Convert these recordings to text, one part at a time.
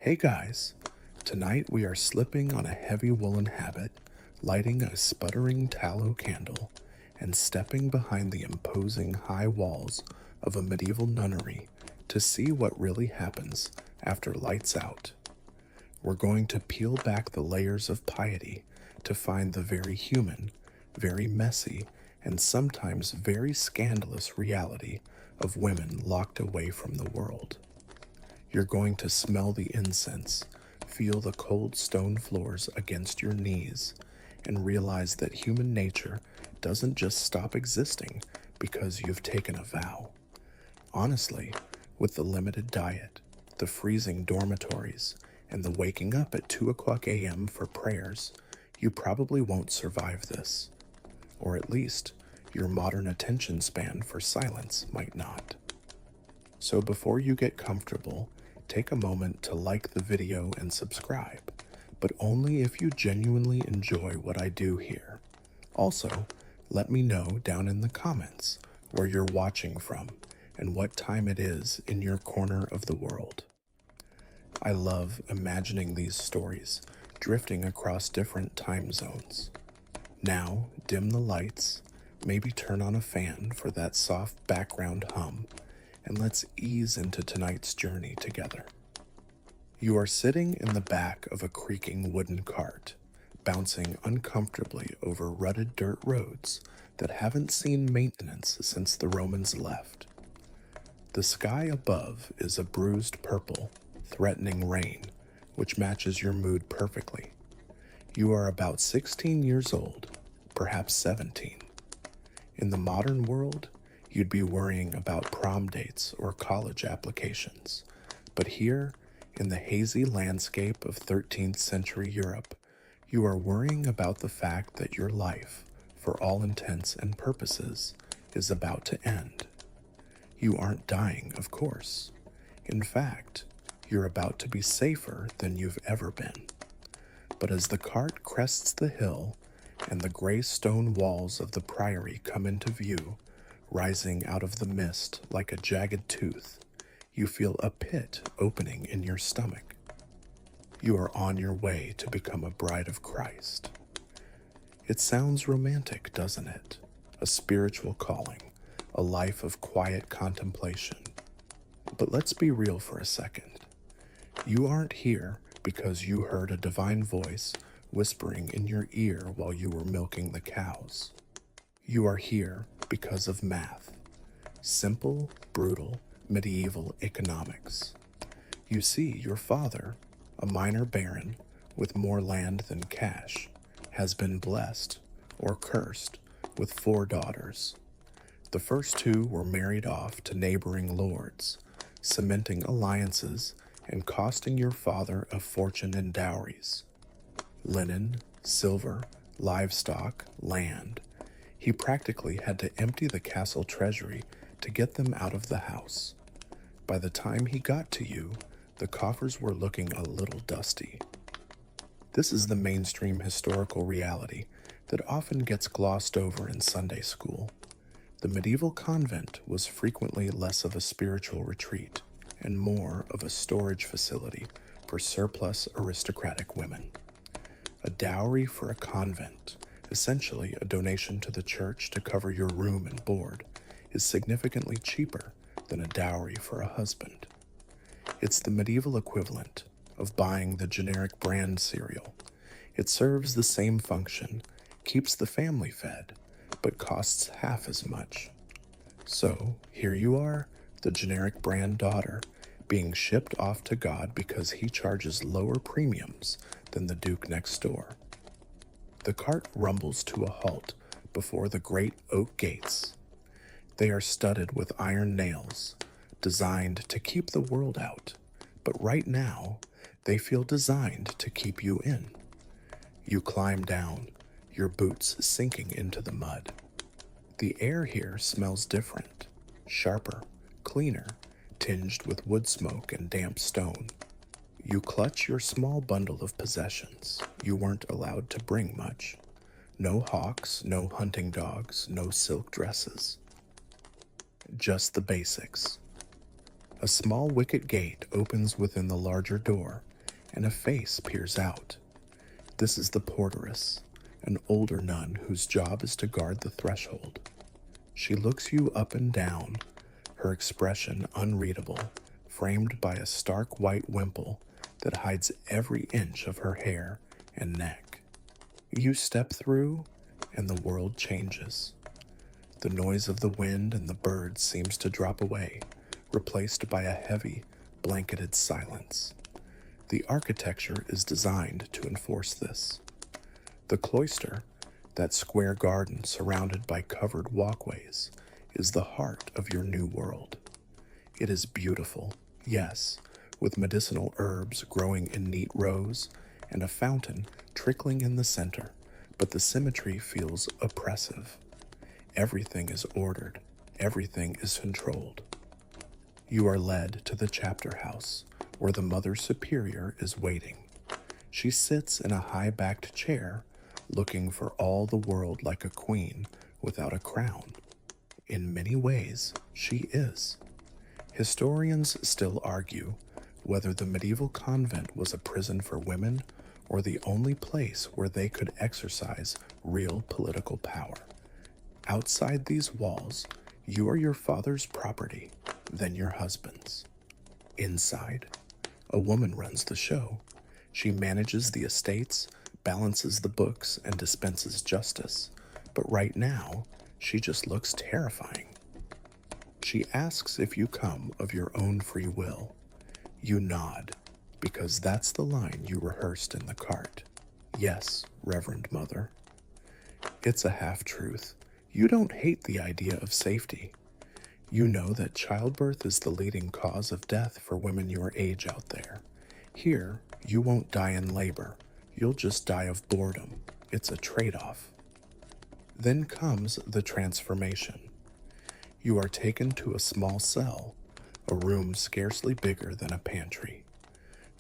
Hey guys, tonight we are slipping on a heavy woolen habit, lighting a sputtering tallow candle, and stepping behind the imposing high walls of a medieval nunnery to see what really happens after lights out. We're going to peel back the layers of piety to find the very human, very messy, and sometimes very scandalous reality of women locked away from the world. You're going to smell the incense, feel the cold stone floors against your knees, and realize that human nature doesn't just stop existing because you've taken a vow. Honestly, with the limited diet, the freezing dormitories, and the waking up at 2 o'clock a.m. for prayers, you probably won't survive this. Or at least, your modern attention span for silence might not. So before you get comfortable, take a moment to like the video and subscribe, but only if you genuinely enjoy what I do here. Also, let me know down in the comments where you're watching from and what time it is in your corner of the world. I love imagining these stories drifting across different time zones. Now, dim the lights, maybe turn on a fan for that soft background hum, and let's ease into tonight's journey together. You are sitting in the back of a creaking wooden cart, bouncing uncomfortably over rutted dirt roads that haven't seen maintenance since the Romans left. The sky above is a bruised purple, threatening rain, which matches your mood perfectly. You are about 16 years old, perhaps 17. In the modern world, you'd be worrying about prom dates or college applications. But here, in the hazy landscape of 13th century Europe, you are worrying about the fact that your life, for all intents and purposes, is about to end. You aren't dying, of course. In fact, you're about to be safer than you've ever been. But as the cart crests the hill and the gray stone walls of the priory come into view, rising out of the mist like a jagged tooth, you feel a pit opening in your stomach. You are on your way to become a bride of Christ. It sounds romantic, doesn't it? A spiritual calling, a life of quiet contemplation. But let's be real for a second. You aren't here because you heard a divine voice whispering in your ear while you were milking the cows. You are here because of math. Simple, brutal, medieval economics. You see, your father, a minor baron with more land than cash, has been blessed, or cursed, with 4 daughters. The first 2 were married off to neighboring lords, cementing alliances and costing your father a fortune in dowries. Linen, silver, livestock, land. He practically had to empty the castle treasury to get them out of the house. By the time he got to you, the coffers were looking a little dusty. This is the mainstream historical reality that often gets glossed over in Sunday school. The medieval convent was frequently less of a spiritual retreat and more of a storage facility for surplus aristocratic women. A dowry for a convent, essentially a donation to the church to cover your room and board, is significantly cheaper than a dowry for a husband. It's the medieval equivalent of buying the generic brand cereal. It serves the same function, keeps the family fed, but costs half as much. So, here you are, the generic brand daughter, being shipped off to God because he charges lower premiums than the Duke next door. The cart rumbles to a halt before the great oak gates. They are studded with iron nails, designed to keep the world out, but right now, they feel designed to keep you in. You climb down, your boots sinking into the mud. The air here smells different, sharper, cleaner, tinged with wood smoke and damp stone. You clutch your small bundle of possessions. You weren't allowed to bring much. No hawks, no hunting dogs, no silk dresses. Just the basics. A small wicket gate opens within the larger door, and a face peers out. This is the porteress, an older nun whose job is to guard the threshold. She looks you up and down, her expression unreadable, framed by a stark white wimple that hides every inch of her hair and neck. You step through, and the world changes. The noise of the wind and the birds seems to drop away, replaced by a heavy, blanketed silence. The architecture is designed to enforce this. The cloister, that square garden surrounded by covered walkways, is the heart of your new world. It is beautiful, yes, with medicinal herbs growing in neat rows and a fountain trickling in the center, but the symmetry feels oppressive. Everything is ordered, everything is controlled. You are led to the chapter house, where the Mother Superior is waiting. She sits in a high-backed chair, looking for all the world like a queen without a crown. In many ways, she is. Historians still argue whether the medieval convent was a prison for women or the only place where they could exercise real political power. Outside these walls, you are your father's property, then your husband's. Inside, a woman runs the show. She manages the estates, balances the books, and dispenses justice. But right now, she just looks terrifying. She asks if you come of your own free will. You nod, because that's the line you rehearsed in the cart. Yes, Reverend Mother. It's a half-truth. You don't hate the idea of safety. You know that childbirth is the leading cause of death for women your age out there. Here, you won't die in labor. You'll just die of boredom. It's a trade-off. Then comes the transformation. You are taken to a small cell, a room scarcely bigger than a pantry.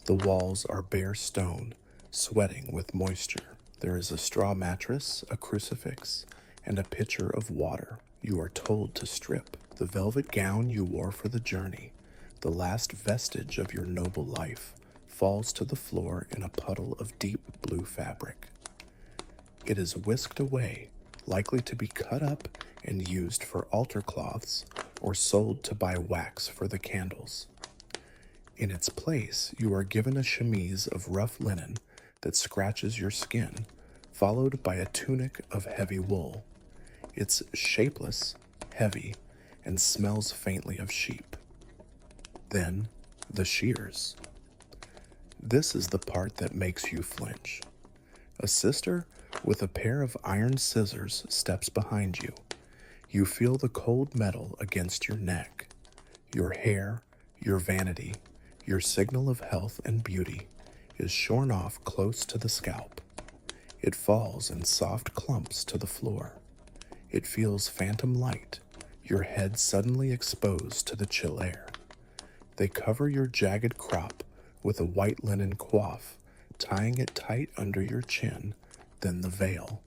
The walls are bare stone, sweating with moisture. There is a straw mattress, a crucifix, and a pitcher of water. You are told to strip. The velvet gown you wore for the journey, the last vestige of your noble life, falls to the floor in a puddle of deep blue fabric. It is whisked away, likely to be cut up and used for altar cloths or sold to buy wax for the candles. In its place, you are given a chemise of rough linen that scratches your skin, followed by a tunic of heavy wool. It's shapeless, heavy, and smells faintly of sheep. Then, the shears. This is the part that makes you flinch. A sister with a pair of iron scissors steps behind you. You feel the cold metal against your neck. Your hair, your vanity, your signal of health and beauty is shorn off close to the scalp. It falls in soft clumps to the floor. It feels phantom light, your head suddenly exposed to the chill air. They cover your jagged crop with a white linen coif, tying it tight under your chin, then the veil.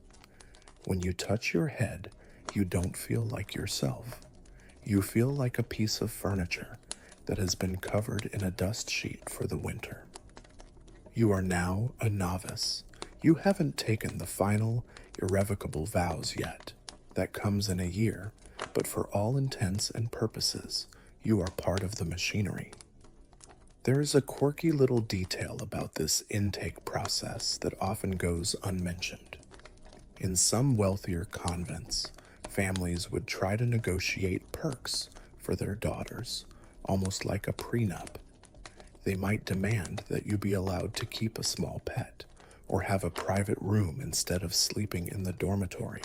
When you touch your head, you don't feel like yourself. You feel like a piece of furniture that has been covered in a dust sheet for the winter. You are now a novice. You haven't taken the final, irrevocable vows yet. That comes in a year, but for all intents and purposes, you are part of the machinery. There is a quirky little detail about this intake process that often goes unmentioned. In some wealthier convents, families would try to negotiate perks for their daughters, almost like a prenup. They might demand that you be allowed to keep a small pet, or have a private room instead of sleeping in the dormitory,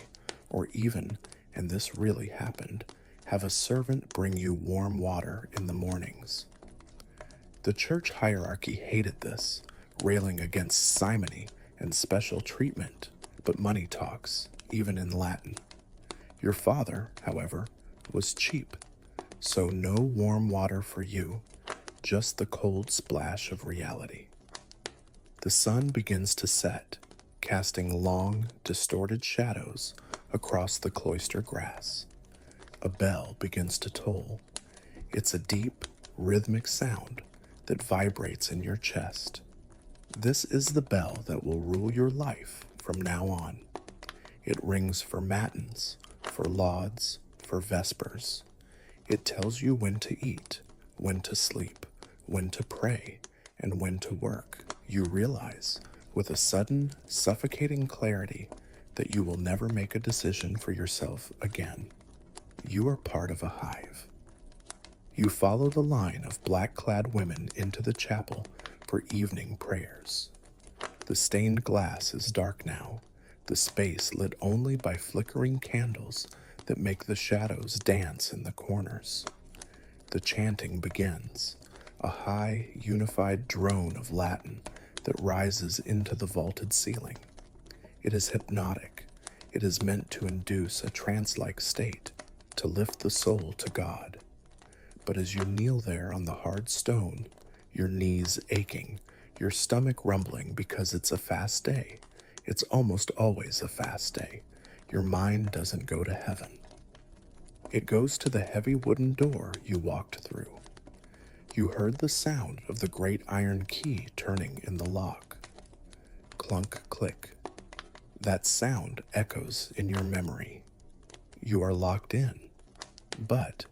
or even, and this really happened, have a servant bring you warm water in the mornings. The church hierarchy hated this, railing against simony and special treatment, but money talks, even in Latin. Your father, however, was cheap, so no warm water for you, just the cold splash of reality. The sun begins to set, casting long, distorted shadows across the cloister grass. A bell begins to toll. It's a deep, rhythmic sound that vibrates in your chest. This is the bell that will rule your life from now on. It rings for matins, for lauds, for vespers. It tells you when to eat, when to sleep, when to pray, and when to work. You realize, with a sudden, suffocating clarity, that you will never make a decision for yourself again. You are part of a hive. You follow the line of black-clad women into the chapel for evening prayers. The stained glass is dark now, the space lit only by flickering candles that make the shadows dance in the corners. The chanting begins, a high, unified drone of Latin that rises into the vaulted ceiling. It is hypnotic. It is meant to induce a trance-like state, to lift the soul to God. But as you kneel there on the hard stone, your knees aching, your stomach rumbling because it's a fast day, it's almost always a fast day, your mind doesn't go to heaven. It goes to the heavy wooden door you walked through. You heard the sound of the great iron key turning in the lock. Clunk, click. That sound echoes in your memory. You are locked in. But,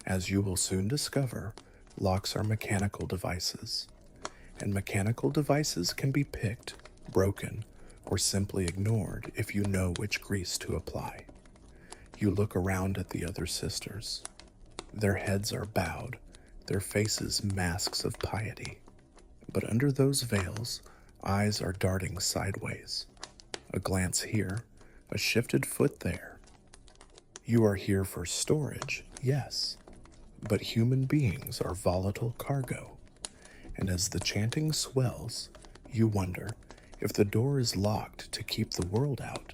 as you will soon discover, locks are mechanical devices. And mechanical devices can be picked, broken, or simply ignored if you know which grease to apply. You look around at the other sisters. Their heads are bowed, their faces masks of piety. But under those veils, eyes are darting sideways. A glance here, a shifted foot there. You are here for storage, yes, but human beings are volatile cargo. And as the chanting swells, you wonder, if the door is locked to keep the world out,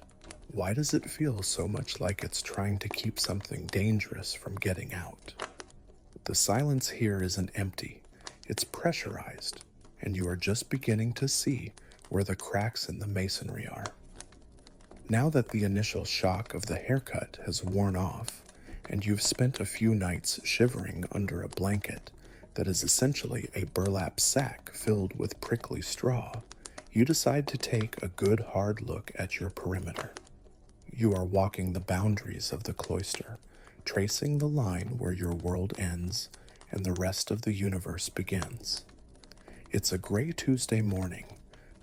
why does it feel so much like it's trying to keep something dangerous from getting out? The silence here isn't empty, it's pressurized, and you are just beginning to see where the cracks in the masonry are. Now that the initial shock of the haircut has worn off, and you've spent a few nights shivering under a blanket that is essentially a burlap sack filled with prickly straw, you decide to take a good hard look at your perimeter. You are walking the boundaries of the cloister, tracing the line where your world ends and the rest of the universe begins. It's a gray Tuesday morning,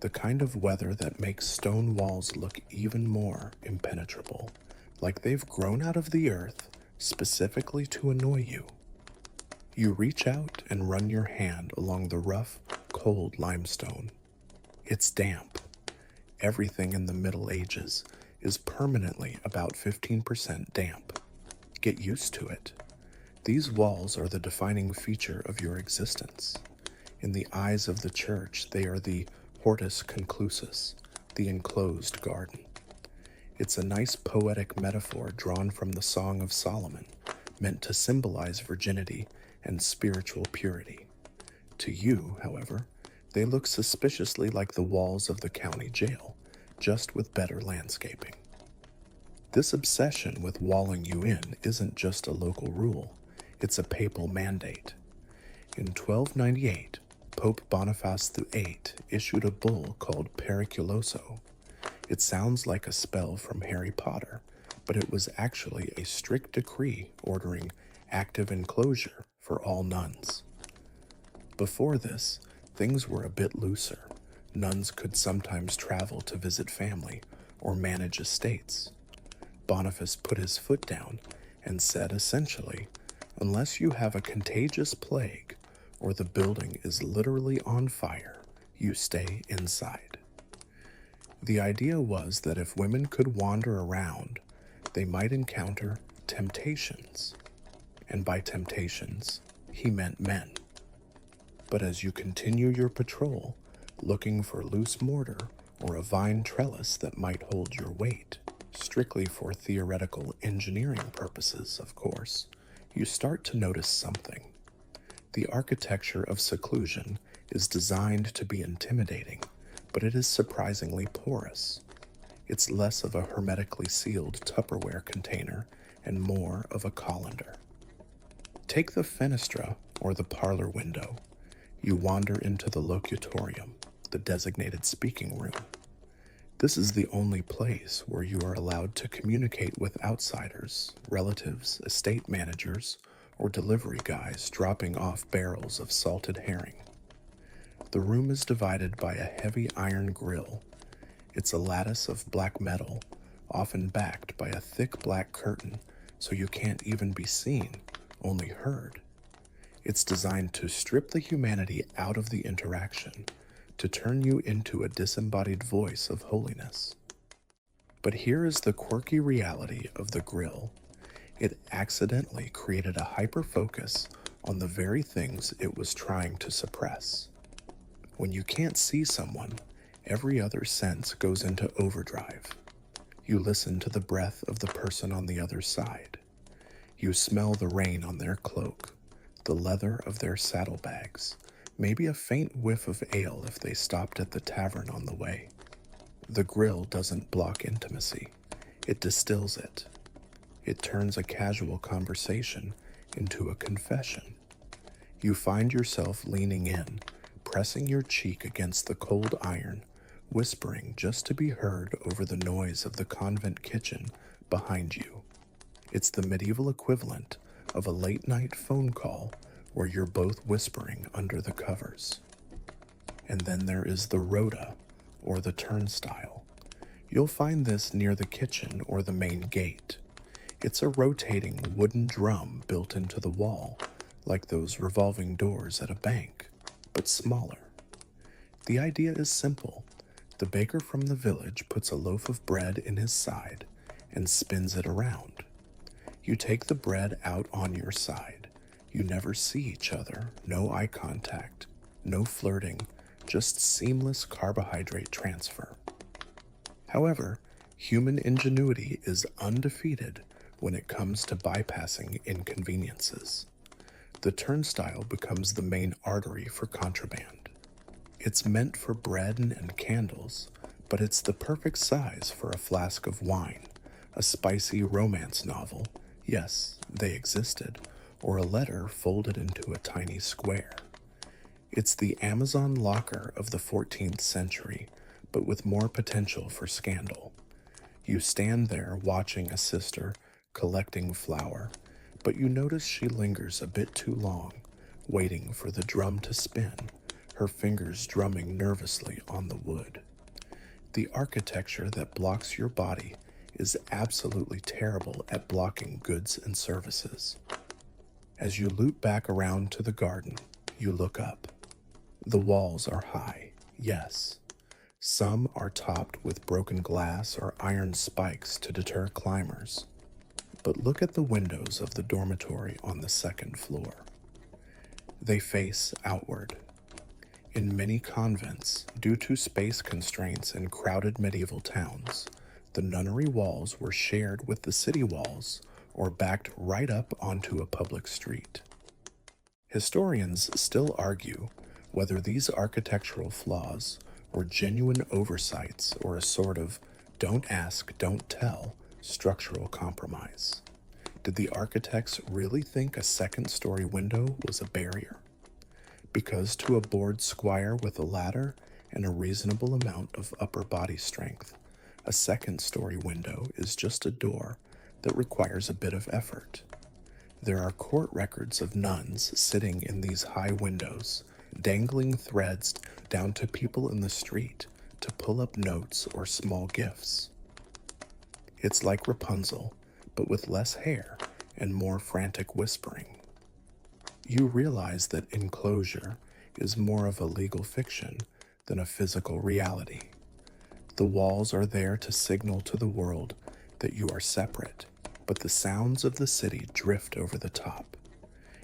the kind of weather that makes stone walls look even more impenetrable, like they've grown out of the earth specifically to annoy you. You reach out and run your hand along the rough, cold limestone. It's damp. Everything in the Middle Ages is permanently about 15% damp. Get used to it. These walls are the defining feature of your existence. In the eyes of the church, they are the hortus conclusus, the enclosed garden. It's a nice poetic metaphor drawn from the Song of Solomon, meant to symbolize virginity and spiritual purity. To you, however, they look suspiciously like the walls of the county jail, just with better landscaping. This obsession with walling you in isn't just a local rule, it's a papal mandate. In 1298, Pope Boniface VIII issued a bull called Periculoso. It sounds like a spell from Harry Potter, but it was actually a strict decree ordering active enclosure for all nuns. Before this, things were a bit looser. Nuns could sometimes travel to visit family or manage estates. Boniface put his foot down and said essentially, unless you have a contagious plague or the building is literally on fire, you stay inside. The idea was that if women could wander around, they might encounter temptations. And by temptations, he meant men. But as you continue your patrol, looking for loose mortar or a vine trellis that might hold your weight, strictly for theoretical engineering purposes, of course, you start to notice something. The architecture of seclusion is designed to be intimidating, but it is surprisingly porous. It's less of a hermetically sealed Tupperware container and more of a colander. Take the fenestra or the parlor window. You wander into the locutorium. the designated speaking room. This is the only place where you are allowed to communicate with outsiders, relatives, estate managers, or delivery guys dropping off barrels of salted herring. The room is divided by a heavy iron grille. It's a lattice of black metal, often backed by a thick black curtain, so you can't even be seen, only heard. It's designed to strip the humanity out of the interaction, to turn you into a disembodied voice of holiness. But here is the quirky reality of the grill. It accidentally created a hyper-focus on the very things it was trying to suppress. When you can't see someone, every other sense goes into overdrive. You listen to the breath of the person on the other side. You smell the rain on their cloak, the leather of their saddlebags, maybe a faint whiff of ale if they stopped at the tavern on the way. The grill doesn't block intimacy, it distills it. It turns a casual conversation into a confession. You find yourself leaning in, pressing your cheek against the cold iron, whispering just to be heard over the noise of the convent kitchen behind you. It's the medieval equivalent of a late-night phone call where you're both whispering under the covers. And then there is the rota, or the turnstile. You'll find this near the kitchen or the main gate. It's a rotating wooden drum built into the wall, like those revolving doors at a bank, but smaller. The idea is simple. The baker from the village puts a loaf of bread in his side and spins it around. You take the bread out on your side. You never see each other, no eye contact, no flirting, just seamless carbohydrate transfer. However, human ingenuity is undefeated when it comes to bypassing inconveniences. The turnstile becomes the main artery for contraband. It's meant for bread and candles, but it's the perfect size for a flask of wine, a spicy romance novel, yes, they existed, or a letter folded into a tiny square. It's the Amazon locker of the 14th century, but with more potential for scandal. You stand there watching a sister collecting flour, but you notice she lingers a bit too long, waiting for the drum to spin, her fingers drumming nervously on the wood. The architecture that blocks your body is absolutely terrible at blocking goods and services. As you loop back around to the garden, you look up. The walls are high, yes. Some are topped with broken glass or iron spikes to deter climbers. But look at the windows of the dormitory on the second floor. They face outward. In many convents, due to space constraints in crowded medieval towns, the nunnery walls were shared with the city walls or backed right up onto a public street. Historians still argue whether these architectural flaws were genuine oversights or a sort of don't ask, don't tell structural compromise. Did the architects really think a second-story window was a barrier? Because to a bored squire with a ladder and a reasonable amount of upper body strength, a second-story window is just a door that requires a bit of effort. There are court records of nuns sitting in these high windows, dangling threads down to people in the street to pull up notes or small gifts. It's like Rapunzel, but with less hair and more frantic whispering. You realize that enclosure is more of a legal fiction than a physical reality. The walls are there to signal to the world that you are separate, but the sounds of the city drift over the top.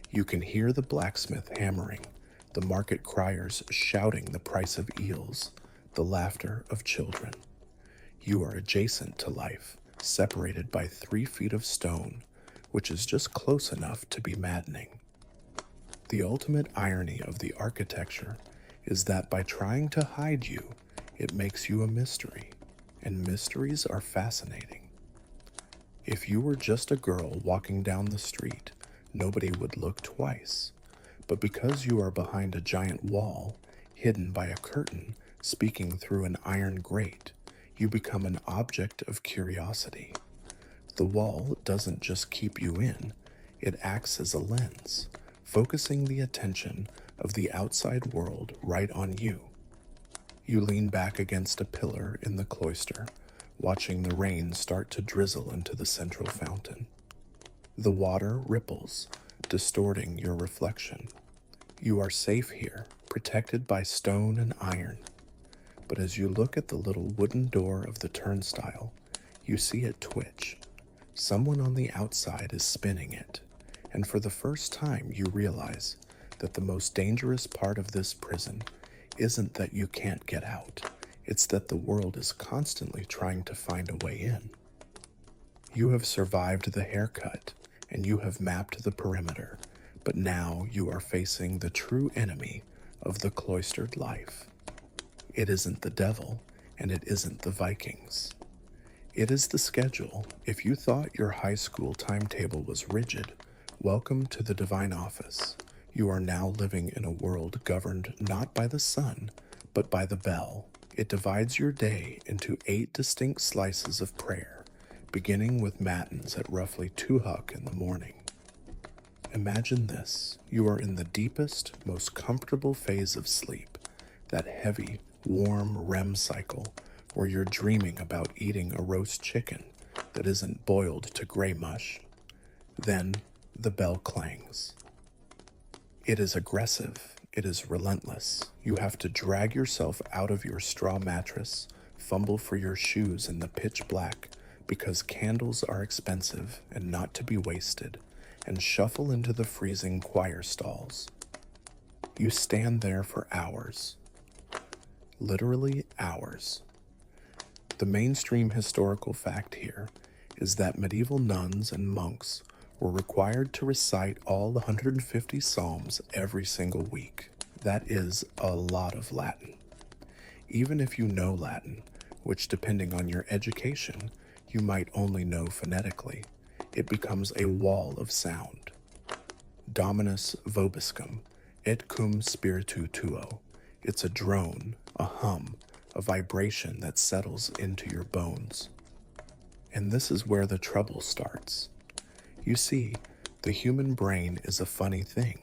You can hear the blacksmith hammering, the market criers shouting the price of eels, the laughter of children. You are adjacent to life, separated by 3 feet of stone, which is just close enough to be maddening. The ultimate irony of the architecture is that by trying to hide you, it makes you a mystery, and mysteries are fascinating. If you were just a girl walking down the street, nobody would look twice. But because you are behind a giant wall, hidden by a curtain Speaking through an iron grate, you become an object of curiosity. The wall doesn't just keep you in, it acts as a lens, focusing the attention of the outside world right on you. You lean back against a pillar in the cloister, watching the rain start to drizzle into the central fountain. The water ripples, distorting your reflection. You are safe here, protected by stone and iron. But as you look at the little wooden door of the turnstile, you see it twitch. Someone on the outside is spinning it, and for the first time you realize that the most dangerous part of this prison isn't that you can't get out, it's that the world is constantly trying to find a way in. You have survived the haircut, and you have mapped the perimeter, but now you are facing the true enemy of the cloistered life. It isn't the devil, and it isn't the Vikings. It is the schedule. If you thought your high school timetable was rigid, welcome to the divine office. You are now living in a world governed not by the sun, but by the bell. It divides your day into 8 distinct slices of prayer, beginning with matins at roughly 2:00 in the morning. Imagine this. You are in the deepest, most comfortable phase of sleep, that heavy, warm REM cycle where you're dreaming about eating a roast chicken that isn't boiled to gray mush. Then the bell clangs. It is aggressive. It is relentless. You have to drag yourself out of your straw mattress, fumble for your shoes in the pitch black because candles are expensive and not to be wasted, and shuffle into the freezing choir stalls. You stand there for hours. Literally hours. The mainstream historical fact here is that medieval nuns and monks were required to recite all 150 psalms every single week. That is a lot of Latin. Even if you know Latin, which depending on your education, you might only know phonetically, it becomes a wall of sound. Dominus vobiscum, et cum spiritu tuo. It's a drone, a hum, a vibration that settles into your bones. And this is where the trouble starts. You see, the human brain is a funny thing.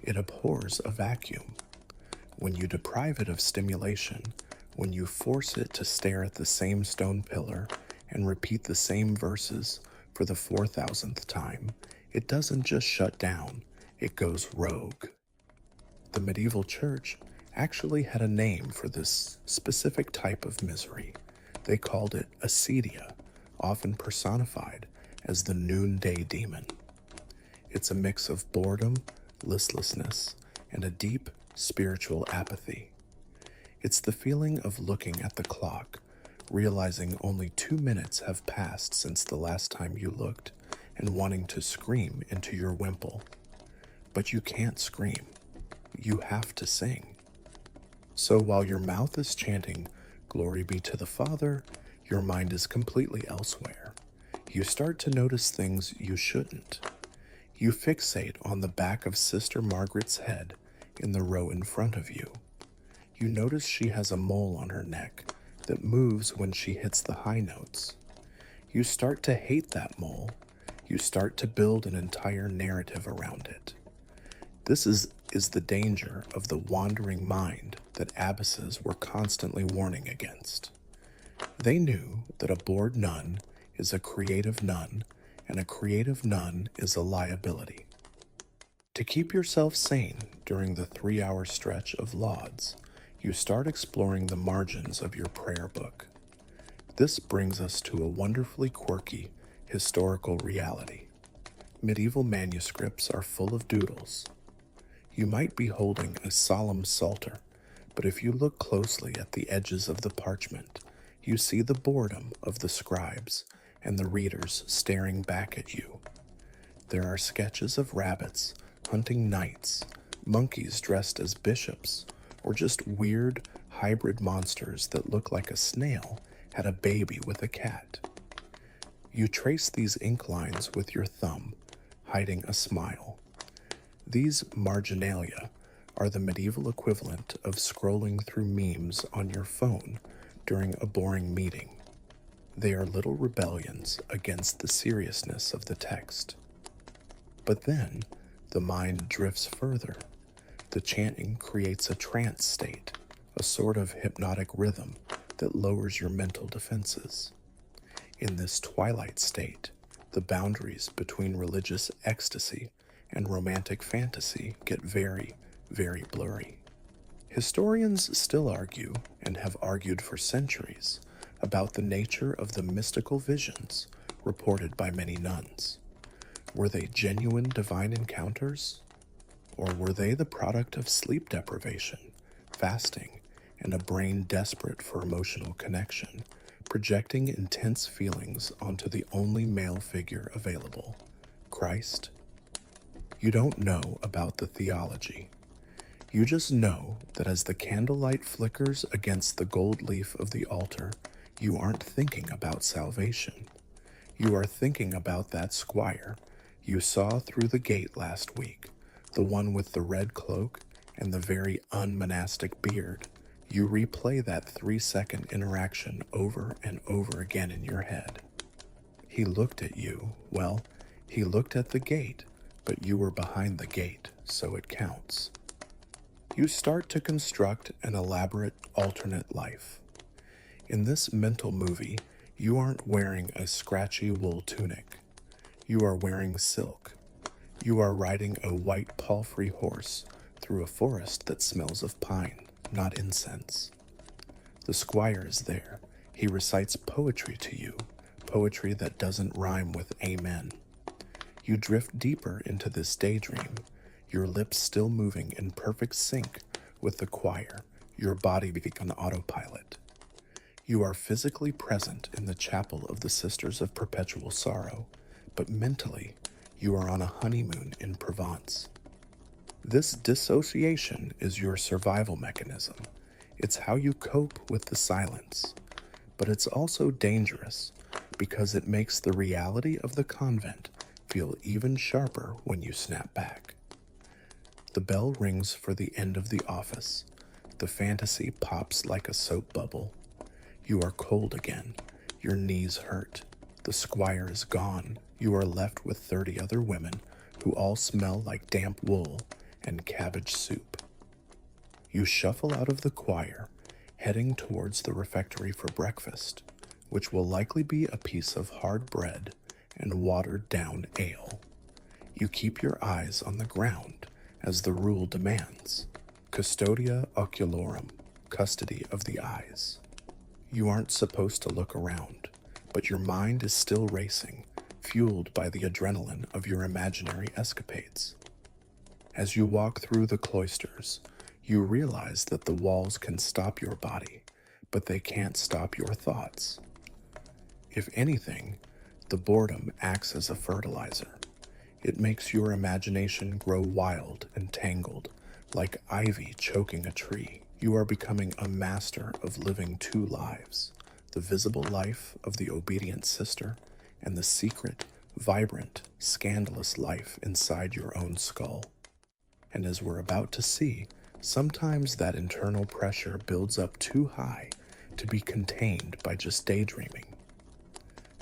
It abhors a vacuum. When you deprive it of stimulation, when you force it to stare at the same stone pillar and repeat the same verses for the 4,000th time, it doesn't just shut down, it goes rogue. The medieval church actually had a name for this specific type of misery. They called it acedia, often personified as the noonday demon. It's a mix of boredom, listlessness, and a deep spiritual apathy. It's the feeling of looking at the clock, realizing only 2 minutes have passed since the last time you looked, and wanting to scream into your wimple. But you can't scream. You have to sing. So while your mouth is chanting, "Glory be to the Father," your mind is completely elsewhere. You start to notice things you shouldn't. You fixate on the back of Sister Margaret's head in the row in front of you. You notice she has a mole on her neck that moves when she hits the high notes. You start to hate that mole. You start to build an entire narrative around it. This is the danger of the wandering mind that abbesses were constantly warning against. They knew that a bored nun is a creative nun, and a creative nun is a liability. To keep yourself sane during the 3-hour stretch of lauds, you start exploring the margins of your prayer book. This brings us to a wonderfully quirky historical reality. Medieval manuscripts are full of doodles. You might be holding a solemn psalter, but if you look closely at the edges of the parchment, you see the boredom of the scribes and the readers staring back at you. There are sketches of rabbits hunting knights, monkeys dressed as bishops, or just weird hybrid monsters that look like a snail had a baby with a cat. You trace these ink lines with your thumb, hiding a smile. These marginalia are the medieval equivalent of scrolling through memes on your phone during a boring meeting. They are little rebellions against the seriousness of the text. But then, the mind drifts further. The chanting creates a trance state, a sort of hypnotic rhythm that lowers your mental defenses. In this twilight state, the boundaries between religious ecstasy and romantic fantasy get very, very blurry. Historians still argue, and have argued for centuries, about the nature of the mystical visions reported by many nuns. Were they genuine divine encounters? Or were they the product of sleep deprivation, fasting, and a brain desperate for emotional connection, projecting intense feelings onto the only male figure available, Christ? You don't know about the theology. You just know that as the candlelight flickers against the gold leaf of the altar, you aren't thinking about salvation. You are thinking about that squire you saw through the gate last week, the one with the red cloak and the very unmonastic beard. You replay that 3-second interaction over and over again in your head. He looked at you. Well, he looked at the gate, but you were behind the gate, so it counts. You start to construct an elaborate alternate life. In this mental movie, you aren't wearing a scratchy wool tunic. You are wearing silk. You are riding a white palfrey horse through a forest that smells of pine, not incense. The squire is there. He recites poetry to you, poetry that doesn't rhyme with amen. You drift deeper into this daydream, your lips still moving in perfect sync with the choir, your body being on autopilot. You are physically present in the chapel of the Sisters of Perpetual Sorrow, but mentally, you are on a honeymoon in Provence. This dissociation is your survival mechanism. It's how you cope with the silence. But it's also dangerous because it makes the reality of the convent feel even sharper when you snap back. The bell rings for the end of the office. The fantasy pops like a soap bubble. You are cold again. Your knees hurt. The squire is gone. You are left with 30 other women who all smell like damp wool and cabbage soup. You shuffle out of the choir, heading towards the refectory for breakfast, which will likely be a piece of hard bread and watered-down ale. You keep your eyes on the ground, as the rule demands. Custodia oculorum, custody of the eyes. You aren't supposed to look around, but your mind is still racing, fueled by the adrenaline of your imaginary escapades. As you walk through the cloisters, you realize that the walls can stop your body, but they can't stop your thoughts. If anything, the boredom acts as a fertilizer. It makes your imagination grow wild and tangled, like ivy choking a tree. You are becoming a master of living two lives, the visible life of the obedient sister and the secret, vibrant, scandalous life inside your own skull. And as we're about to see, sometimes that internal pressure builds up too high to be contained by just daydreaming.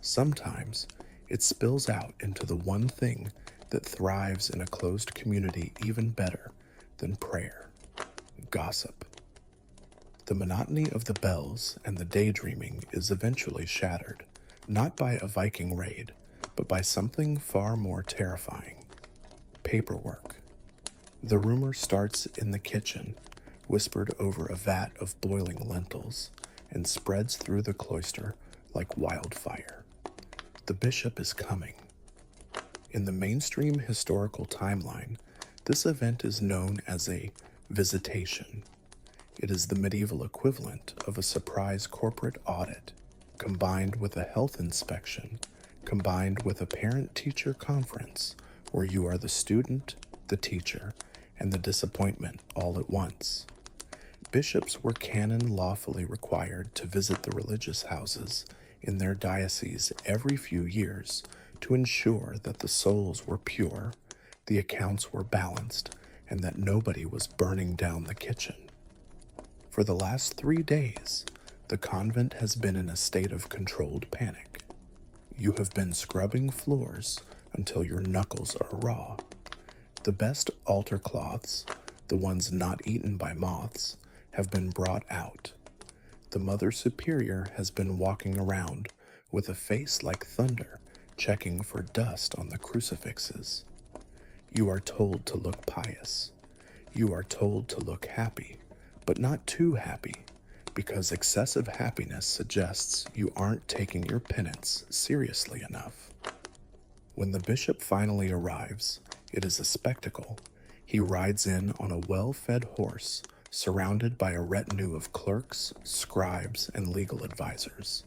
Sometimes it spills out into the one thing that thrives in a closed community even better than prayer: gossip. The monotony of the bells and the daydreaming is eventually shattered, not by a Viking raid, but by something far more terrifying: paperwork. The rumor starts in the kitchen, whispered over a vat of boiling lentils, and spreads through the cloister like wildfire. The bishop is coming. In the mainstream historical timeline, this event is known as a visitation. It is the medieval equivalent of a surprise corporate audit, combined with a health inspection, combined with a parent-teacher conference where you are the student, the teacher, and the disappointment all at once. Bishops were canon lawfully required to visit the religious houses in their diocese every few years to ensure that the souls were pure, the accounts were balanced, and that nobody was burning down the kitchen. For the last 3 days, the convent has been in a state of controlled panic. You have been scrubbing floors until your knuckles are raw. The best altar cloths, the ones not eaten by moths, have been brought out. The Mother Superior has been walking around with a face like thunder, checking for dust on the crucifixes. You are told to look pious. You are told to look happy, but not too happy, because excessive happiness suggests you aren't taking your penance seriously enough. When the bishop finally arrives, it is a spectacle. He rides in on a well-fed horse, surrounded by a retinue of clerks, scribes, and legal advisors.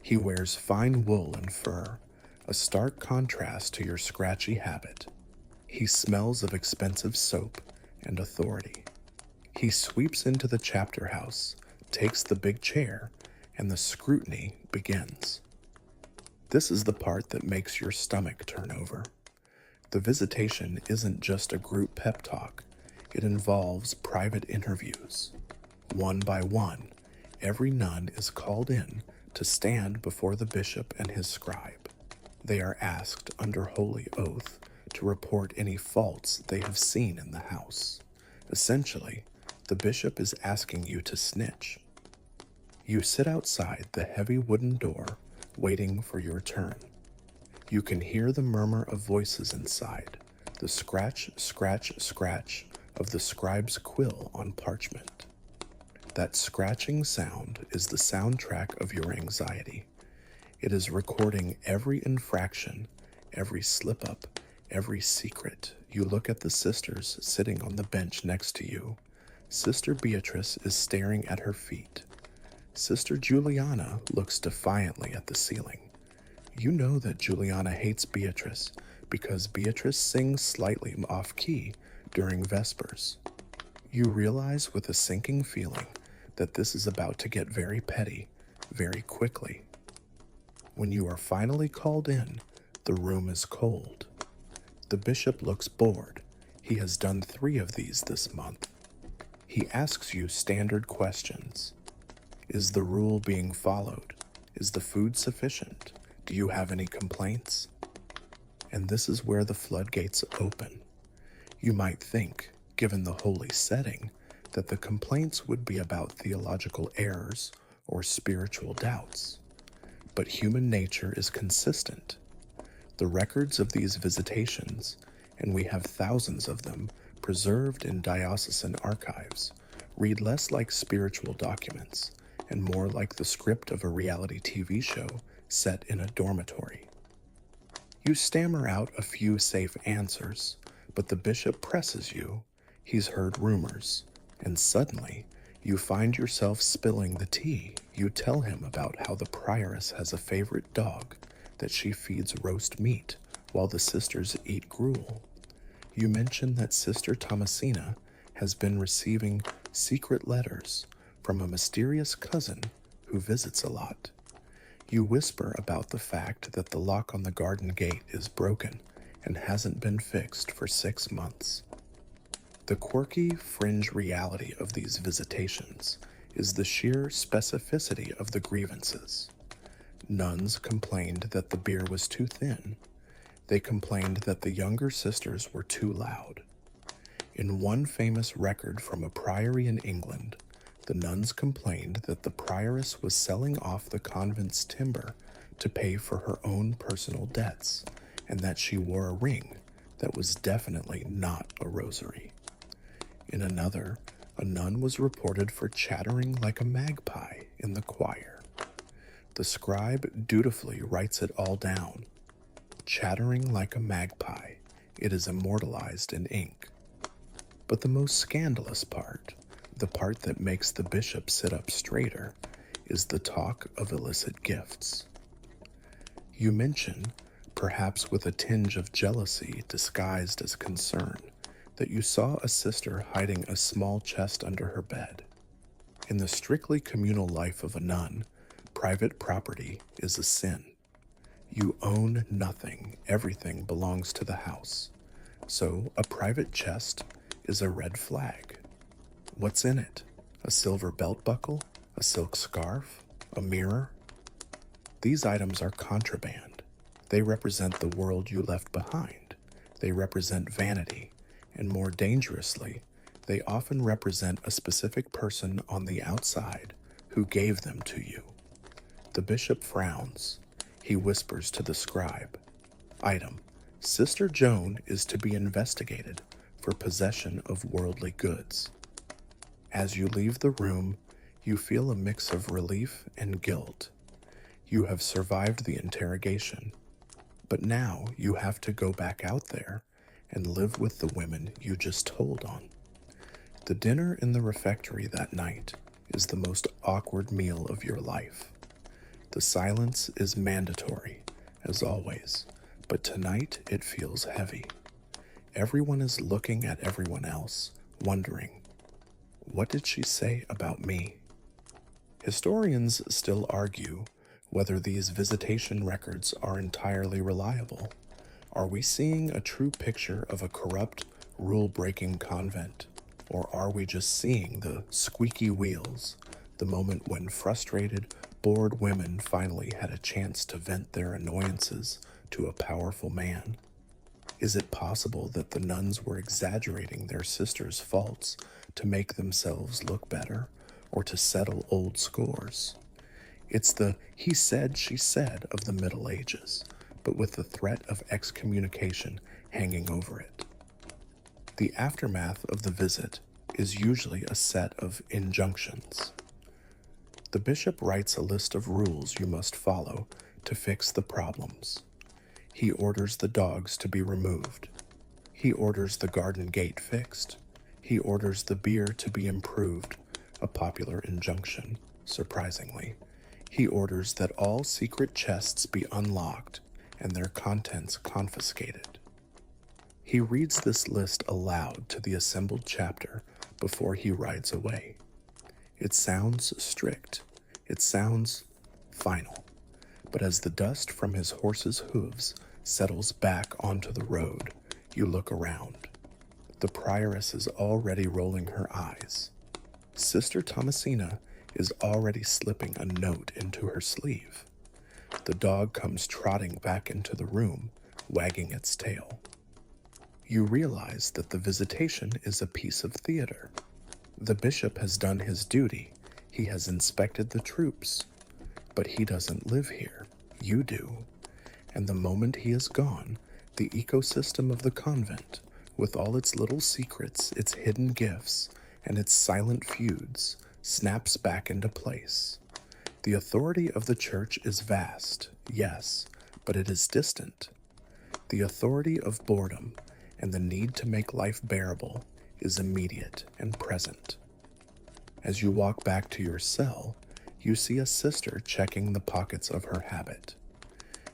He wears fine wool and fur, a stark contrast to your scratchy habit. He smells of expensive soap and authority. He sweeps into the chapter house, takes the big chair, and the scrutiny begins. This is the part that makes your stomach turn over. The visitation isn't just a group pep talk. It involves private interviews. One by one, every nun is called in to stand before the bishop and his scribe. They are asked under holy oath to report any faults they have seen in the house. Essentially, the bishop is asking you to snitch. You sit outside the heavy wooden door, waiting for your turn. You can hear the murmur of voices inside, the scratch, scratch, scratch of the scribe's quill on parchment. That scratching sound is the soundtrack of your anxiety. It is recording every infraction, every slip-up, every secret. You look at the sisters sitting on the bench next to you. Sister Beatrice is staring at her feet. Sister Juliana looks defiantly at the ceiling. You know that Juliana hates Beatrice because Beatrice sings slightly off-key during Vespers. You realize with a sinking feeling that this is about to get very petty, very quickly. When you are finally called in, the room is cold. The bishop looks bored. He has done 3 of these this month. He asks you standard questions. Is the rule being followed? Is the food sufficient? Do you have any complaints? And this is where the floodgates open. You might think, given the holy setting, that the complaints would be about theological errors or spiritual doubts. But human nature is consistent. The records of these visitations, and we have thousands of them preserved in diocesan archives, read less like spiritual documents and more like the script of a reality TV show set in a dormitory. You stammer out a few safe answers, but the bishop presses you. He's heard rumors, and suddenly you find yourself spilling the tea. You tell him about how the prioress has a favorite dog, that she feeds roast meat while the sisters eat gruel. You mention that Sister Thomasina has been receiving secret letters from a mysterious cousin who visits a lot. You whisper about the fact that the lock on the garden gate is broken and hasn't been fixed for 6 months. The quirky fringe reality of these visitations is the sheer specificity of the grievances. Nuns complained that the beer was too thin. They complained that the younger sisters were too loud. In one famous record from a priory in England, the nuns complained that the prioress was selling off the convent's timber to pay for her own personal debts, and that she wore a ring that was definitely not a rosary. In another, a nun was reported for chattering like a magpie in the choir. The scribe dutifully writes it all down. Chattering like a magpie, it is immortalized in ink. But the most scandalous part, the part that makes the bishop sit up straighter, is the talk of illicit gifts. You mention, perhaps with a tinge of jealousy disguised as concern, that you saw a sister hiding a small chest under her bed. In the strictly communal life of a nun, private property is a sin. You own nothing, everything belongs to the house. So a private chest is a red flag. What's in it? A silver belt buckle? A silk scarf? A mirror? These items are contraband. They represent the world you left behind. They represent vanity, and more dangerously, they often represent a specific person on the outside who gave them to you. The bishop frowns. He whispers to the scribe. Item: Sister Joan is to be investigated for possession of worldly goods. As you leave the room, you feel a mix of relief and guilt. You have survived the interrogation, but now you have to go back out there and live with the women you just told on. The dinner in the refectory that night is the most awkward meal of your life. The silence is mandatory, as always, but tonight it feels heavy. Everyone is looking at everyone else, wondering, what did she say about me? Historians still argue whether these visitation records are entirely reliable. Are we seeing a true picture of a corrupt, rule-breaking convent? Or are we just seeing the squeaky wheels, the moment when frustrated, bored women finally had a chance to vent their annoyances to a powerful man? Is it possible that the nuns were exaggerating their sisters' faults to make themselves look better, or to settle old scores? It's the he said, she said of the Middle Ages, but with the threat of excommunication hanging over it. The aftermath of the visit is usually a set of injunctions. The bishop writes a list of rules you must follow to fix the problems. He orders the dogs to be removed. He orders the garden gate fixed. He orders the beer to be improved, a popular injunction, surprisingly. He orders that all secret chests be unlocked and their contents confiscated. He reads this list aloud to the assembled chapter before he rides away. It sounds strict. It sounds final. But as the dust from his horse's hooves settles back onto the road, you look around. The prioress is already rolling her eyes. Sister Thomasina is already slipping a note into her sleeve. The dog comes trotting back into the room, wagging its tail. You realize that the visitation is a piece of theater. The bishop has done his duty. He has inspected the troops. But he doesn't live here. You do. And the moment he is gone, the ecosystem of the convent, with all its little secrets, its hidden gifts, and its silent feuds, snaps back into place. The authority of the church is vast, yes, but it is distant. The authority of boredom and the need to make life bearable is immediate and present. As you walk back to your cell, you see a sister checking the pockets of her habit.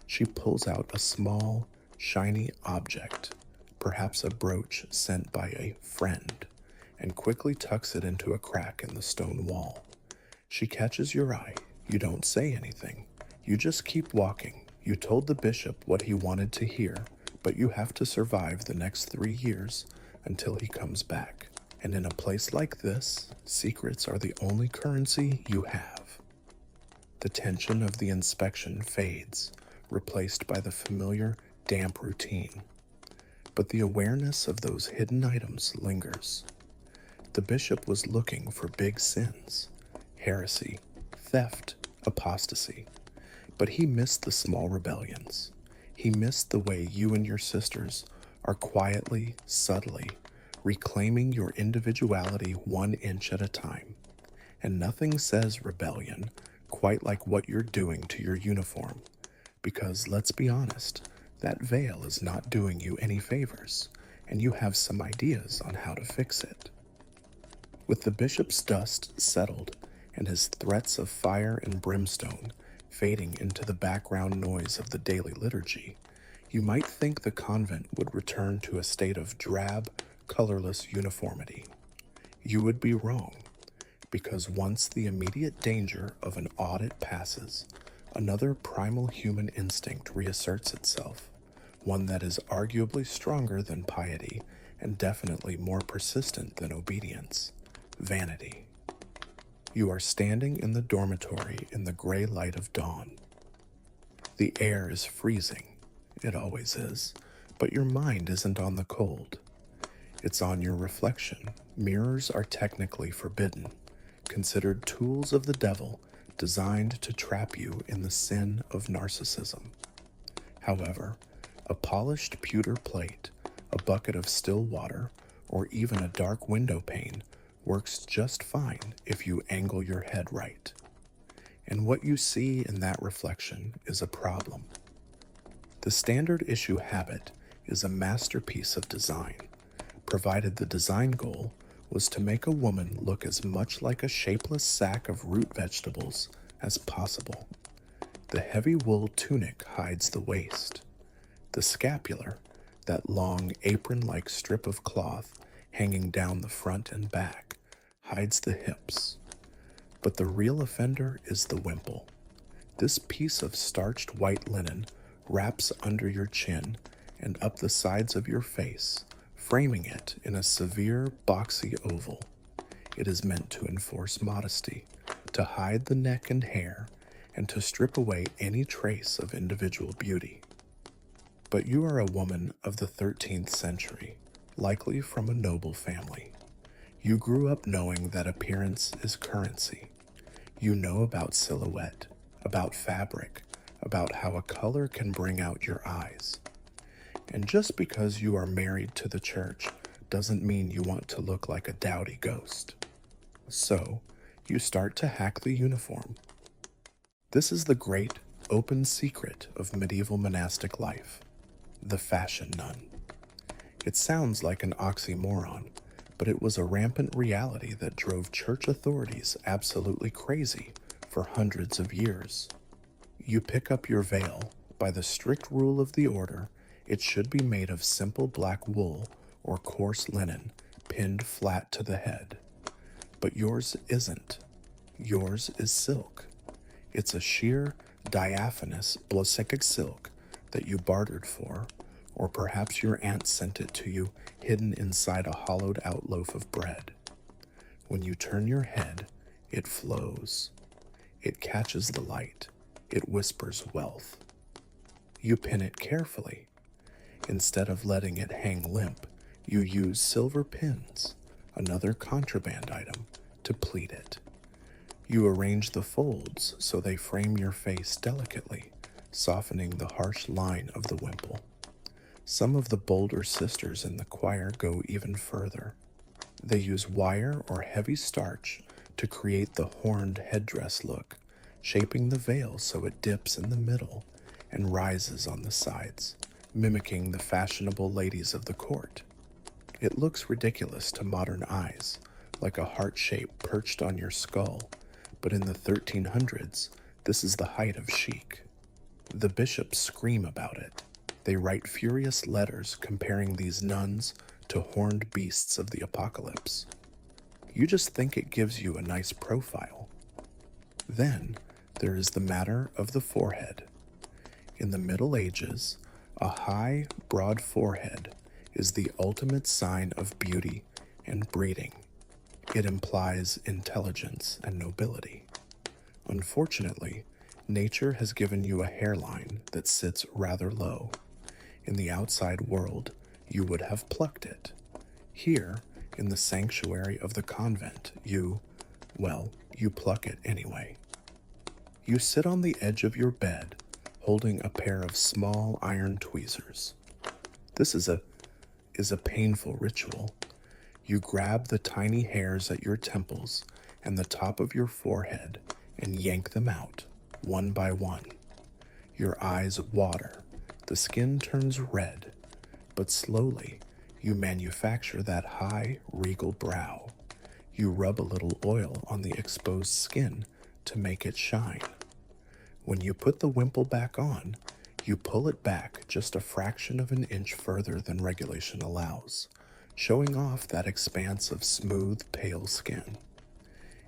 She pulls out a small, shiny object, perhaps a brooch sent by a friend, and quickly tucks it into a crack in the stone wall. She catches your eye. You don't say anything. You just keep walking. You told the bishop what he wanted to hear, but you have to survive the next 3 years until he comes back. And in a place like this, secrets are the only currency you have. The tension of the inspection fades, replaced by the familiar, damp routine. But the awareness of those hidden items lingers. The bishop was looking for big sins, heresy, theft, apostasy. But he missed the small rebellions. He missed the way you and your sisters are quietly, subtly, reclaiming your individuality 1 inch at a time. And nothing says rebellion quite like what you're doing to your uniform. Because, let's be honest, that veil is not doing you any favors, and you have some ideas on how to fix it. With the bishop's dust settled and his threats of fire and brimstone fading into the background noise of the daily liturgy, you might think the convent would return to a state of drab, colorless uniformity. You would be wrong, because once the immediate danger of an audit passes, another primal human instinct reasserts itself, one that is arguably stronger than piety and definitely more persistent than obedience: vanity. You are standing in the dormitory in the gray light of dawn. The air is freezing. It always is. But your mind isn't on the cold. It's on your reflection. Mirrors are technically forbidden, considered tools of the devil designed to trap you in the sin of narcissism. However, a polished pewter plate, a bucket of still water, or even a dark window pane works just fine if you angle your head right. And what you see in that reflection is a problem. The standard issue habit is a masterpiece of design, provided the design goal was to make a woman look as much like a shapeless sack of root vegetables as possible. The heavy wool tunic hides the waist. The scapular, that long apron-like strip of cloth hanging down the front and back, hides the hips. But the real offender is the wimple. This piece of starched white linen wraps under your chin and up the sides of your face, framing it in a severe, boxy oval. It is meant to enforce modesty, to hide the neck and hair, and to strip away any trace of individual beauty. But you are a woman of the 13th century, likely from a noble family. You grew up knowing that appearance is currency. You know about silhouette, about fabric, about how a color can bring out your eyes. And just because you are married to the church doesn't mean you want to look like a dowdy ghost. So, you start to hack the uniform. This is the great, open secret of medieval monastic life: the fashion nun. It sounds like an oxymoron, but it was a rampant reality that drove church authorities absolutely crazy for hundreds of years. You pick up your veil. By the strict rule of the order, it should be made of simple black wool or coarse linen, pinned flat to the head. But yours isn't. Yours is silk. It's a sheer, diaphanous Bloseckic silk that you bartered for, or perhaps your aunt sent it to you hidden inside a hollowed-out loaf of bread. When you turn your head, it flows. It catches the light. It whispers wealth. You pin it carefully. Instead of letting it hang limp, you use silver pins, another contraband item, to pleat it. You arrange the folds so they frame your face delicately, softening the harsh line of the wimple. Some of the bolder sisters in the choir go even further. They use wire or heavy starch to create the horned headdress look, shaping the veil so it dips in the middle and rises on the sides, mimicking the fashionable ladies of the court. It looks ridiculous to modern eyes, like a heart shape perched on your skull, but in the 1300s, this is the height of chic. The bishops scream about it. They write furious letters comparing these nuns to horned beasts of the apocalypse. You just think it gives you a nice profile. Then there is the matter of the forehead. In the Middle Ages, a high, broad forehead is the ultimate sign of beauty and breeding. It implies intelligence and nobility. Unfortunately, nature has given you a hairline that sits rather low. In the outside world, you would have plucked it. Here, in the sanctuary of the convent, you pluck it anyway. You sit on the edge of your bed, holding a pair of small iron tweezers. This is a painful ritual. You grab the tiny hairs at your temples and the top of your forehead and yank them out, one by one. Your eyes water, the skin turns red, but slowly you manufacture that high, regal brow. You rub a little oil on the exposed skin to make it shine. When you put the wimple back on, you pull it back just a fraction of an inch further than regulation allows, showing off that expanse of smooth, pale skin.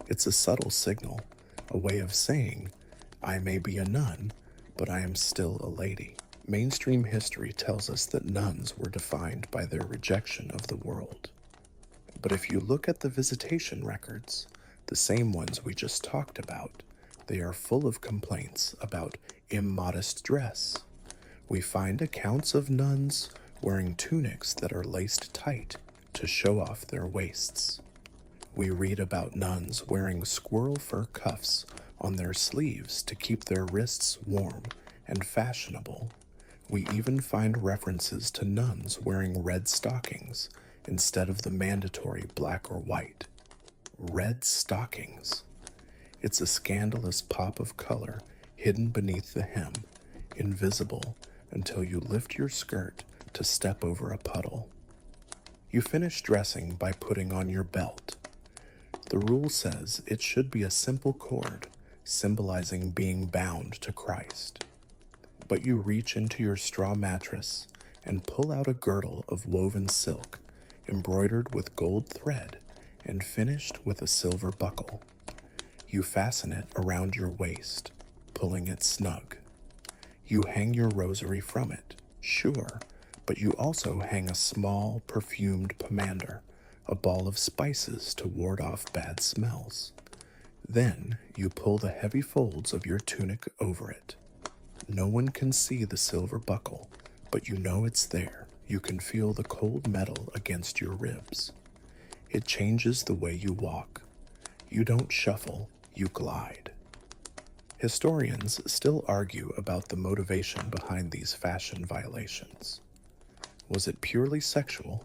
It's a subtle signal, a way of saying, I may be a nun, but I am still a lady. Mainstream history tells us that nuns were defined by their rejection of the world. But if you look at the visitation records, the same ones we just talked about, they are full of complaints about immodest dress. We find accounts of nuns wearing tunics that are laced tight to show off their waists. We read about nuns wearing squirrel fur cuffs on their sleeves to keep their wrists warm and fashionable. We even find references to nuns wearing red stockings instead of the mandatory black or white. Red stockings. It's a scandalous pop of color hidden beneath the hem, invisible until you lift your skirt to step over a puddle. You finish dressing by putting on your belt. The rule says it should be a simple cord, symbolizing being bound to Christ. But you reach into your straw mattress and pull out a girdle of woven silk, embroidered with gold thread and finished with a silver buckle. You fasten it around your waist, pulling it snug. You hang your rosary from it, sure, but you also hang a small, perfumed pomander, a ball of spices to ward off bad smells. Then you pull the heavy folds of your tunic over it. No one can see the silver buckle, but you know it's there. You can feel the cold metal against your ribs. It changes the way you walk. You don't shuffle, you glide. Historians still argue about the motivation behind these fashion violations. Was it purely sexual,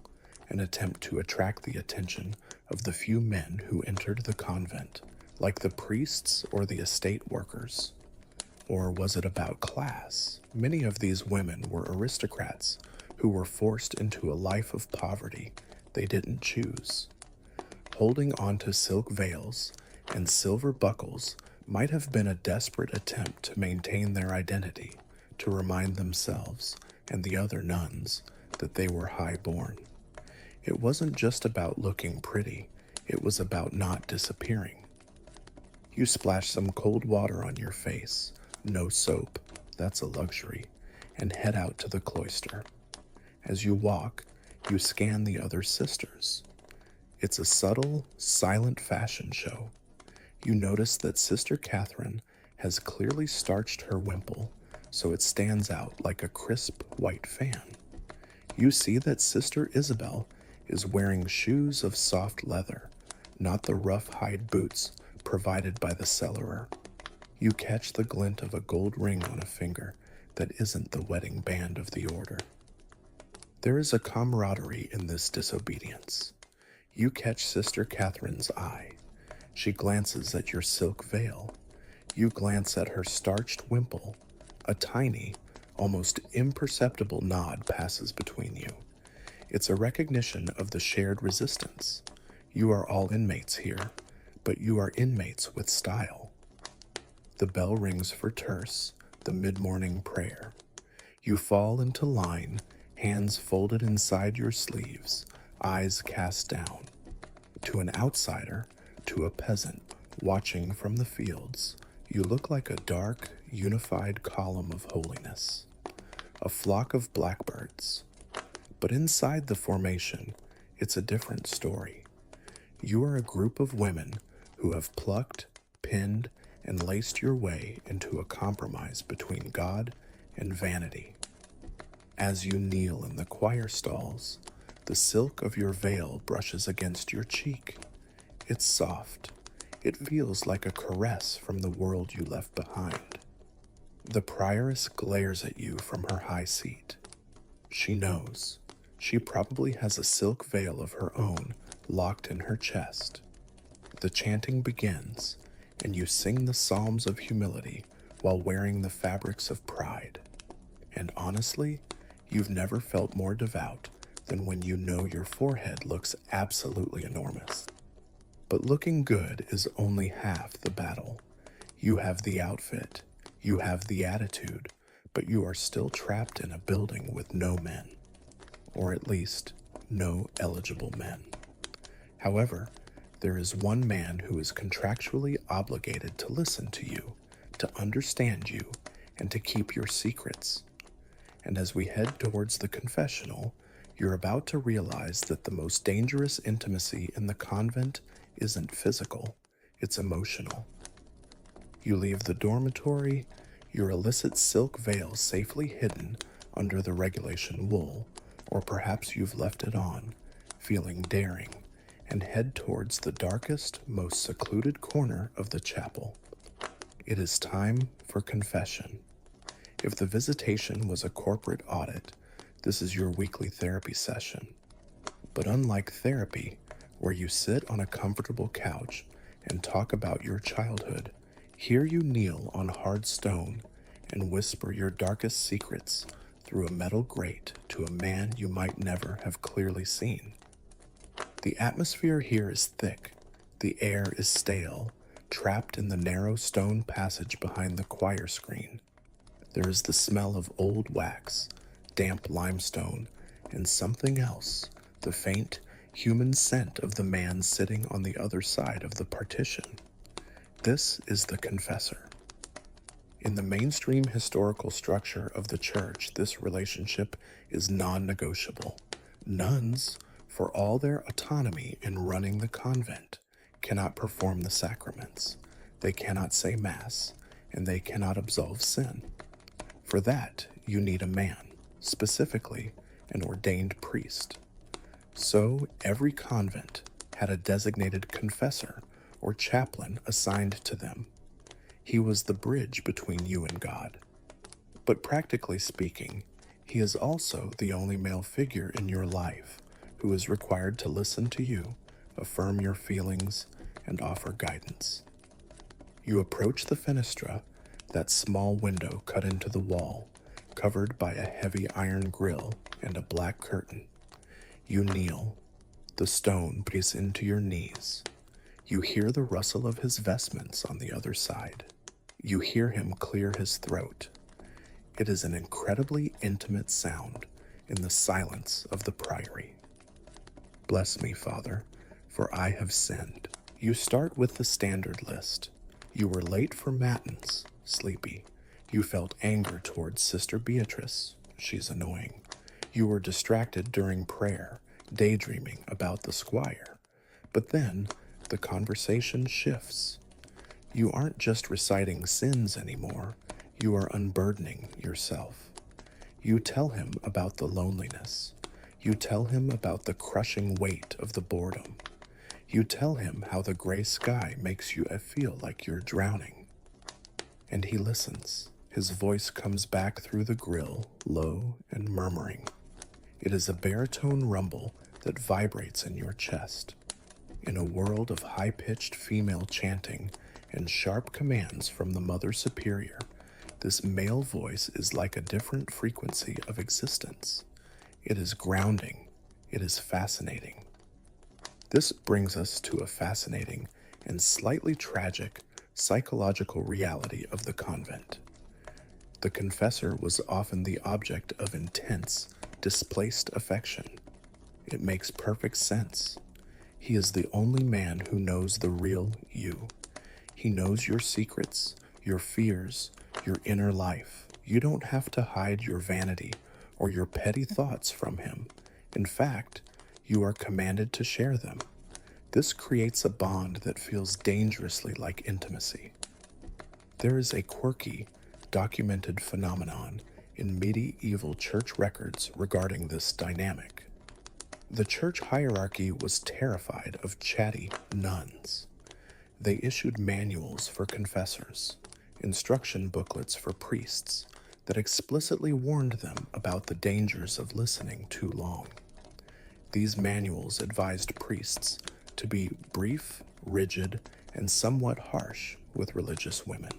an attempt to attract the attention of the few men who entered the convent, like the priests or the estate workers? Or was it about class? Many of these women were aristocrats who were forced into a life of poverty they didn't choose. Holding on to silk veils and silver buckles might have been a desperate attempt to maintain their identity, to remind themselves and the other nuns that they were high-born. It wasn't just about looking pretty, it was about not disappearing. You splash some cold water on your face, no soap, that's a luxury, and head out to the cloister. As you walk, you scan the other sisters. It's a subtle, silent fashion show. You notice that Sister Catherine has clearly starched her wimple, so it stands out like a crisp white fan. You see that Sister Isabel is wearing shoes of soft leather, not the rough hide boots provided by the cellarer. You catch the glint of a gold ring on a finger that isn't the wedding band of the order. There is a camaraderie in this disobedience. You catch Sister Catherine's eye. She glances at your silk veil. You glance at her starched wimple. A tiny, almost imperceptible nod passes between you. It's a recognition of the shared resistance. You are all inmates here, but you are inmates with style. The bell rings for terce, the mid-morning prayer. You fall into line, hands folded inside your sleeves, eyes cast down. To an outsider, to a peasant watching from the fields, you look like a dark, unified column of holiness, a flock of blackbirds. But inside the formation, it's a different story. You are a group of women who have plucked, pinned, and laced your way into a compromise between God and vanity. As you kneel in the choir stalls, the silk of your veil brushes against your cheek. It's soft. It feels like a caress from the world you left behind. The prioress glares at you from her high seat. She knows. She probably has a silk veil of her own locked in her chest. The chanting begins, and you sing the psalms of humility while wearing the fabrics of pride. And honestly, you've never felt more devout than when you know your forehead looks absolutely enormous. But looking good is only half the battle. You have the outfit, you have the attitude, but you are still trapped in a building with no men, or at least no eligible men. However, there is one man who is contractually obligated to listen to you, to understand you, and to keep your secrets. And as we head towards the confessional, you're about to realize that the most dangerous intimacy in the convent isn't physical, it's emotional. You leave the dormitory, your illicit silk veil safely hidden under the regulation wool, or perhaps you've left it on, feeling daring, and head towards the darkest, most secluded corner of the chapel. It is time for confession. If the visitation was a corporate audit, this is your weekly therapy session. But unlike therapy, where you sit on a comfortable couch and talk about your childhood, here you kneel on hard stone and whisper your darkest secrets through a metal grate to a man you might never have clearly seen. The atmosphere here is thick, the air is stale, trapped in the narrow stone passage behind the choir screen. There is the smell of old wax, damp limestone, and something else, the faint, human scent of the man sitting on the other side of the partition. This is the confessor. In the mainstream historical structure of the church, this relationship is non-negotiable. Nuns, for all their autonomy in running the convent, cannot perform the sacraments. They cannot say Mass, and they cannot absolve sin. For that, you need a man, specifically an ordained priest. So every convent had a designated confessor or chaplain assigned to them. He was the bridge between you and God. But practically speaking, he is also the only male figure in your life who is required to listen to you, affirm your feelings, and offer guidance. You approach the fenestra, that small window cut into the wall, covered by a heavy iron grill and a black curtain. You kneel. The stone breathes into your knees. You hear the rustle of his vestments on the other side. You hear him clear his throat. It is an incredibly intimate sound in the silence of the priory. Bless me, Father, for I have sinned. You start with the standard list. You were late for matins, sleepy. You felt anger towards Sister Beatrice. She's annoying. You were distracted during prayer, daydreaming about the squire. But then the conversation shifts. You aren't just reciting sins anymore. You are unburdening yourself. You tell him about the loneliness. You tell him about the crushing weight of the boredom. You tell him how the gray sky makes you feel like you're drowning. And he listens. His voice comes back through the grill, low and murmuring. It is a baritone rumble that vibrates in your chest. In a world of high-pitched female chanting and sharp commands from the Mother Superior, this male voice is like a different frequency of existence. It is grounding. It is fascinating. This brings us to a fascinating and slightly tragic psychological reality of the convent. The confessor was often the object of intense, displaced affection. It makes perfect sense. He is the only man who knows the real you. He knows your secrets, your fears, your inner life. You don't have to hide your vanity or your petty thoughts from him. In fact, you are commanded to share them. This creates a bond that feels dangerously like intimacy. There is a quirky, documented phenomenon in medieval church records regarding this dynamic. The church hierarchy was terrified of chatty nuns. They issued manuals for confessors, instruction booklets for priests that explicitly warned them about the dangers of listening too long. These manuals advised priests to be brief, rigid, and somewhat harsh with religious women.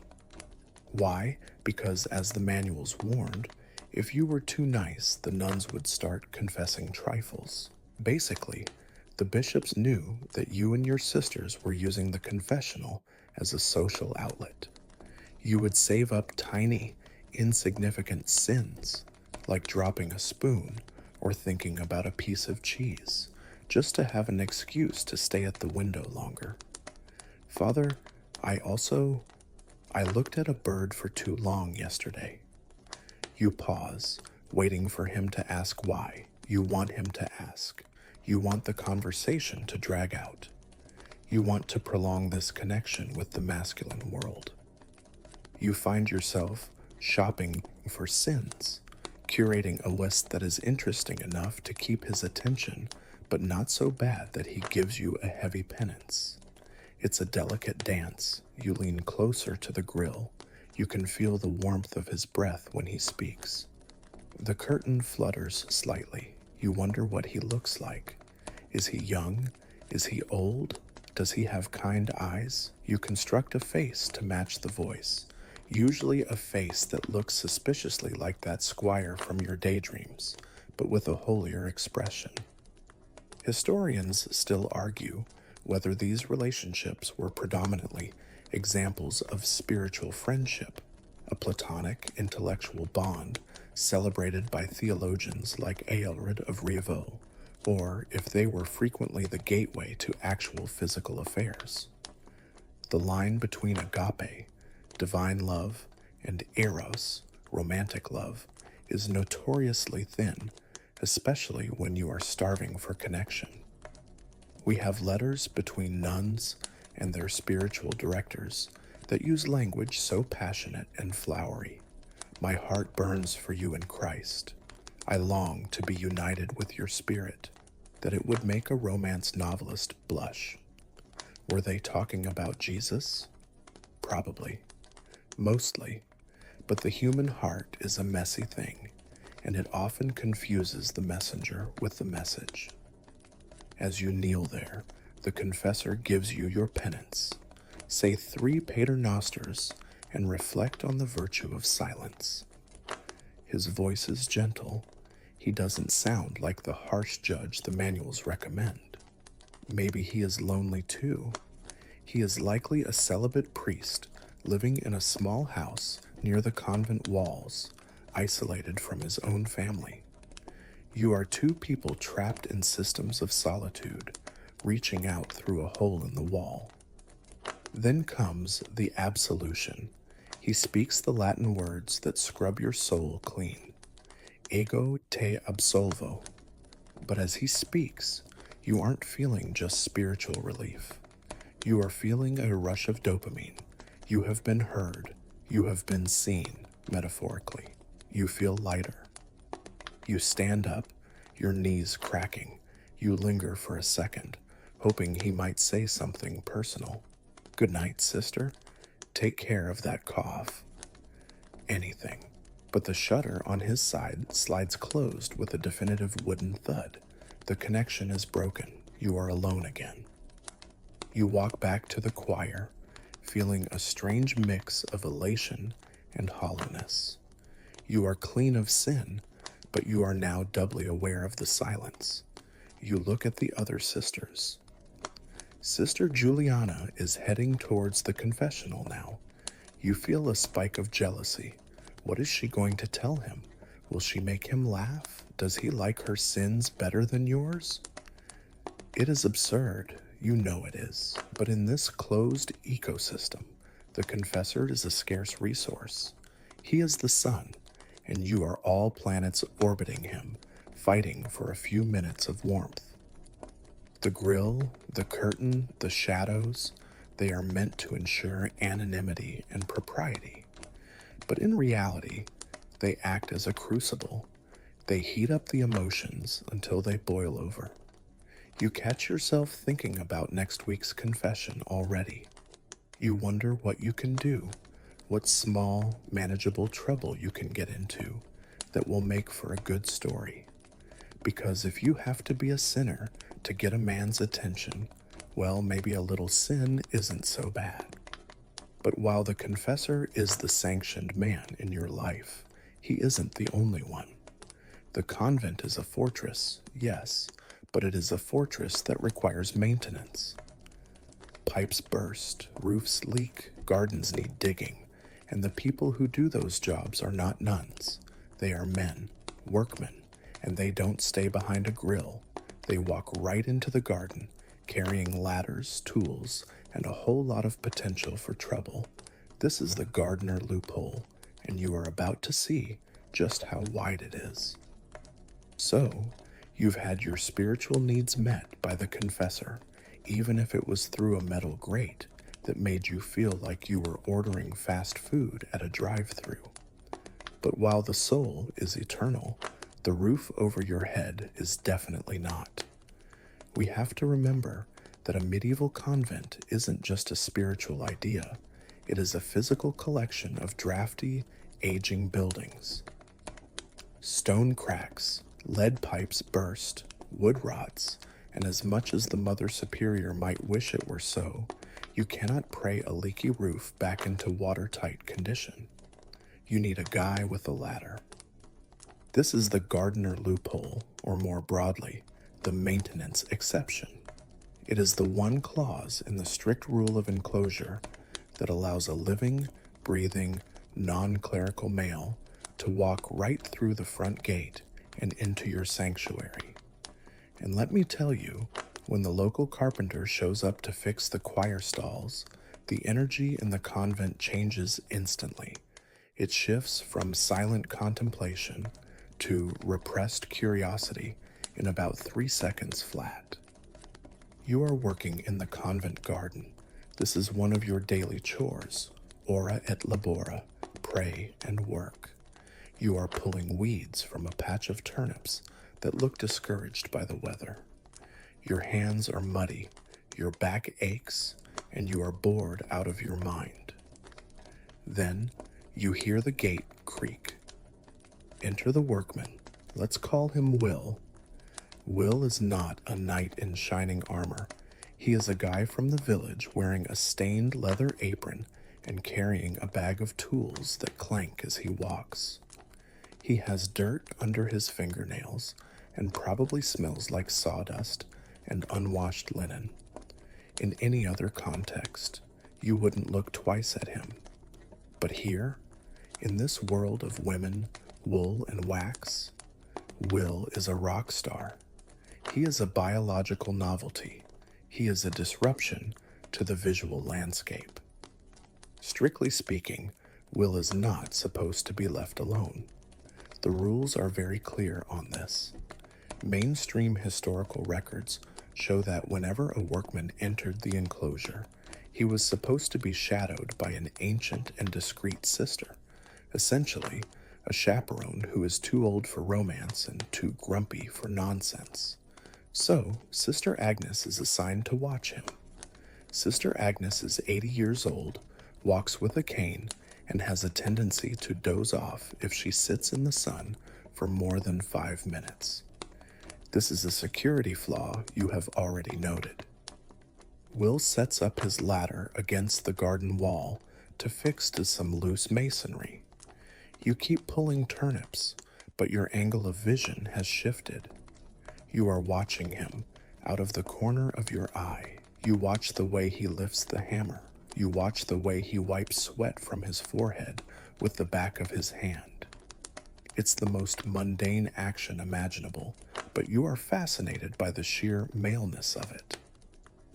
Why? Because, as the manuals warned, if you were too nice, the nuns would start confessing trifles. Basically, the bishops knew that you and your sisters were using the confessional as a social outlet. You would save up tiny, insignificant sins, like dropping a spoon or thinking about a piece of cheese, just to have an excuse to stay at the window longer. Father, I looked at a bird for too long yesterday. You pause, waiting for him to ask why. You want him to ask. You want the conversation to drag out. You want to prolong this connection with the masculine world. You find yourself shopping for sins, curating a list that is interesting enough to keep his attention, but not so bad that he gives you a heavy penance. It's a delicate dance. You lean closer to the grill. You can feel the warmth of his breath when he speaks. The curtain flutters slightly. You wonder what he looks like. Is he young? Is he old? Does he have kind eyes? You construct a face to match the voice, usually a face that looks suspiciously like that squire from your daydreams, but with a holier expression. Historians still argue whether these relationships were predominantly examples of spiritual friendship, a platonic intellectual bond celebrated by theologians like Aelred of Rievaulx, or if they were frequently the gateway to actual physical affairs. The line between agape, divine love, and eros, romantic love, is notoriously thin, especially when you are starving for connection. We have letters between nuns and their spiritual directors that use language so passionate and flowery. My heart burns for you in Christ. I long to be united with your spirit, that it would make a romance novelist blush. Were they talking about Jesus? Probably. Mostly. But the human heart is a messy thing, and it often confuses the messenger with the message. As you kneel there, the confessor gives you your penance. Say 3 paternosters and reflect on the virtue of silence. His voice is gentle. He doesn't sound like the harsh judge the manuals recommend. Maybe he is lonely too. He is likely a celibate priest living in a small house near the convent walls, isolated from his own family. You are 2 people trapped in systems of solitude, reaching out through a hole in the wall. Then comes the absolution. He speaks the Latin words that scrub your soul clean. Ego te absolvo. But as he speaks, you aren't feeling just spiritual relief. You are feeling a rush of dopamine. You have been heard. You have been seen, metaphorically. You feel lighter. You stand up, your knees cracking. You linger for a second, hoping he might say something personal. Good night, sister. Take care of that cough. Anything. But the shutter on his side slides closed with a definitive wooden thud. The connection is broken. You are alone again. You walk back to the choir, feeling a strange mix of elation and hollowness. You are clean of sin, but you are now doubly aware of the silence. You look at the other sisters. Sister Juliana is heading towards the confessional now. You feel a spike of jealousy. What is she going to tell him? Will she make him laugh? Does he like her sins better than yours? It is absurd. You know it is. But in this closed ecosystem, the confessor is a scarce resource. He is the sun, and you are all planets orbiting him, fighting for a few minutes of warmth. The grill, the curtain, the shadows, they are meant to ensure anonymity and propriety. But in reality, they act as a crucible. They heat up the emotions until they boil over. You catch yourself thinking about next week's confession already. You wonder what you can do, what small, manageable trouble you can get into that will make for a good story. Because if you have to be a sinner to get a man's attention, well, maybe a little sin isn't so bad. But while the confessor is the sanctioned man in your life, he isn't the only one. The convent is a fortress, yes, but it is a fortress that requires maintenance. Pipes burst, roofs leak, gardens need digging, and the people who do those jobs are not nuns. They are men, workmen, and they don't stay behind a grill. They walk right into the garden, carrying ladders, tools, and a whole lot of potential for trouble. This is the gardener loophole, and you are about to see just how wide it is. So, you've had your spiritual needs met by the confessor, even if it was through a metal grate that made you feel like you were ordering fast food at a drive-thru. But while the soul is eternal, the roof over your head is definitely not. We have to remember that a medieval convent isn't just a spiritual idea, it is a physical collection of drafty, aging buildings. Stone cracks, lead pipes burst, wood rots, and as much as the Mother Superior might wish it were so, you cannot pray a leaky roof back into watertight condition. You need a guy with a ladder. This is the gardener loophole, or more broadly, the maintenance exception. It is the one clause in the strict rule of enclosure that allows a living, breathing, non-clerical male to walk right through the front gate and into your sanctuary. And let me tell you, when the local carpenter shows up to fix the choir stalls, the energy in the convent changes instantly. It shifts from silent contemplation to repressed curiosity in about 3 seconds flat. You are working in the convent garden. This is one of your daily chores, ora et labora, pray and work. You are pulling weeds from a patch of turnips that look discouraged by the weather. Your hands are muddy, your back aches, and you are bored out of your mind. Then you hear the gate creak. Enter the workman. Let's call him Will. Will is not a knight in shining armor. He is a guy from the village wearing a stained leather apron and carrying a bag of tools that clank as he walks. He has dirt under his fingernails and probably smells like sawdust and unwashed linen. In any other context, you wouldn't look twice at him. But here, in this world of women, wool, and wax, Will is a rock star. He is a biological novelty. He is a disruption to the visual landscape. Strictly speaking, Will is not supposed to be left alone. The rules are very clear on this. Mainstream historical records show that whenever a workman entered the enclosure, he was supposed to be shadowed by an ancient and discreet sister, essentially a chaperone who is too old for romance and too grumpy for nonsense. So, Sister Agnes is assigned to watch him. Sister Agnes is 80 years old, walks with a cane, and has a tendency to doze off if she sits in the sun for more than 5 minutes. This is a security flaw you have already noted. Will sets up his ladder against the garden wall to fix to some loose masonry. You keep pulling turnips, but your angle of vision has shifted. You are watching him out of the corner of your eye. You watch the way he lifts the hammer. You watch the way he wipes sweat from his forehead with the back of his hand. It's the most mundane action imaginable, but you are fascinated by the sheer maleness of it.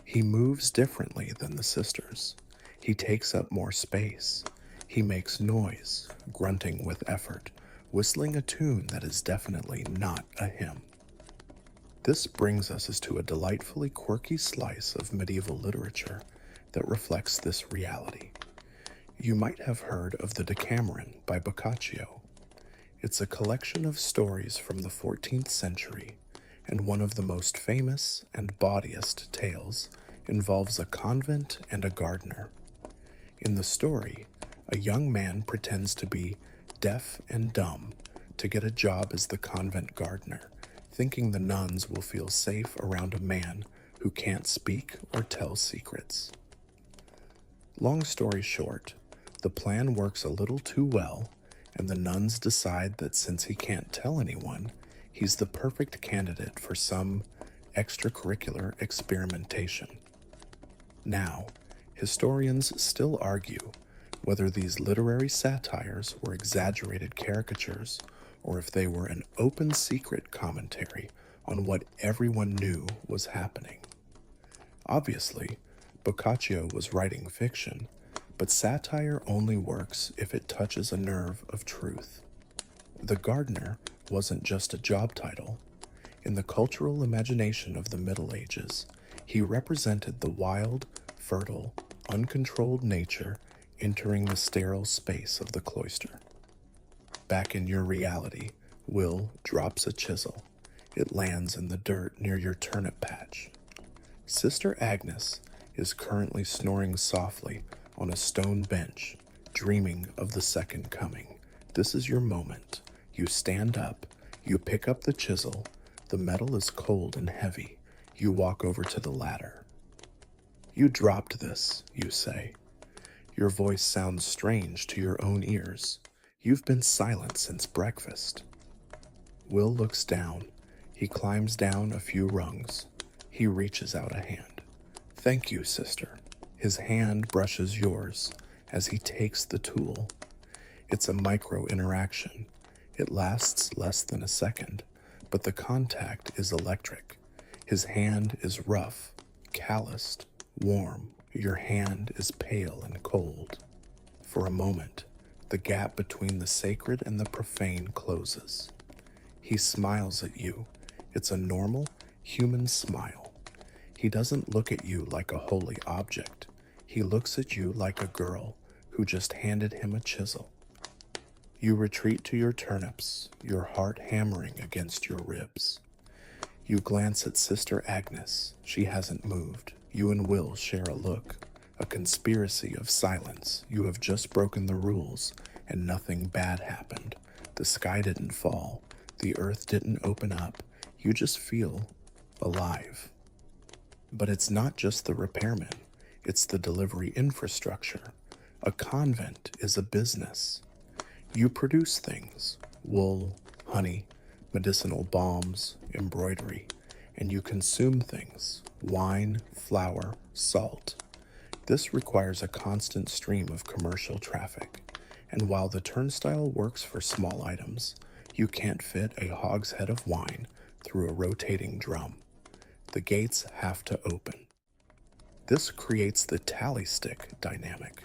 He moves differently than the sisters. He takes up more space. He makes noise, grunting with effort, whistling a tune that is definitely not a hymn. This brings us to a delightfully quirky slice of medieval literature that reflects this reality. You might have heard of the Decameron by Boccaccio. It's a collection of stories from the 14th century, and one of the most famous and bawdiest tales involves a convent and a gardener. In the story, a young man pretends to be deaf and dumb to get a job as the convent gardener, thinking the nuns will feel safe around a man who can't speak or tell secrets. Long story short, the plan works a little too well, and the nuns decide that since he can't tell anyone, he's the perfect candidate for some extracurricular experimentation. Now, historians still argue whether these literary satires were exaggerated caricatures or if they were an open secret commentary on what everyone knew was happening. Obviously, Boccaccio was writing fiction, but satire only works if it touches a nerve of truth. The gardener wasn't just a job title. In the cultural imagination of the Middle Ages, he represented the wild, fertile, uncontrolled nature entering the sterile space of the cloister. Back in your reality, Will drops a chisel. It lands in the dirt near your turnip patch. Sister Agnes is currently snoring softly on a stone bench, dreaming of the second coming. This is your moment. You stand up, you pick up the chisel. The metal is cold and heavy. You walk over to the ladder. "You dropped this," you say. Your voice sounds strange to your own ears. You've been silent since breakfast. Will looks down. He climbs down a few rungs. He reaches out a hand. "Thank you, sister." His hand brushes yours as he takes the tool. It's a micro interaction. It lasts less than a second, but the contact is electric. His hand is rough, calloused, warm. Your hand is pale and cold. For a moment, the gap between the sacred and the profane closes. He smiles at you. It's a normal, human smile. He doesn't look at you like a holy object. He looks at you like a girl who just handed him a chisel. You retreat to your turnips, your heart hammering against your ribs. You glance at Sister Agnes. She hasn't moved. You and Will share a look, a conspiracy of silence. You have just broken the rules, and nothing bad happened. The sky didn't fall. The earth didn't open up. You just feel alive. But it's not just the repairman. It's the delivery infrastructure. A convent is a business. You produce things: wool, honey, medicinal balms, embroidery, and you consume things: wine, flour, salt. This requires a constant stream of commercial traffic, and while the turnstile works for small items, you can't fit a hogshead of wine through a rotating drum. The gates have to open. This creates the tally stick dynamic.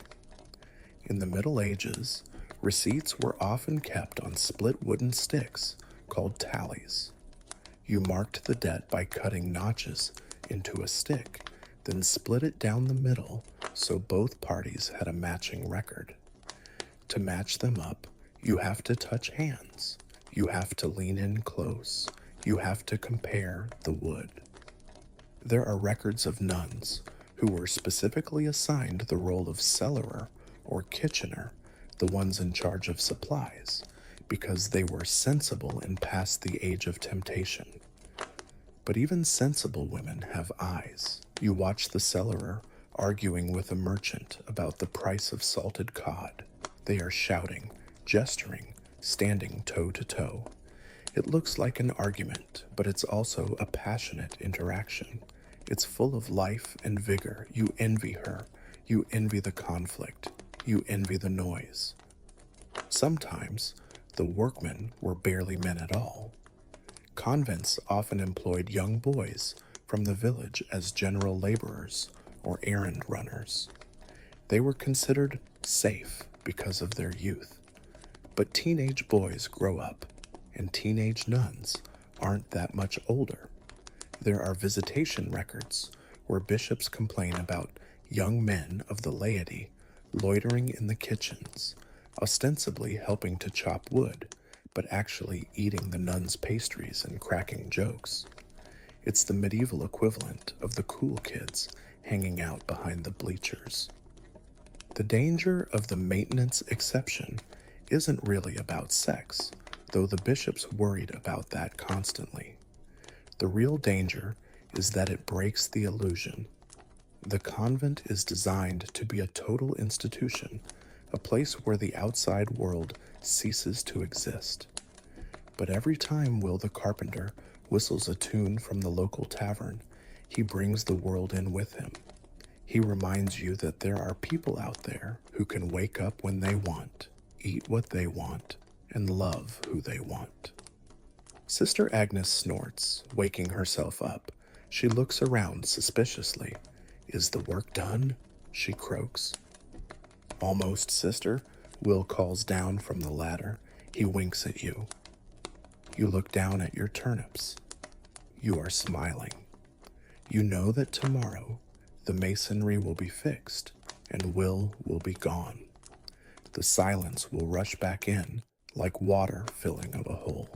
In the Middle Ages, receipts were often kept on split wooden sticks called tallies. You marked the debt by cutting notches into a stick, then split it down the middle so both parties had a matching record. To match them up, you have to touch hands. You have to lean in close. You have to compare the wood. There are records of nuns who were specifically assigned the role of cellarer or kitchener, the ones in charge of supplies, because they were sensible and past the age of temptation. But even sensible women have eyes. You watch the cellarer arguing with a merchant about the price of salted cod. They are shouting, gesturing, standing toe to toe. It looks like an argument, but it's also a passionate interaction. It's full of life and vigor. You envy her. You envy the conflict. You envy the noise. Sometimes, the workmen were barely men at all. Convents often employed young boys from the village as general laborers or errand runners. They were considered safe because of their youth. But teenage boys grow up, and teenage nuns aren't that much older. There are visitation records where bishops complain about young men of the laity loitering in the kitchens, ostensibly helping to chop wood, but actually eating the nuns' pastries and cracking jokes. It's the medieval equivalent of the cool kids hanging out behind the bleachers. The danger of the maintenance exception isn't really about sex, though the bishops worried about that constantly. The real danger is that it breaks the illusion. The convent is designed to be a total institution, a place where the outside world ceases to exist. But every time Will the carpenter whistles a tune from the local tavern, he brings the world in with him. He reminds you that there are people out there who can wake up when they want, eat what they want, and love who they want. Sister Agnes snorts, waking herself up. She looks around suspiciously. "Is the work done?" she croaks. "Almost, sister," Will calls down from the ladder. He winks at you. You look down at your turnips. You are smiling. You know that tomorrow the masonry will be fixed and Will be gone. The silence will rush back in like water filling of a hole.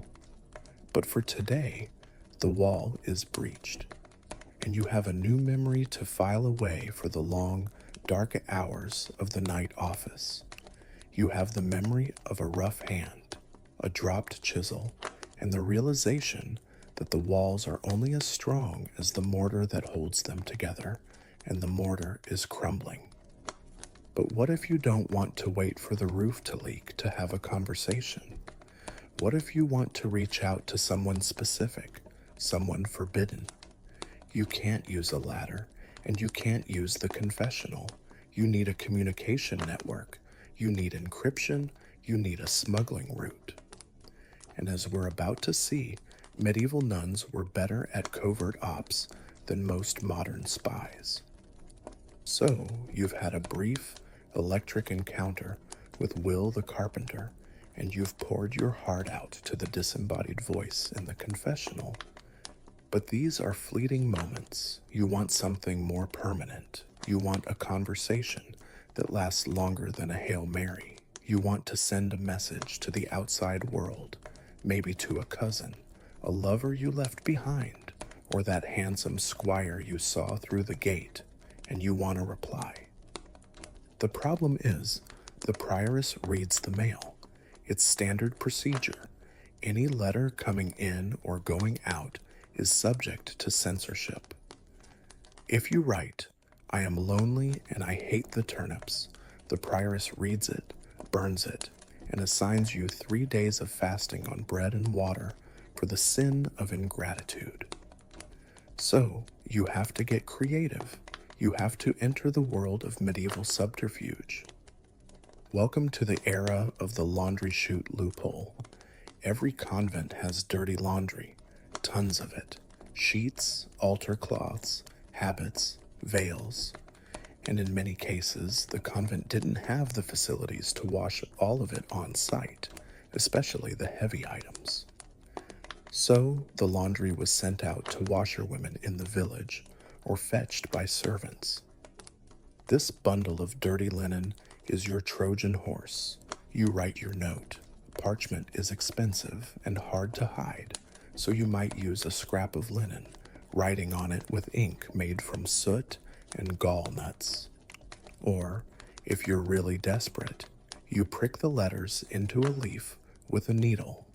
But for today, the wall is breached, and you have a new memory to file away for the long, dark hours of the night office. You have the memory of a rough hand, a dropped chisel, and the realization that the walls are only as strong as the mortar that holds them together, and the mortar is crumbling. But what if you don't want to wait for the roof to leak to have a conversation? What if you want to reach out to someone specific, someone forbidden? You can't use a ladder, and you can't use the confessional. You need a communication network. You need encryption. You need a smuggling route. And as we're about to see, medieval nuns were better at covert ops than most modern spies. So, you've had a brief, electric encounter with Will the carpenter, and you've poured your heart out to the disembodied voice in the confessional. But these are fleeting moments. You want something more permanent. You want a conversation that lasts longer than a Hail Mary. You want to send a message to the outside world, maybe to a cousin, a lover you left behind, or that handsome squire you saw through the gate, and you want a reply. The problem is, the prioress reads the mail. It's standard procedure. Any letter coming in or going out is subject to censorship. If you write, "I am lonely and I hate the turnips," the prioress reads it, burns it, and assigns you 3 days of fasting on bread and water for the sin of ingratitude. So, you have to get creative. You have to enter the world of medieval subterfuge. Welcome to the era of the laundry chute loophole. Every convent has dirty laundry, tons of it. Sheets, altar cloths, habits, veils. And in many cases, the convent didn't have the facilities to wash all of it on site, especially the heavy items. So, the laundry was sent out to washerwomen in the village or fetched by servants. This bundle of dirty linen is your Trojan horse. You write your note. Parchment is expensive and hard to hide, so you might use a scrap of linen, writing on it with ink made from soot and gall nuts. Or, if you're really desperate, you prick the letters into a leaf with a needle.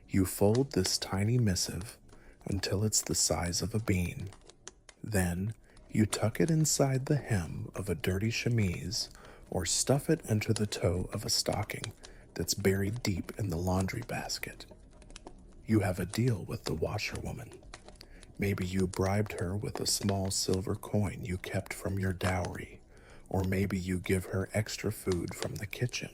You fold this tiny missive until it's the size of a bean. Then, you tuck it inside the hem of a dirty chemise or stuff it under the toe of a stocking that's buried deep in the laundry basket. You have a deal with the washerwoman. Maybe you bribed her with a small silver coin you kept from your dowry, or maybe you give her extra food from the kitchen.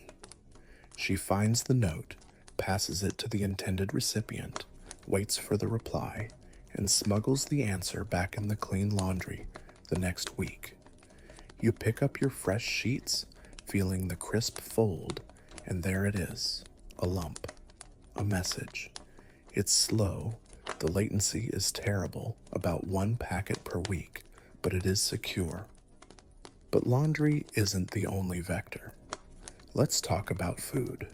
She finds the note, passes it to the intended recipient, waits for the reply, and smuggles the answer back in the clean laundry the next week. You pick up your fresh sheets, feeling the crisp fold, and there it is, a lump, a message. It's slow, the latency is terrible, about 1 packet per week, but it is secure. But laundry isn't the only vector. Let's talk about food.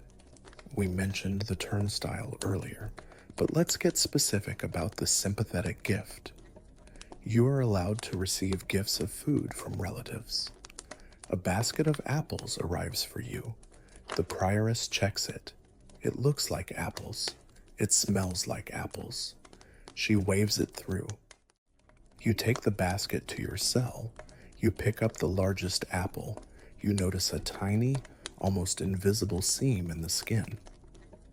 We mentioned the turnstile earlier, but let's get specific about the sympathetic gift. You are allowed to receive gifts of food from relatives. A basket of apples arrives for you. The prioress checks it. It looks like apples. It smells like apples. She waves it through. You take the basket to your cell. You pick up the largest apple. You notice a tiny, almost invisible seam in the skin.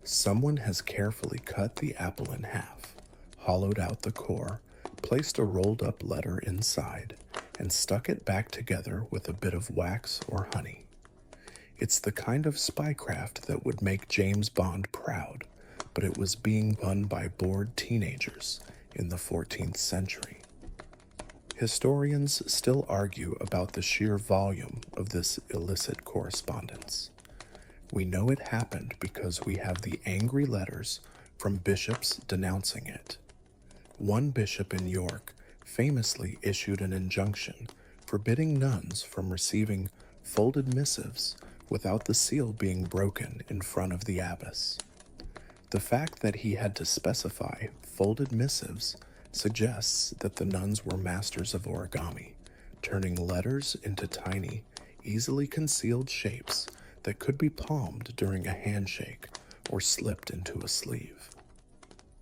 Someone has carefully cut the apple in half, hollowed out the core, placed a rolled-up letter inside, and stuck it back together with a bit of wax or honey. It's the kind of spycraft that would make James Bond proud, but it was being done by bored teenagers in the 14th century. Historians still argue about the sheer volume of this illicit correspondence. We know it happened because we have the angry letters from bishops denouncing it. One bishop in York famously issued an injunction forbidding nuns from receiving folded missives without the seal being broken in front of the abbess. The fact that he had to specify folded missives suggests that the nuns were masters of origami, turning letters into tiny, easily concealed shapes that could be palmed during a handshake or slipped into a sleeve.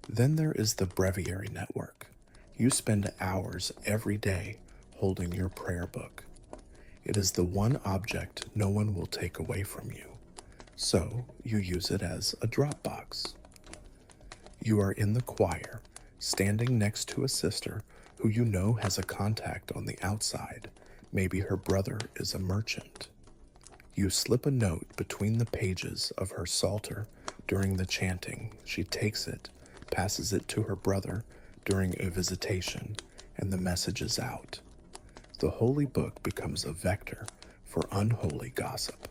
Then there is the breviary network. You spend hours every day holding your prayer book. It is the one object no one will take away from you, so you use it as a drop box. You are in the choir, standing next to a sister who you know has a contact on the outside. Maybe her brother is a merchant. You slip a note between the pages of her psalter during the chanting. She takes it, passes it to her brother during a visitation, and the message is out. The holy book becomes a vector for unholy gossip.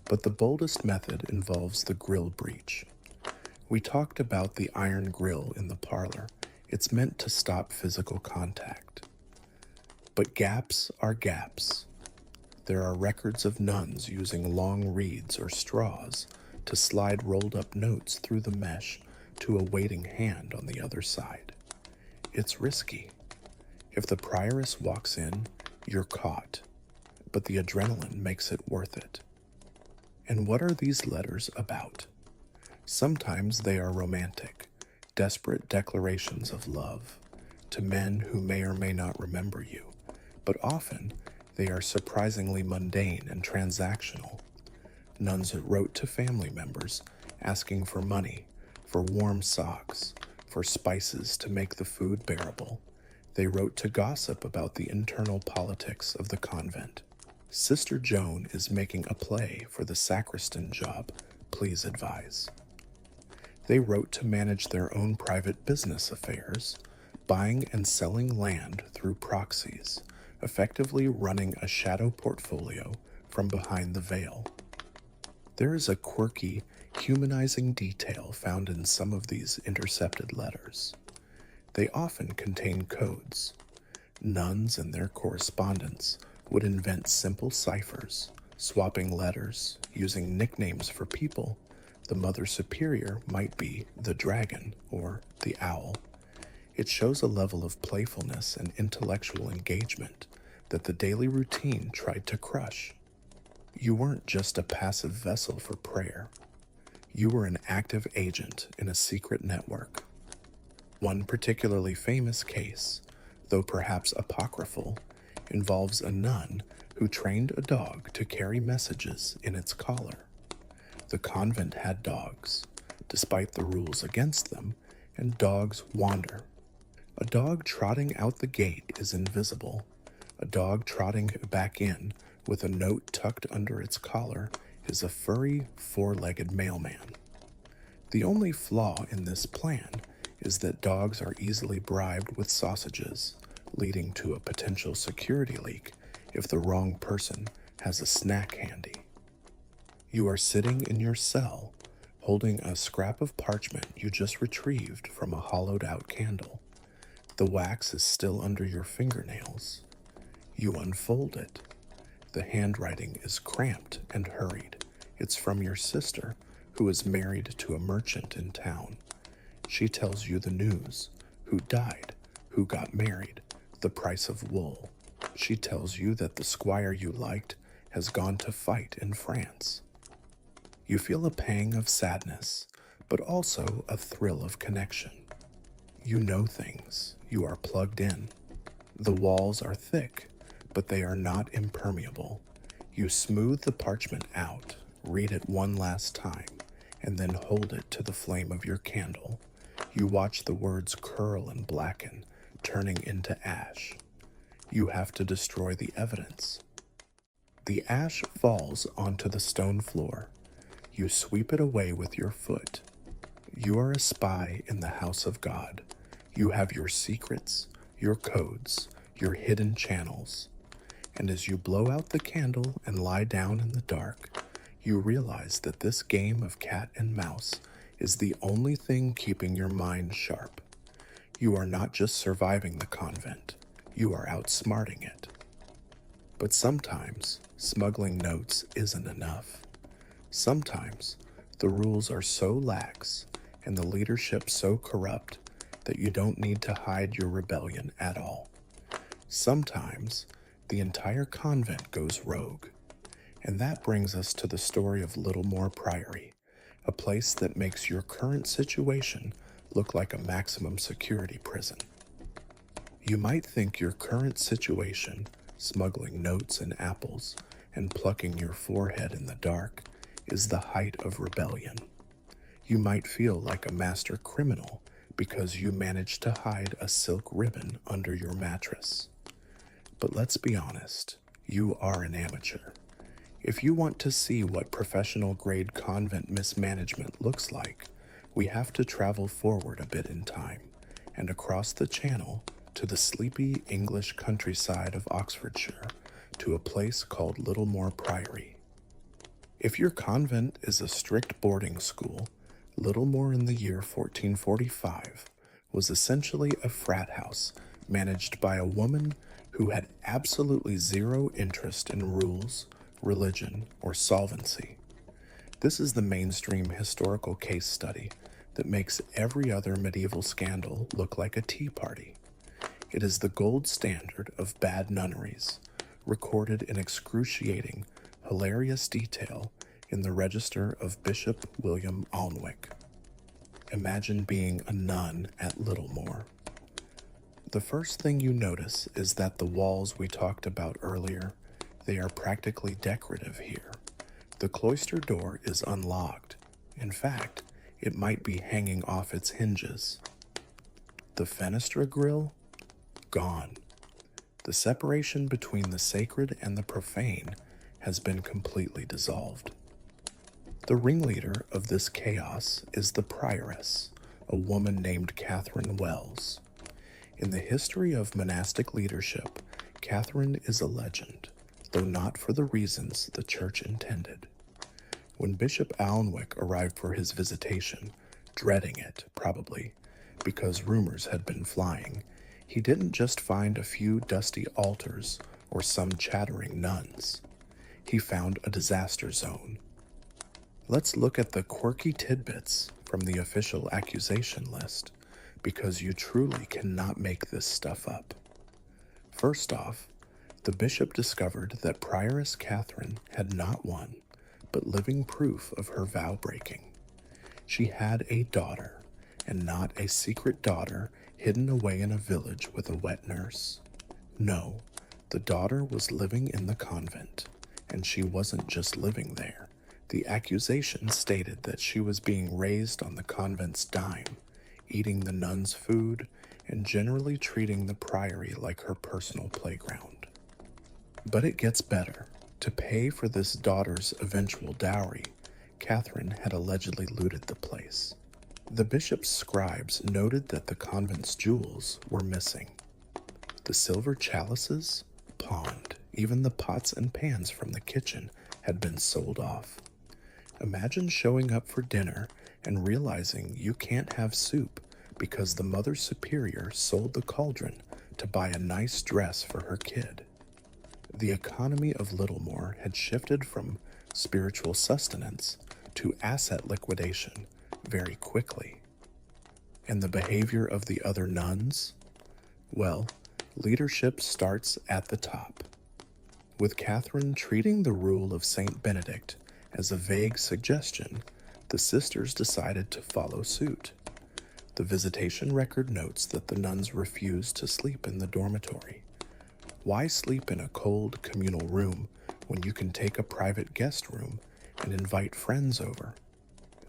But the boldest method involves the grill breach. We talked about the iron grill in the parlor. It's meant to stop physical contact. But gaps are gaps. There are records of nuns using long reeds or straws to slide rolled up notes through the mesh to a waiting hand on the other side. It's risky. If the prioress walks in, you're caught, but the adrenaline makes it worth it. And what are these letters about? Sometimes they are romantic, desperate declarations of love to men who may or may not remember you, but often they are surprisingly mundane and transactional. Nuns wrote to family members asking for money, for warm socks, for spices to make the food bearable. They wrote to gossip about the internal politics of the convent. Sister Joan is making a play for the sacristan job. Please advise. They wrote to manage their own private business affairs, buying and selling land through proxies, effectively running a shadow portfolio from behind the veil. There is a quirky, humanizing detail found in some of these intercepted letters. They often contain codes. Nuns and their correspondents would invent simple ciphers, swapping letters, using nicknames for people. The Mother Superior might be the dragon or the owl. It shows a level of playfulness and intellectual engagement that the daily routine tried to crush. You weren't just a passive vessel for prayer. You were an active agent in a secret network. One particularly famous case, though perhaps apocryphal, involves a nun who trained a dog to carry messages in its collar. The convent had dogs, despite the rules against them, and dogs wander. A dog trotting out the gate is invisible. A dog trotting back in with a note tucked under its collar is a furry, four-legged mailman. The only flaw in this plan is that dogs are easily bribed with sausages, leading to a potential security leak if the wrong person has a snack handy. You are sitting in your cell, holding a scrap of parchment you just retrieved from a hollowed-out candle. The wax is still under your fingernails. You unfold it. The handwriting is cramped and hurried. It's from your sister, who is married to a merchant in town. She tells you the news: who died, who got married, the price of wool. She tells you that the squire you liked has gone to fight in France. You feel a pang of sadness, but also a thrill of connection. You know things. You are plugged in. The walls are thick, but they are not impermeable. You smooth the parchment out, read it one last time, and then hold it to the flame of your candle. You watch the words curl and blacken, turning into ash. You have to destroy the evidence. The ash falls onto the stone floor. You sweep it away with your foot. You are a spy in the house of God. You have your secrets, your codes, your hidden channels. And as you blow out the candle and lie down in the dark, you realize that this game of cat and mouse is the only thing keeping your mind sharp. You are not just surviving the convent, you are outsmarting it. But sometimes, smuggling notes isn't enough. Sometimes, the rules are so lax and the leadership so corrupt that you don't need to hide your rebellion at all. Sometimes, the entire convent goes rogue. And that brings us to the story of Littlemore Priory, a place that makes your current situation look like a maximum security prison. You might think your current situation, smuggling notes and apples and plucking your forehead in the dark, is the height of rebellion. You might feel like a master criminal because you managed to hide a silk ribbon under your mattress. But let's be honest, you are an amateur. If you want to see what professional grade convent mismanagement looks like, we have to travel forward a bit in time and across the channel to the sleepy English countryside of Oxfordshire to a place called Littlemore Priory. If your convent is a strict boarding school, Littlemore in the year 1445 was essentially a frat house managed by a woman who had absolutely zero interest in rules, religion, or solvency. This is the mainstream historical case study that makes every other medieval scandal look like a tea party. It is the gold standard of bad nunneries, recorded in excruciating, hilarious detail in the register of Bishop William Alnwick. Imagine being a nun at Littlemore. The first thing you notice is that the walls we talked about earlier, they are practically decorative here. The cloister door is unlocked. In fact, it might be hanging off its hinges. The fenestra grille? Gone. The separation between the sacred and the profane has been completely dissolved. The ringleader of this chaos is the Prioress, a woman named Catherine Wells. In the history of monastic leadership, Catherine is a legend, though not for the reasons the church intended. When Bishop Alnwick arrived for his visitation, dreading it, probably, because rumors had been flying, he didn't just find a few dusty altars or some chattering nuns. He found a disaster zone. Let's look at the quirky tidbits from the official accusation list, because you truly cannot make this stuff up. First off, the bishop discovered that Prioress Catherine had not one, but living proof of her vow breaking. She had a daughter, and not a secret daughter hidden away in a village with a wet nurse. No, the daughter was living in the convent, and she wasn't just living there. The accusation stated that she was being raised on the convent's dime, eating the nuns' food, and generally treating the priory like her personal playground. But it gets better. To pay for this daughter's eventual dowry, Catherine had allegedly looted the place. The bishop's scribes noted that the convent's jewels were missing. The silver chalices, pawned. Even the pots and pans from the kitchen had been sold off. Imagine showing up for dinner and realizing you can't have soup because the Mother Superior sold the cauldron to buy a nice dress for her kid. The economy of Littlemore had shifted from spiritual sustenance to asset liquidation very quickly. And the behavior of the other nuns? Well, leadership starts at the top. With Catherine treating the rule of Saint Benedict as a vague suggestion, the sisters decided to follow suit. The visitation record notes that the nuns refused to sleep in the dormitory. Why sleep in a cold communal room when you can take a private guest room and invite friends over?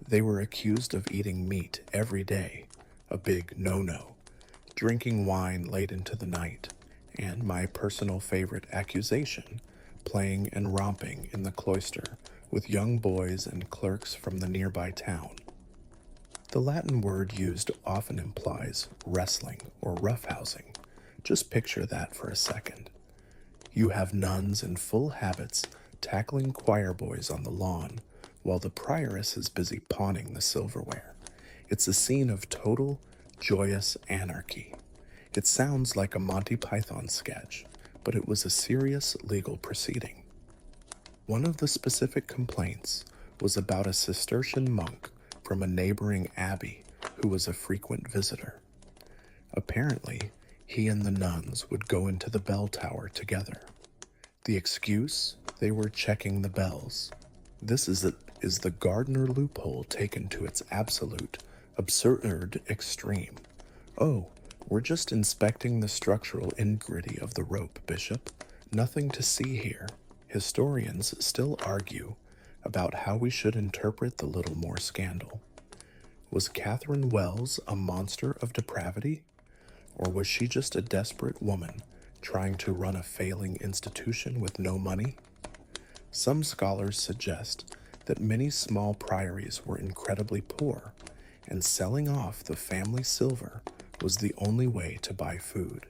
They were accused of eating meat every day, a big no-no, drinking wine late into the night, and my personal favorite accusation, playing and romping in the cloister with young boys and clerks from the nearby town. The Latin word used often implies wrestling or roughhousing. Just picture that for a second. You have nuns in full habits tackling choir boys on the lawn while the prioress is busy pawning the silverware. It's a scene of total, joyous anarchy. It sounds like a Monty Python sketch, but it was a serious legal proceeding. One of the specific complaints was about a Cistercian monk from a neighboring abbey who was a frequent visitor. Apparently, he and the nuns would go into the bell tower together. The excuse? They were checking the bells. This is the Gardner loophole taken to its absolute, absurd extreme. Oh, we're just inspecting the structural integrity of the rope, Bishop. Nothing to see here. Historians still argue about how we should interpret the Littlemore scandal. Was Catherine Wells a monster of depravity? Or was she just a desperate woman trying to run a failing institution with no money? Some scholars suggest that many small priories were incredibly poor, and selling off the family silver was the only way to buy food.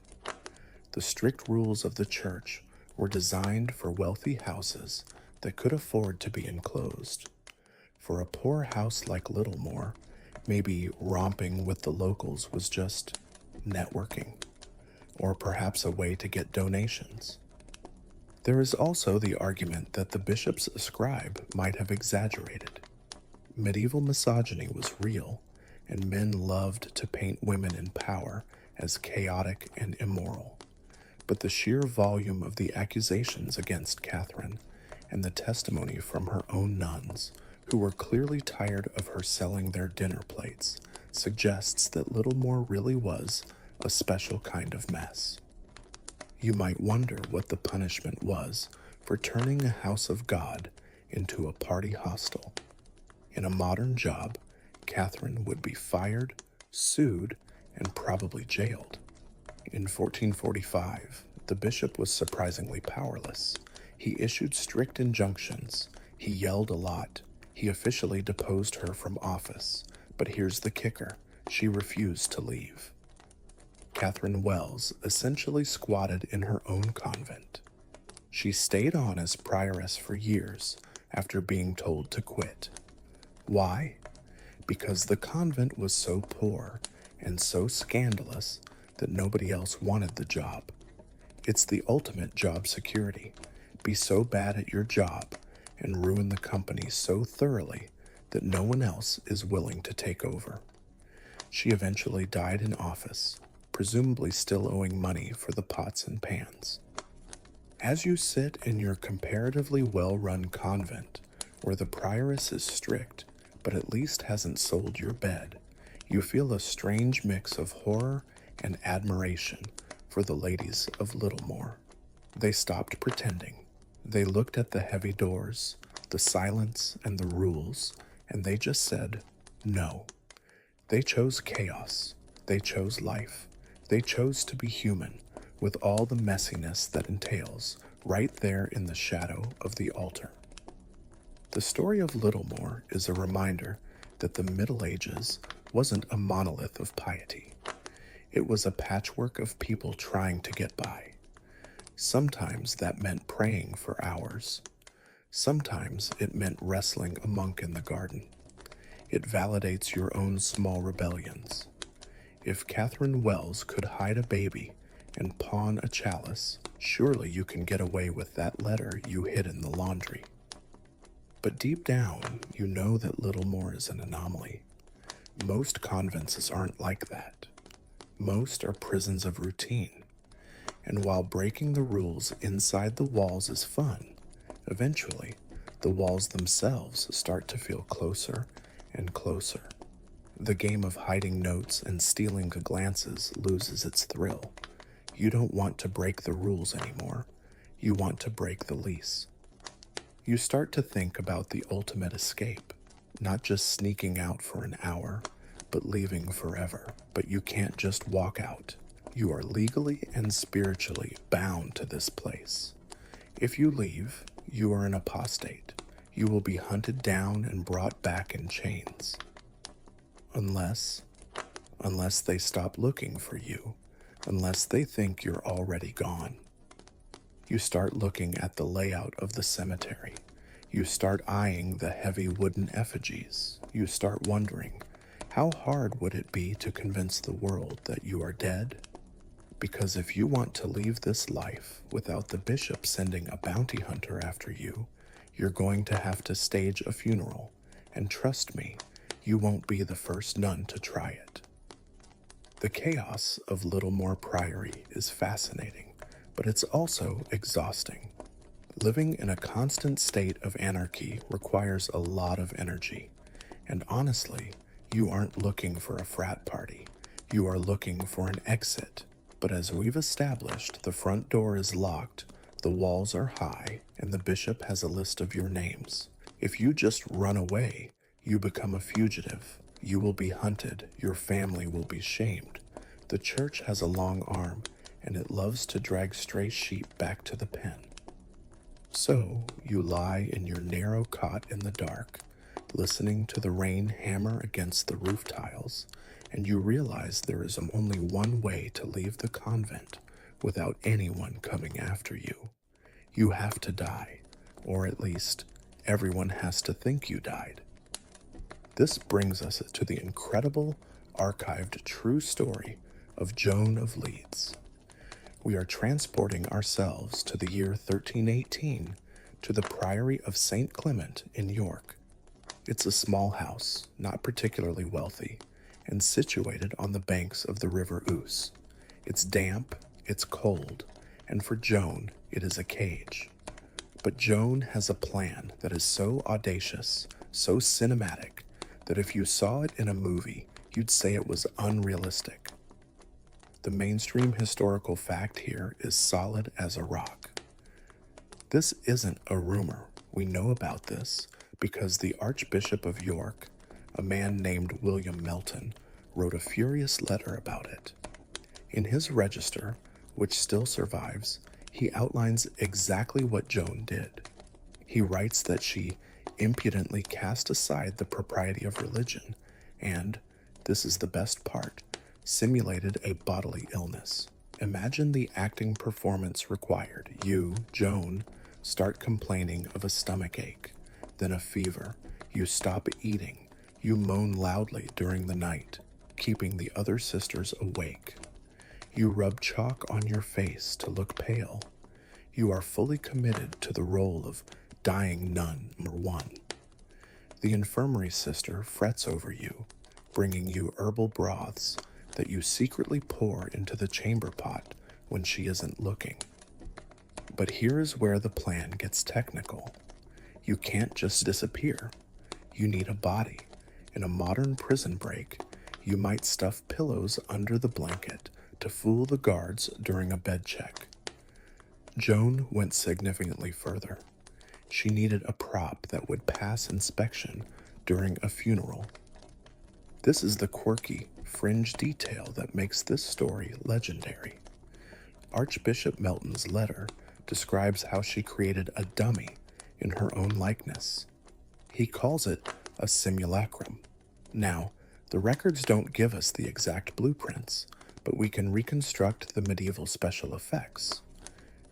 The strict rules of the church were designed for wealthy houses that could afford to be enclosed. For a poor house like Littlemore, maybe romping with the locals was just networking, or perhaps a way to get donations. There is also the argument that the bishop's scribe might have exaggerated. Medieval misogyny was real, and men loved to paint women in power as chaotic and immoral. But the sheer volume of the accusations against Catherine and the testimony from her own nuns, who were clearly tired of her selling their dinner plates, suggests that Littlemore really was a special kind of mess. You might wonder what the punishment was for turning a house of God into a party hostel. In a modern job, Catherine would be fired, sued, and probably jailed. In 1445, the bishop was surprisingly powerless. He issued strict injunctions. He yelled a lot. He officially deposed her from office. But here's the kicker: she refused to leave. Catherine Wells essentially squatted in her own convent. She stayed on as prioress for years after being told to quit. Why? Because the convent was so poor and so scandalous that nobody else wanted the job. It's the ultimate job security. Be so bad at your job and ruin the company so thoroughly that no one else is willing to take over. She eventually died in office, presumably still owing money for the pots and pans. As you sit in your comparatively well-run convent, where the prioress is strict but at least hasn't sold your bed, you feel a strange mix of horror and admiration for the ladies of Littlemore. They stopped pretending. They looked at the heavy doors, the silence, and the rules, and they just said, no. They chose chaos. They chose life. They chose to be human, with all the messiness that entails, right there in the shadow of the altar. The story of Littlemore is a reminder that the Middle Ages wasn't a monolith of piety. It was a patchwork of people trying to get by. Sometimes that meant praying for hours. Sometimes it meant wrestling a monk in the garden. It validates your own small rebellions. If Catherine Wells could hide a baby and pawn a chalice, surely you can get away with that letter you hid in the laundry. But deep down, you know that Littlemore is an anomaly. Most convents aren't like that. Most are prisons of routine. And while breaking the rules inside the walls is fun, eventually, the walls themselves start to feel closer and closer. The game of hiding notes and stealing glances loses its thrill. You don't want to break the rules anymore. You want to break the lease. You start to think about the ultimate escape, not just sneaking out for an hour, but leaving forever. But you can't just walk out. You are legally and spiritually bound to this place. If you leave, you are an apostate. You will be hunted down and brought back in chains. Unless they stop looking for you, unless they think you're already gone. You start looking at the layout of the cemetery. You start eyeing the heavy wooden effigies. You start wondering, how hard would it be to convince the world that you are dead? Because if you want to leave this life without the bishop sending a bounty hunter after you, you're going to have to stage a funeral, and trust me, you won't be the first nun to try it. The chaos of Littlemore Priory is fascinating, but it's also exhausting. Living in a constant state of anarchy requires a lot of energy, and honestly, you aren't looking for a frat party. You are looking for an exit. But as we've established, the front door is locked, the walls are high, and the bishop has a list of your names. If you just run away, you become a fugitive. You will be hunted, your family will be shamed. The church has a long arm, and it loves to drag stray sheep back to the pen. So you lie in your narrow cot in the dark, listening to the rain hammer against the roof tiles, and you realize there is only one way to leave the convent without anyone coming after you. You have to die, or at least everyone has to think you died. This brings us to the incredible, archived true story of Joan of Leeds. We are transporting ourselves to the year 1318 to the Priory of St. Clement in York. It's a small house, not particularly wealthy, and situated on the banks of the River Ouse. It's damp, it's cold, and for Joan, it is a cage. But Joan has a plan that is so audacious, so cinematic, that if you saw it in a movie, you'd say it was unrealistic. The mainstream historical fact here is solid as a rock. This isn't a rumor. We know about this because the Archbishop of York, a man named William Melton, wrote a furious letter about it. In his register, which still survives, he outlines exactly what Joan did. He writes that she impudently cast aside the propriety of religion and, this is the best part, simulated a bodily illness. Imagine the acting performance required. You, Joan, start complaining of a stomach ache, then a fever. You stop eating. You moan loudly during the night, keeping the other sisters awake. You rub chalk on your face to look pale. You are fully committed to the role of dying nun number 1. The infirmary sister frets over you, bringing you herbal broths that you secretly pour into the chamber pot when she isn't looking. But here is where the plan gets technical. You can't just disappear. You need a body. In a modern prison break, you might stuff pillows under the blanket to fool the guards during a bed check. Joan went significantly further. She needed a prop that would pass inspection during a funeral. This is the quirky, fringe detail that makes this story legendary. Archbishop Melton's letter describes how she created a dummy in her own likeness. He calls it a simulacrum. Now, the records don't give us the exact blueprints, but we can reconstruct the medieval special effects.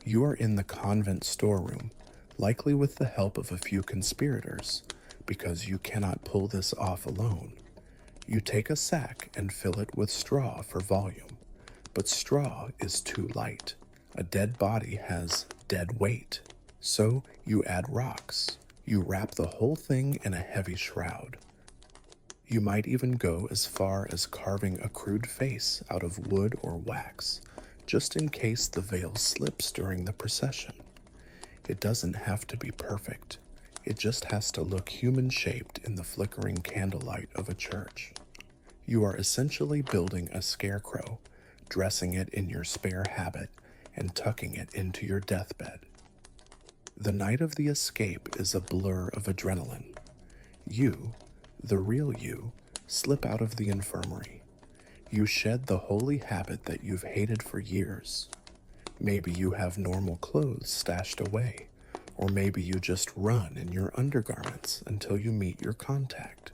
You are in the convent storeroom, likely with the help of a few conspirators, because you cannot pull this off alone. You take a sack and fill it with straw for volume, but straw is too light. A dead body has dead weight, so you add rocks. You wrap the whole thing in a heavy shroud. You might even go as far as carving a crude face out of wood or wax, just in case the veil slips during the procession. It doesn't have to be perfect. It just has to look human-shaped in the flickering candlelight of a church. You are essentially building a scarecrow, dressing it in your spare habit, and tucking it into your deathbed. The night of the escape is a blur of adrenaline. You, the real you, slip out of the infirmary. You shed the holy habit that you've hated for years. Maybe you have normal clothes stashed away, or maybe you just run in your undergarments until you meet your contact.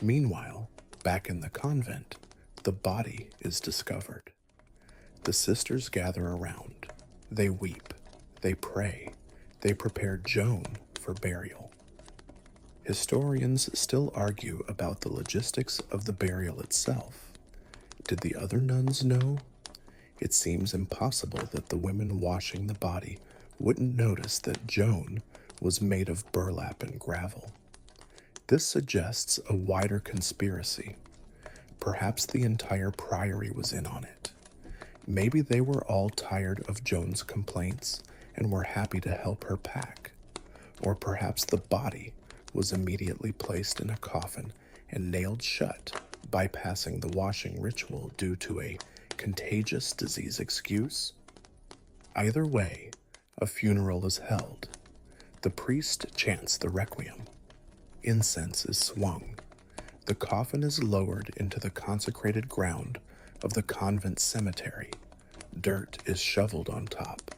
Meanwhile, back in the convent, the body is discovered. The sisters gather around. They weep. They pray. They prepare Joan for burial. Historians still argue about the logistics of the burial itself. Did the other nuns know? It seems impossible that the women washing the body wouldn't notice that Joan was made of burlap and gravel. This suggests a wider conspiracy. Perhaps the entire priory was in on it. Maybe they were all tired of Joan's complaints and were happy to help her pack. Or perhaps the body was immediately placed in a coffin and nailed shut, bypassing the washing ritual due to a contagious disease excuse. Either way, a funeral is held. The priest chants the requiem. Incense is swung. The coffin is lowered into the consecrated ground of the convent cemetery. Dirt is shoveled on top.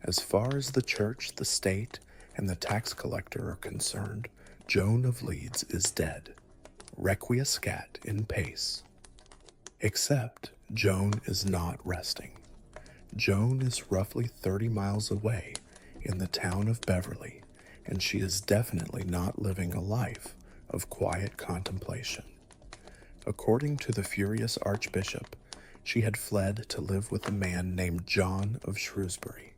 As far as the church, the state, and the tax collector are concerned, Joan of Leeds is dead. Requiescat in pace. Except Joan is not resting. Joan is roughly 30 miles away in the town of Beverly, and she is definitely not living a life of quiet contemplation. According to the furious archbishop, she had fled to live with a man named John of Shrewsbury.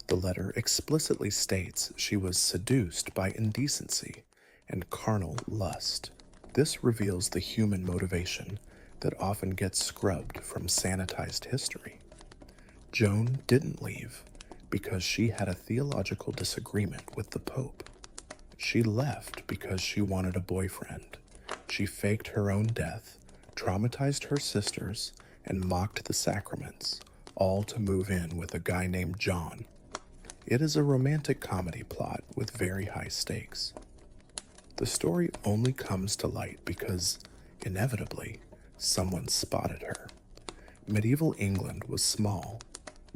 The letter explicitly states she was seduced by indecency and carnal lust. This reveals the human motivation that often gets scrubbed from sanitized history. Joan didn't leave because she had a theological disagreement with the Pope. She left because she wanted a boyfriend. She faked her own death, traumatized her sisters, and mocked the sacraments, all to move in with a guy named John. It is a romantic comedy plot with very high stakes. The story only comes to light because, inevitably, someone spotted her. Medieval England was small.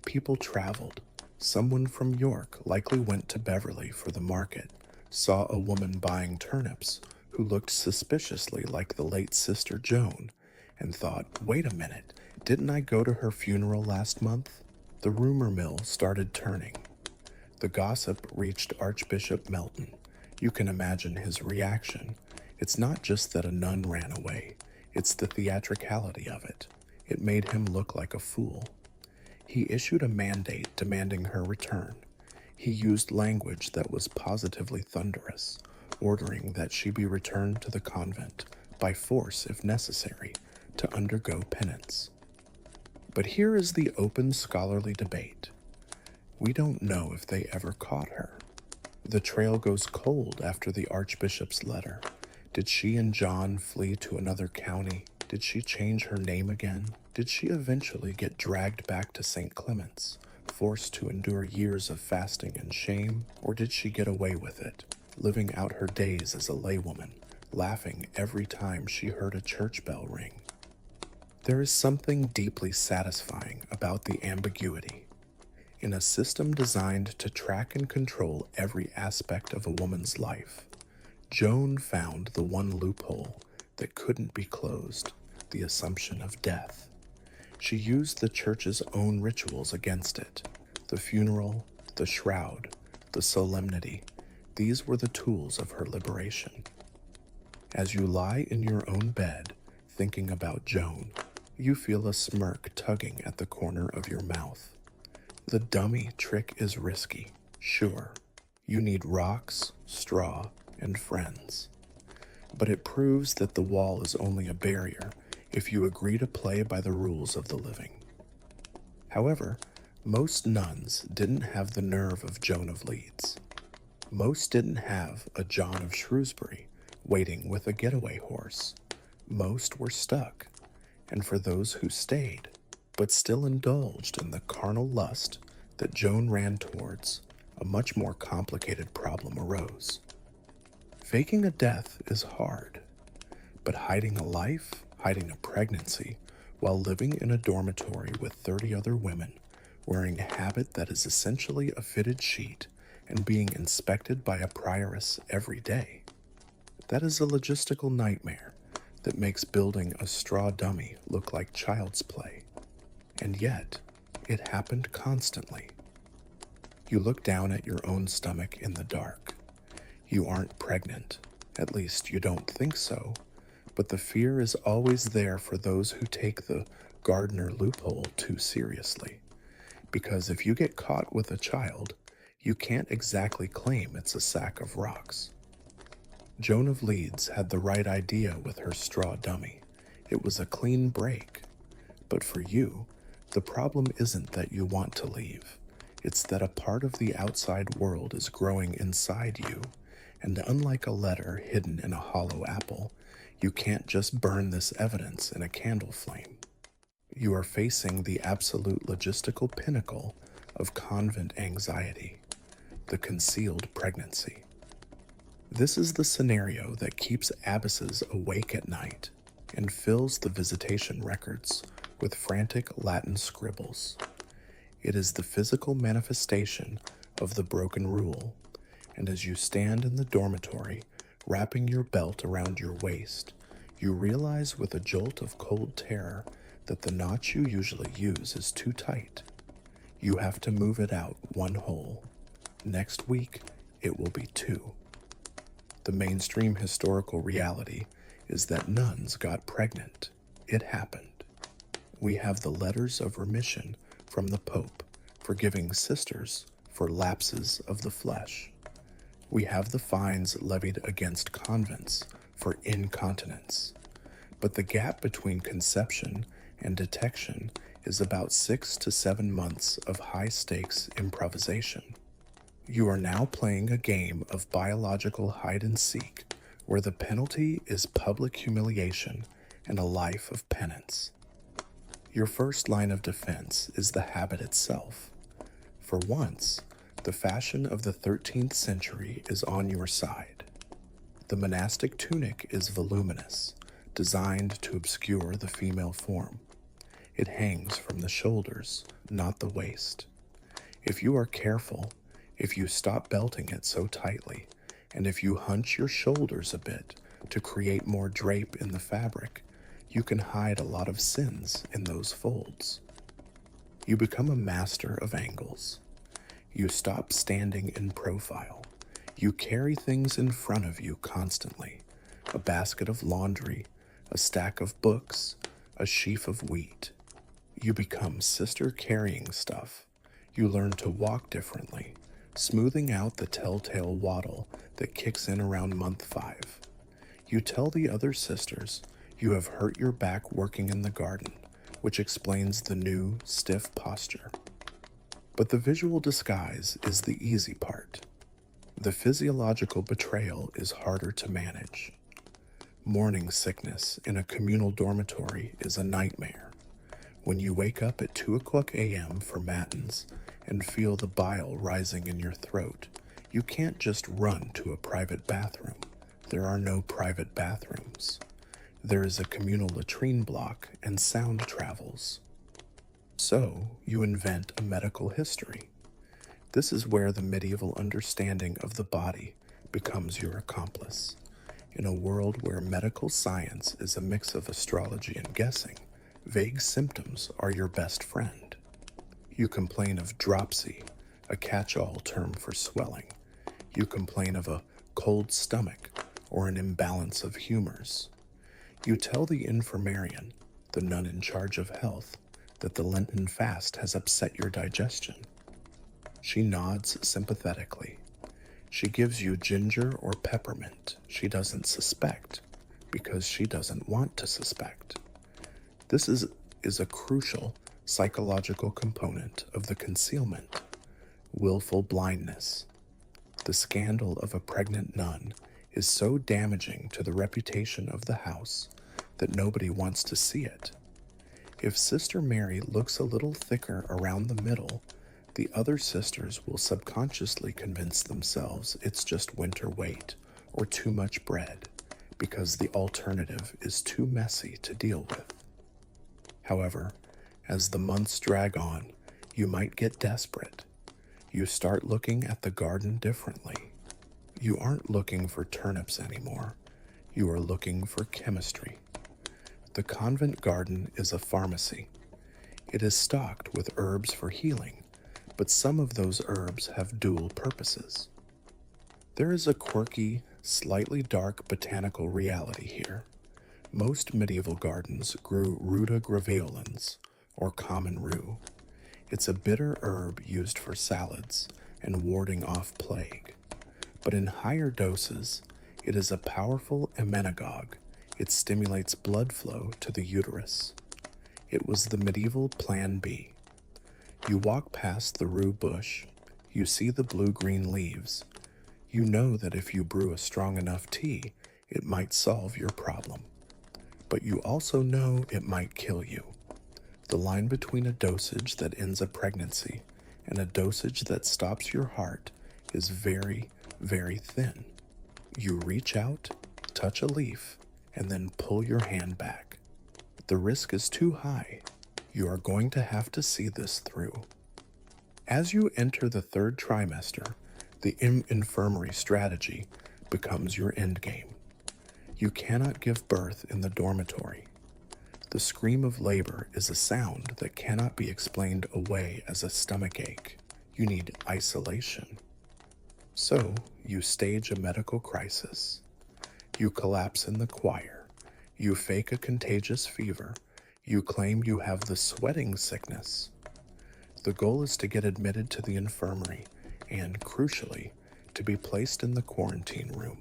People traveled. Someone from York likely went to Beverly for the market, saw a woman buying turnips who looked suspiciously like the late Sister Joan, and thought, wait a minute, didn't I go to her funeral last month? The rumor mill started turning. The gossip reached Archbishop Melton. You can imagine his reaction. It's not just that a nun ran away, it's the theatricality of it. It made him look like a fool. He issued a mandate demanding her return. He used language that was positively thunderous, ordering that she be returned to the convent, by force if necessary, to undergo penance. But here is the open scholarly debate. We don't know if they ever caught her. The trail goes cold after the Archbishop's letter. Did she and John flee to another county? Did she change her name again? Did she eventually get dragged back to St. Clement's, forced to endure years of fasting and shame? Or did she get away with it, living out her days as a laywoman, laughing every time she heard a church bell ring? There is something deeply satisfying about the ambiguity. In a system designed to track and control every aspect of a woman's life, Joan found the one loophole that couldn't be closed, the assumption of death. She used the church's own rituals against it. The funeral, the shroud, the solemnity, these were the tools of her liberation. As you lie in your own bed, thinking about Joan, you feel a smirk tugging at the corner of your mouth. The dummy trick is risky, sure. You need rocks, straw, and friends. But it proves that the wall is only a barrier if you agree to play by the rules of the living. However, most nuns didn't have the nerve of Joan of Leeds. Most didn't have a John of Shrewsbury waiting with a getaway horse. Most were stuck, and for those who stayed, but still indulged in the carnal lust that Joan ran towards, a much more complicated problem arose. Faking a death is hard, but hiding a life, hiding a pregnancy, while living in a dormitory with 30 other women, wearing a habit that is essentially a fitted sheet, and being inspected by a prioress every day, that is a logistical nightmare that makes building a straw dummy look like child's play. And yet, it happened constantly. You look down at your own stomach in the dark. You aren't pregnant. At least you don't think so. But the fear is always there for those who take the gardener loophole too seriously. Because if you get caught with a child, you can't exactly claim it's a sack of rocks. Joan of Leeds had the right idea with her straw dummy. It was a clean break. But for you, the problem isn't that you want to leave. It's that a part of the outside world is growing inside you, and unlike a letter hidden in a hollow apple, you can't just burn this evidence in a candle flame. You are facing the absolute logistical pinnacle of convent anxiety, the concealed pregnancy. This is the scenario that keeps abbesses awake at night and fills the visitation records with frantic Latin scribbles. It is the physical manifestation of the broken rule, and as you stand in the dormitory, wrapping your belt around your waist, you realize with a jolt of cold terror that the notch you usually use is too tight. You have to move it out one hole. Next week, it will be two. The mainstream historical reality is that nuns got pregnant. It happened. We have the letters of remission from the Pope forgiving sisters for lapses of the flesh. We have the fines levied against convents for incontinence. But the gap between conception and detection is about 6 to 7 months of high-stakes improvisation. You are now playing a game of biological hide-and-seek where the penalty is public humiliation and a life of penance. Your first line of defense is the habit itself. For once, the fashion of the 13th century is on your side. The monastic tunic is voluminous, designed to obscure the female form. It hangs from the shoulders, not the waist. If you are careful, if you stop belting it so tightly, and if you hunch your shoulders a bit to create more drape in the fabric, you can hide a lot of sins in those folds. You become a master of angles. You stop standing in profile. You carry things in front of you constantly. A basket of laundry, a stack of books, a sheaf of wheat. You become sister carrying stuff. You learn to walk differently, smoothing out the telltale waddle that kicks in around month 5. You tell the other sisters you have hurt your back working in the garden, which explains the new, stiff posture. But the visual disguise is the easy part. The physiological betrayal is harder to manage. Morning sickness in a communal dormitory is a nightmare. When you wake up at 2 o'clock a.m. for matins and feel the bile rising in your throat, you can't just run to a private bathroom. There are no private bathrooms. There is a communal latrine block and sound travels. So, you invent a medical history. This is where the medieval understanding of the body becomes your accomplice. In a world where medical science is a mix of astrology and guessing, vague symptoms are your best friend. You complain of dropsy, a catch-all term for swelling. You complain of a cold stomach or an imbalance of humors. You tell the infirmarian, the nun in charge of health, that the Lenten fast has upset your digestion. She nods sympathetically. She gives you ginger or peppermint she doesn't suspect because she doesn't want to suspect. This is a crucial psychological component of the concealment, willful blindness. The scandal of a pregnant nun is so damaging to the reputation of the house that nobody wants to see it. If Sister Mary looks a little thicker around the middle, the other sisters will subconsciously convince themselves it's just winter weight or too much bread, because the alternative is too messy to deal with. However, as the months drag on, you might get desperate. You start looking at the garden differently. You aren't looking for turnips anymore. You are looking for chemistry. The convent garden is a pharmacy. It is stocked with herbs for healing, but some of those herbs have dual purposes. There is a quirky, slightly dark botanical reality here. Most medieval gardens grew Ruta graveolens, or common rue. It's a bitter herb used for salads and warding off plague. But in higher doses, it is a powerful emmenagogue. It stimulates blood flow to the uterus. It was the medieval Plan B. You walk past the rue bush, you see the blue-green leaves. You know that if you brew a strong enough tea, it might solve your problem. But you also know it might kill you. The line between a dosage that ends a pregnancy and a dosage that stops your heart is very, very thin. You reach out, touch a leaf, and then pull your hand back. The risk is too high. You are going to have to see this through. As you enter the third trimester, the infirmary strategy becomes your endgame. You cannot give birth in the dormitory. The scream of labor is a sound that cannot be explained away as a stomachache. You need isolation. So, you stage a medical crisis. You collapse in the choir. You fake a contagious fever. You claim you have the sweating sickness. The goal is to get admitted to the infirmary and, crucially, to be placed in the quarantine room.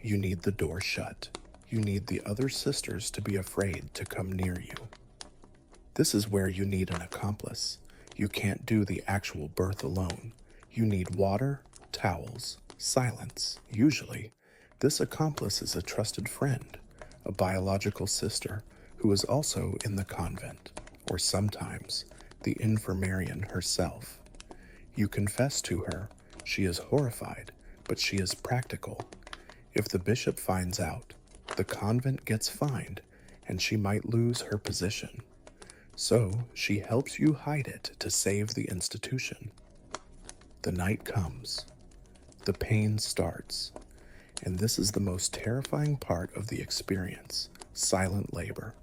You need the door shut. You need the other sisters to be afraid to come near you. This is where you need an accomplice. You can't do the actual birth alone. You need water, towels, silence. Usually, this accomplice is a trusted friend, a biological sister who is also in the convent, or sometimes the infirmarian herself. You confess to her. She is horrified, but she is practical. If the bishop finds out, the convent gets fined, and she might lose her position. So she helps you hide it to save the institution. The night comes. The pain starts. And this is the most terrifying part of the experience, silent labor.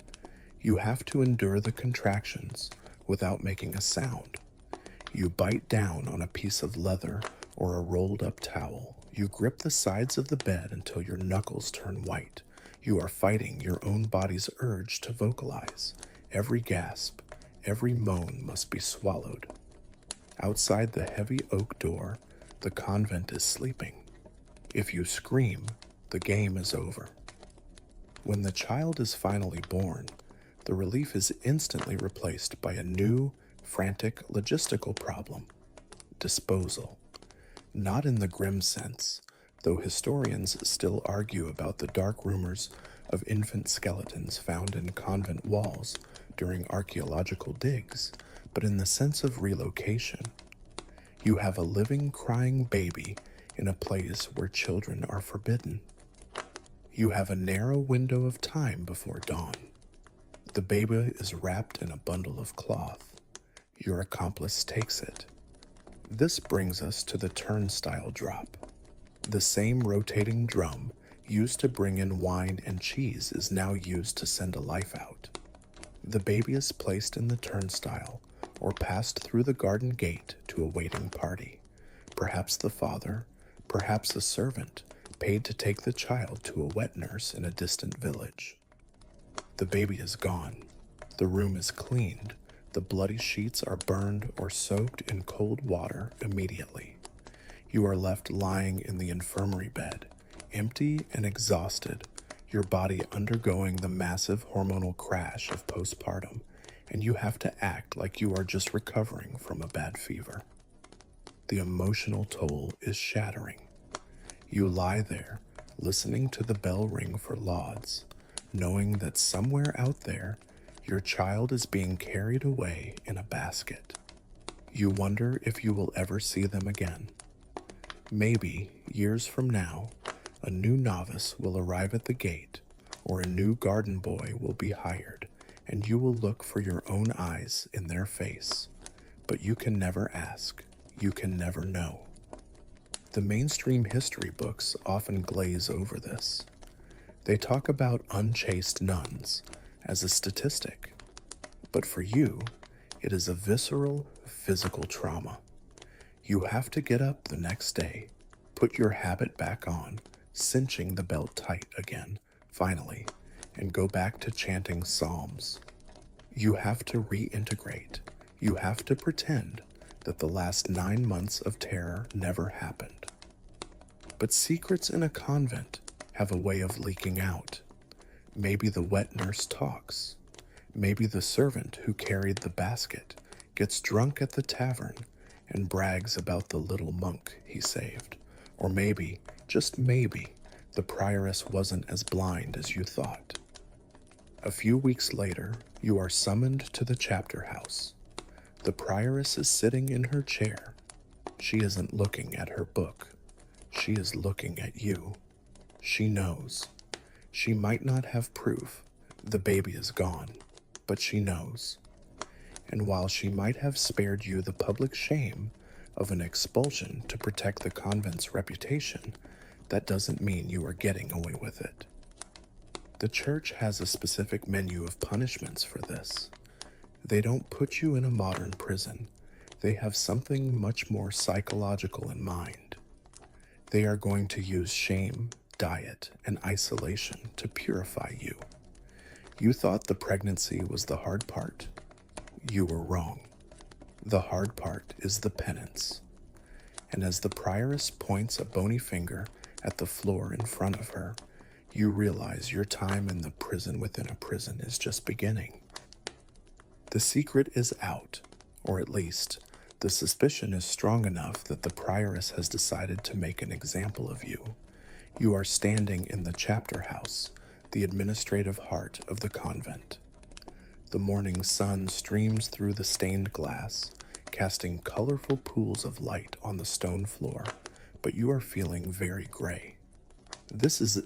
You have to endure the contractions without making a sound. You bite down on a piece of leather or a rolled-up towel. You grip the sides of the bed until your knuckles turn white. You are fighting your own body's urge to vocalize. Every gasp, every moan must be swallowed. Outside the heavy oak door, the convent is sleeping. If you scream, the game is over. When the child is finally born, the relief is instantly replaced by a new, frantic logistical problem: disposal. Not in the grim sense, though historians still argue about the dark rumors of infant skeletons found in convent walls during archaeological digs, but in the sense of relocation. You have a living, crying baby in a place where children are forbidden. You have a narrow window of time before dawn. The baby is wrapped in a bundle of cloth. Your accomplice takes it. This brings us to the turnstile drop. The same rotating drum used to bring in wine and cheese is now used to send a life out. The baby is placed in the turnstile or passed through the garden gate to a waiting party. Perhaps the father, perhaps a servant, paid to take the child to a wet nurse in a distant village. The baby is gone. The room is cleaned. The bloody sheets are burned or soaked in cold water immediately. You are left lying in the infirmary bed, empty and exhausted, your body undergoing the massive hormonal crash of postpartum, and you have to act like you are just recovering from a bad fever. The emotional toll is shattering. You lie there, listening to the bell ring for lauds, knowing that somewhere out there, your child is being carried away in a basket. You wonder if you will ever see them again. Maybe, years from now, a new novice will arrive at the gate, or a new garden boy will be hired, and you will look for your own eyes in their face. But you can never ask. You can never know. The mainstream history books often glaze over this. They talk about unchaste nuns as a statistic. But for you, It is a visceral, physical trauma. You have to get up the next day, put your habit back on, cinching the belt tight again, finally, and go back to chanting psalms. You have to reintegrate. You have to pretend that the last 9 months of terror never happened. But secrets in a convent have a way of leaking out. Maybe the wet nurse talks. Maybe the servant who carried the basket gets drunk at the tavern and brags about the little monk he saved. Or maybe, just maybe, the prioress wasn't as blind as you thought. A few weeks later, you are summoned to the chapter house. The prioress is sitting in her chair. She isn't looking at her book. She is looking at you. She knows. She might not have proof. The baby is gone, but she knows. And while she might have spared you the public shame of an expulsion to protect the convent's reputation, that doesn't mean you are getting away with it. The church has a specific menu of punishments for this. They don't put you in a modern prison. They have something much more psychological in mind. They are going to use shame, diet, and isolation to purify you. You thought the pregnancy was the hard part. You were wrong. The hard part is the penance. And as the prioress points a bony finger at the floor in front of her, you realize your time in the prison within a prison is just beginning. The secret is out, or at least, the suspicion is strong enough that the prioress has decided to make an example of you. You are standing in the chapter house, the administrative heart of the convent. The morning sun streams through the stained glass, casting colorful pools of light on the stone floor, but you are feeling very gray. This is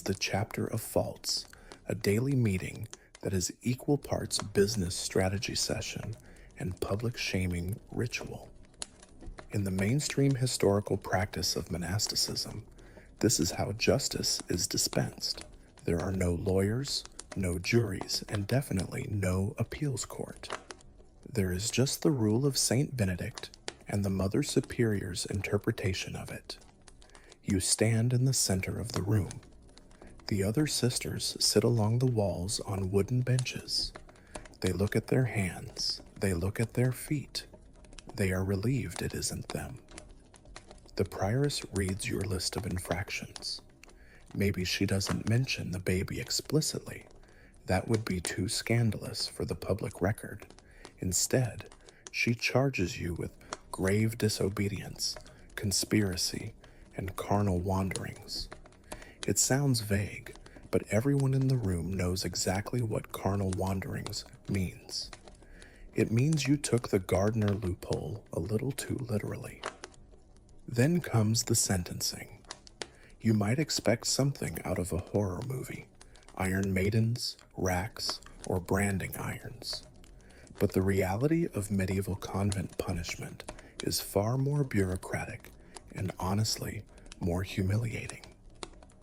the chapter of faults, a daily meeting that is equal parts business strategy session and public shaming ritual. In the mainstream historical practice of monasticism, this is how justice is dispensed. There are no lawyers, no juries, and definitely no appeals court. There is just the rule of Saint Benedict and the Mother Superior's interpretation of it. You stand in the center of the room. The other sisters sit along the walls on wooden benches. They look at their hands. They look at their feet. They are relieved it isn't them. The prioress reads your list of infractions. Maybe she doesn't mention the baby explicitly. That would be too scandalous for the public record. Instead, she charges you with grave disobedience, conspiracy, and carnal wanderings. It sounds vague, but everyone in the room knows exactly what carnal wanderings means. It means you took the gardener loophole a little too literally. Then comes the sentencing. You might expect something out of a horror movie, Iron Maidens, racks, or branding irons. But the reality of medieval convent punishment is far more bureaucratic and honestly more humiliating.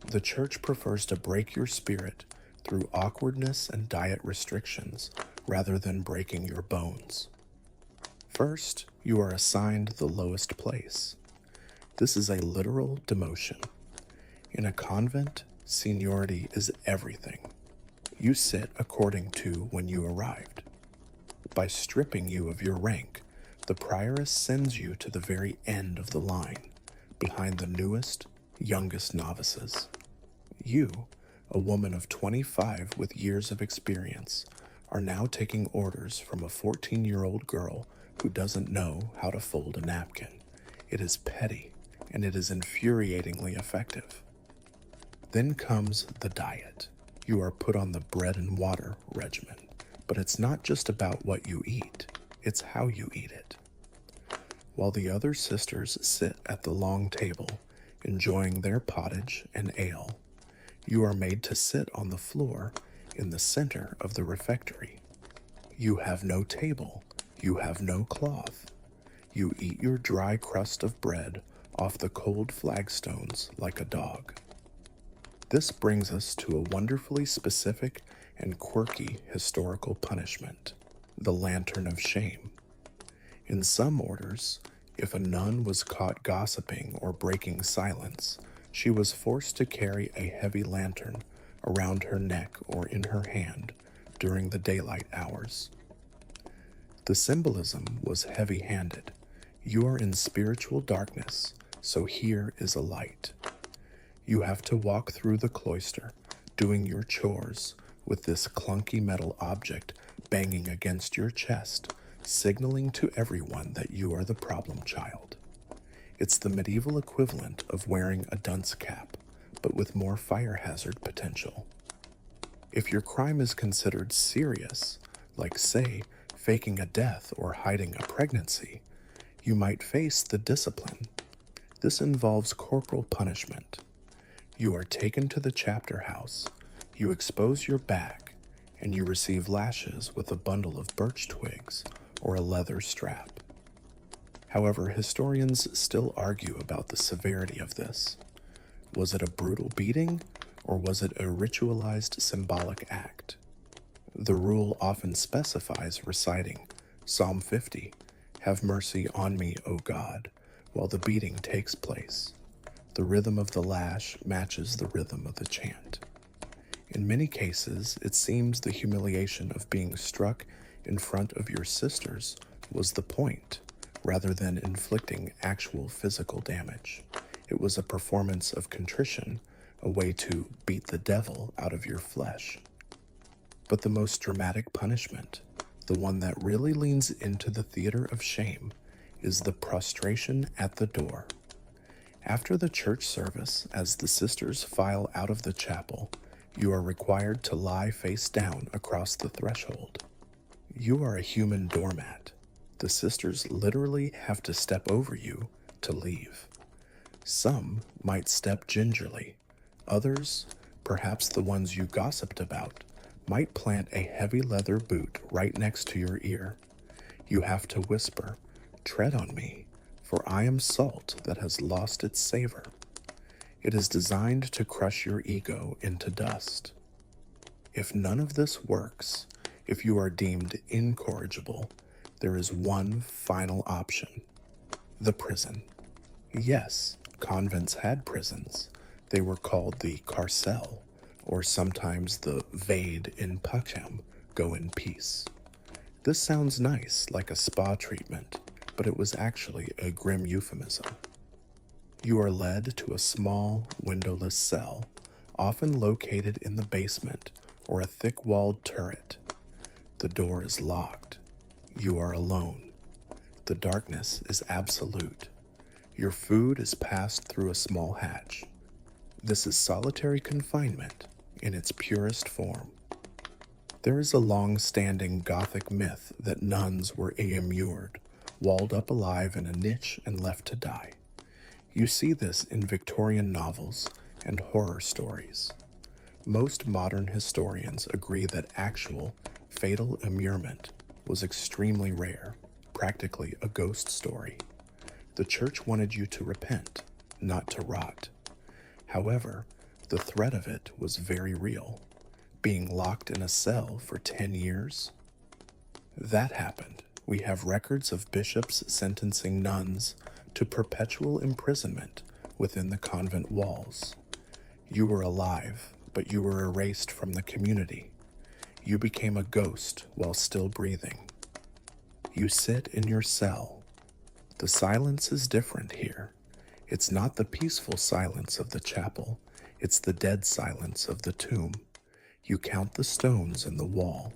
The church prefers to break your spirit through awkwardness and diet restrictions rather than breaking your bones. First, you are assigned the lowest place. This is a literal demotion. In a convent, seniority is everything. You sit according to when you arrived. By stripping you of your rank, the prioress sends you to the very end of the line, behind the newest, youngest novices. You, a woman of 25 with years of experience, are now taking orders from a 14-year-old girl who doesn't know how to fold a napkin. It is petty, and it is infuriatingly effective. Then comes the diet. You are put on the bread and water regimen, but it's not just about what you eat, it's how you eat it. While the other sisters sit at the long table, enjoying their pottage and ale, you are made to sit on the floor in the center of the refectory. You have no table, you have no cloth. You eat your dry crust of bread off the cold flagstones like a dog. This brings us to a wonderfully specific and quirky historical punishment, the lantern of shame. In some orders, if a nun was caught gossiping or breaking silence, she was forced to carry a heavy lantern around her neck or in her hand during the daylight hours. The symbolism was heavy-handed. You are in spiritual darkness, so here is a light. You have to walk through the cloister, doing your chores, with this clunky metal object banging against your chest, signaling to everyone that you are the problem child. It's the medieval equivalent of wearing a dunce cap, but with more fire hazard potential. If your crime is considered serious, like say, faking a death or hiding a pregnancy, you might face the discipline. This involves corporal punishment. You are taken to the chapter house, you expose your back, and you receive lashes with a bundle of birch twigs or a leather strap. However, historians still argue about the severity of this. Was it a brutal beating, or was it a ritualized symbolic act? The rule often specifies reciting Psalm 50, "Have mercy on me, O God," while the beating takes place. The rhythm of the lash matches the rhythm of the chant. In many cases, it seems the humiliation of being struck in front of your sisters was the point, rather than inflicting actual physical damage. It was a performance of contrition, a way to beat the devil out of your flesh. But the most dramatic punishment, the one that really leans into the theater of shame, is the prostration at the door. After the church service, as the sisters file out of the chapel, you are required to lie face down across the threshold. You are a human doormat. The sisters literally have to step over you to leave. Some might step gingerly. Others, perhaps the ones you gossiped about, might plant a heavy leather boot right next to your ear. You have to whisper, "Tread on me, for I am salt that has lost its savor." It is designed to crush your ego into dust. If none of this works, if you are deemed incorrigible, there is one final option: the prison. Yes, convents had prisons. They were called the carcel, or sometimes the vade in pacem, go in peace. This sounds nice, like a spa treatment, but it was actually a grim euphemism. You are led to a small, windowless cell, often located in the basement or a thick-walled turret. The door is locked. You are alone. The darkness is absolute. Your food is passed through a small hatch. This is solitary confinement in its purest form. There is a long-standing Gothic myth that nuns were immured, walled up alive in a niche and left to die. You see this in Victorian novels and horror stories. Most modern historians agree that actual, fatal immurement was extremely rare, practically a ghost story. The church wanted you to repent, not to rot. However, the threat of it was very real. Being locked in a cell for 10 years? That happened. We have records of bishops sentencing nuns to perpetual imprisonment within the convent walls. You were alive, but you were erased from the community. You became a ghost while still breathing. You sit in your cell. The silence is different here. It's not the peaceful silence of the chapel. It's the dead silence of the tomb. You count the stones in the wall.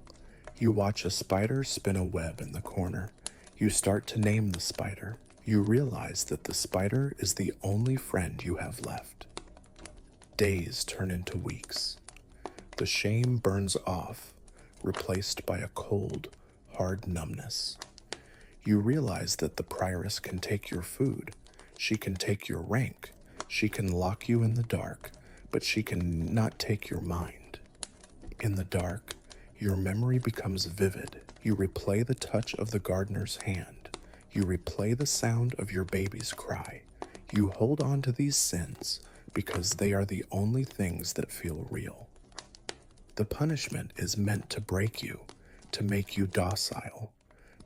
You watch a spider spin a web in the corner. You start to name the spider. You realize that the spider is the only friend you have left. Days turn into weeks. The shame burns off, replaced by a cold, hard numbness. You realize that the prioress can take your food. She can take your rank. She can lock you in the dark, but she can not take your mind. In the dark, your memory becomes vivid. You replay the touch of the gardener's hand. You replay the sound of your baby's cry. You hold on to these sins because they are the only things that feel real. The punishment is meant to break you, to make you docile,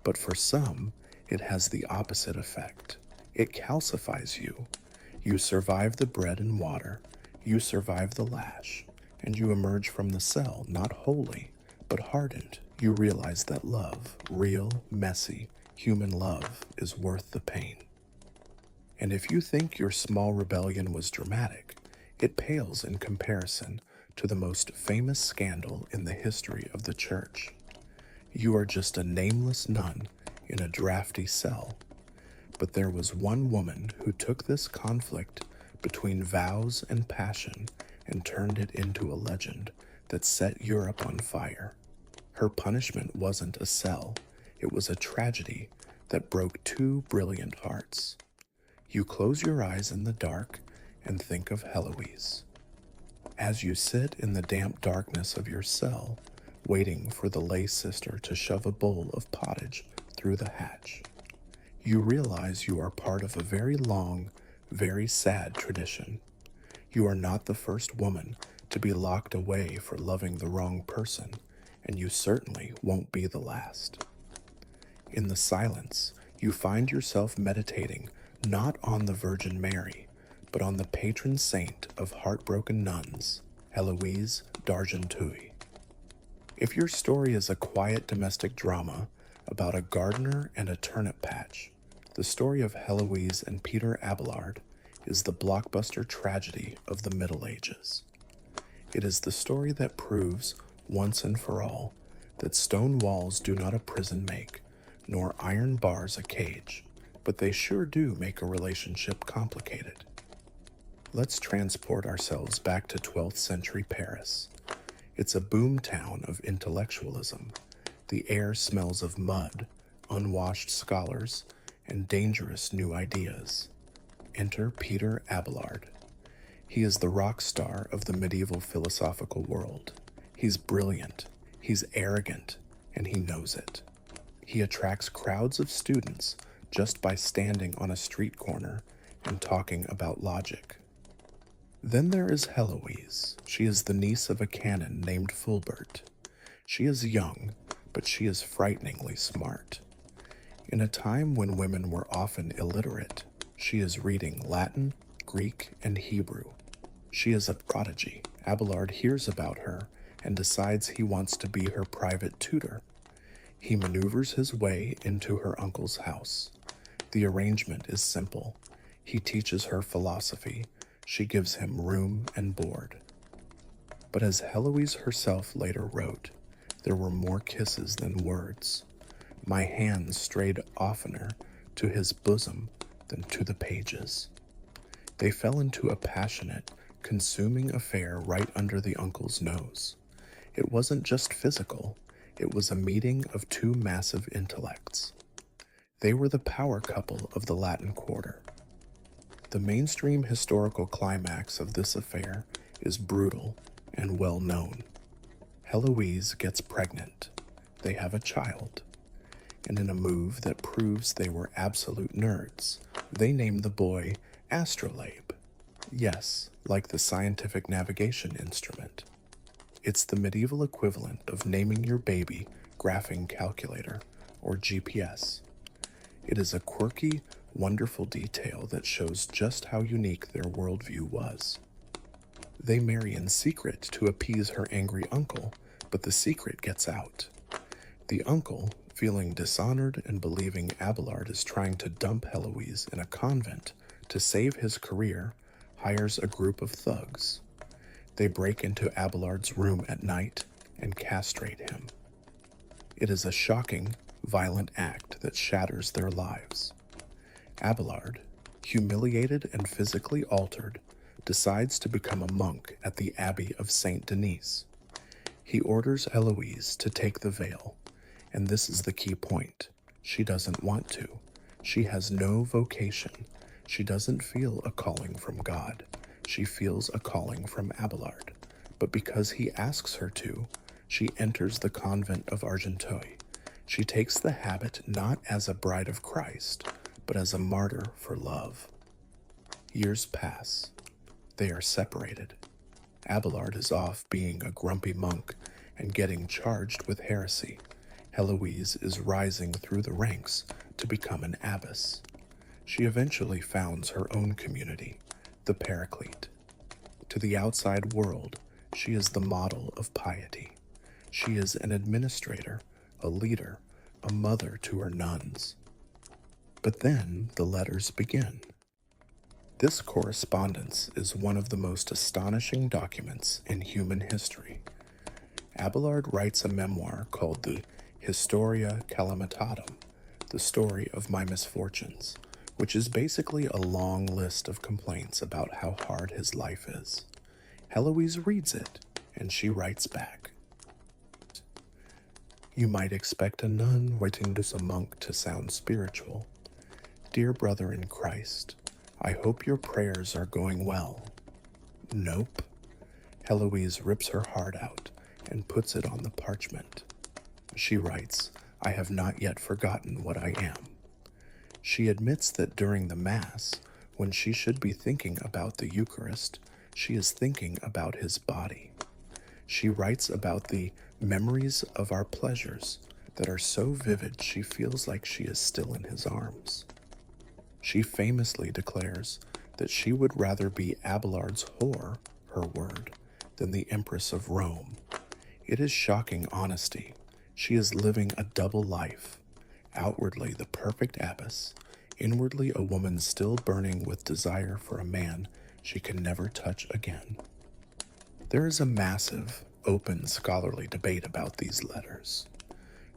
but for some, it has the opposite effect. It calcifies you. You survive the bread and water, you survive the lash, and you emerge from the cell not holy, but hardened. You realize that love, real, messy, human love, is worth the pain. And if you think your small rebellion was dramatic, it pales in comparison to the most famous scandal in the history of the church. You are just a nameless nun in a drafty cell. But there was one woman who took this conflict between vows and passion and turned it into a legend that set Europe on fire. Her punishment wasn't a cell, it was a tragedy that broke two brilliant hearts. You close your eyes in the dark and think of Heloise. As you sit in the damp darkness of your cell, waiting for the lay sister to shove a bowl of pottage through the hatch, you realize you are part of a very long, very sad tradition. You are not the first woman to be locked away for loving the wrong person, and you certainly won't be the last. In the silence, you find yourself meditating not on the Virgin Mary, but on the patron saint of heartbroken nuns, Heloise d'Argenteuil. If your story is a quiet domestic drama about a gardener and a turnip patch, the story of Heloise and Peter Abelard is the blockbuster tragedy of the Middle Ages. It is the story that proves, once and for all, that stone walls do not a prison make, nor iron bars a cage, but they sure do make a relationship complicated. Let's transport ourselves back to 12th century Paris. It's a boom town of intellectualism. The air smells of mud, unwashed scholars, and dangerous new ideas. Enter Peter Abelard. He is the rock star of the medieval philosophical world. He's brilliant, he's arrogant, and he knows it. He attracts crowds of students just by standing on a street corner and talking about logic. Then there is Heloise. She is the niece of a canon named Fulbert. She is young, but she is frighteningly smart. In a time when women were often illiterate, she is reading Latin, Greek, and Hebrew. She is a prodigy. Abelard hears about her and decides he wants to be her private tutor. He maneuvers his way into her uncle's house. The arrangement is simple. He teaches her philosophy. She gives him room and board. But as Heloise herself later wrote, there were more kisses than words. My hands strayed oftener to his bosom than to the pages. They fell into a passionate, consuming affair right under the uncle's nose. It wasn't just physical, it was a meeting of two massive intellects. They were the power couple of the Latin Quarter. The mainstream historical climax of this affair is brutal and well known. Heloise gets pregnant. They have a child. And in a move that proves they were absolute nerds, they name the boy Astrolabe. Yes, like the scientific navigation instrument. It's the medieval equivalent of naming your baby graphing calculator, or GPS. It is a quirky, wonderful detail that shows just how unique their worldview was. They marry in secret to appease her angry uncle, but the secret gets out. The uncle, feeling dishonored and believing Abelard is trying to dump Heloise in a convent to save his career, hires a group of thugs. They break into Abelard's room at night and castrate him. It is a shocking, violent act that shatters their lives. Abelard, humiliated and physically altered, decides to become a monk at the Abbey of Saint Denis. He orders Heloise to take the veil, and this is the key point. She doesn't want to. She has no vocation. She doesn't feel a calling from God. She feels a calling from Abelard. But because he asks her to, she enters the convent of Argenteuil. She takes the habit not as a bride of Christ, but as a martyr for love. Years pass. They are separated. Abelard is off being a grumpy monk and getting charged with heresy. Heloise is rising through the ranks to become an abbess. She eventually founds her own community, the Paraclete. To the outside world, she is the model of piety. She is an administrator, a leader, a mother to her nuns. But then the letters begin. This correspondence is one of the most astonishing documents in human history. Abelard writes a memoir called the Historia Calamitatum, the story of my misfortunes, which is basically a long list of complaints about how hard his life is. Heloise reads it, and she writes back. You might expect a nun writing to a monk to sound spiritual. Dear brother in Christ, I hope your prayers are going well. Nope. Heloise rips her heart out and puts it on the parchment. She writes, I have not yet forgotten what I am. She admits that during the Mass, when she should be thinking about the Eucharist, she is thinking about his body. She writes about the memories of our pleasures that are so vivid she feels like she is still in his arms. She famously declares that she would rather be Abelard's whore, her word, than the Empress of Rome. It is shocking honesty. She is living a double life, outwardly the perfect abbess, inwardly a woman still burning with desire for a man she can never touch again. There is a massive, open scholarly debate about these letters.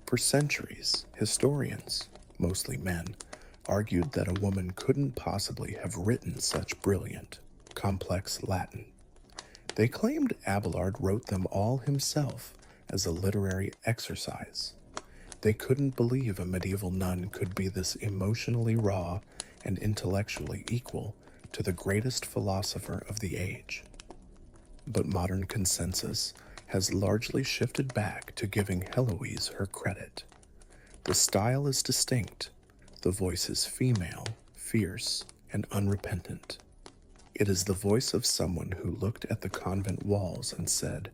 For centuries, historians, mostly men, argued that a woman couldn't possibly have written such brilliant, complex Latin. They claimed Abelard wrote them all himself as a literary exercise. They couldn't believe a medieval nun could be this emotionally raw and intellectually equal to the greatest philosopher of the age. But modern consensus has largely shifted back to giving Heloise her credit. The style is distinct. The voice is female, fierce, and unrepentant. It is the voice of someone who looked at the convent walls and said,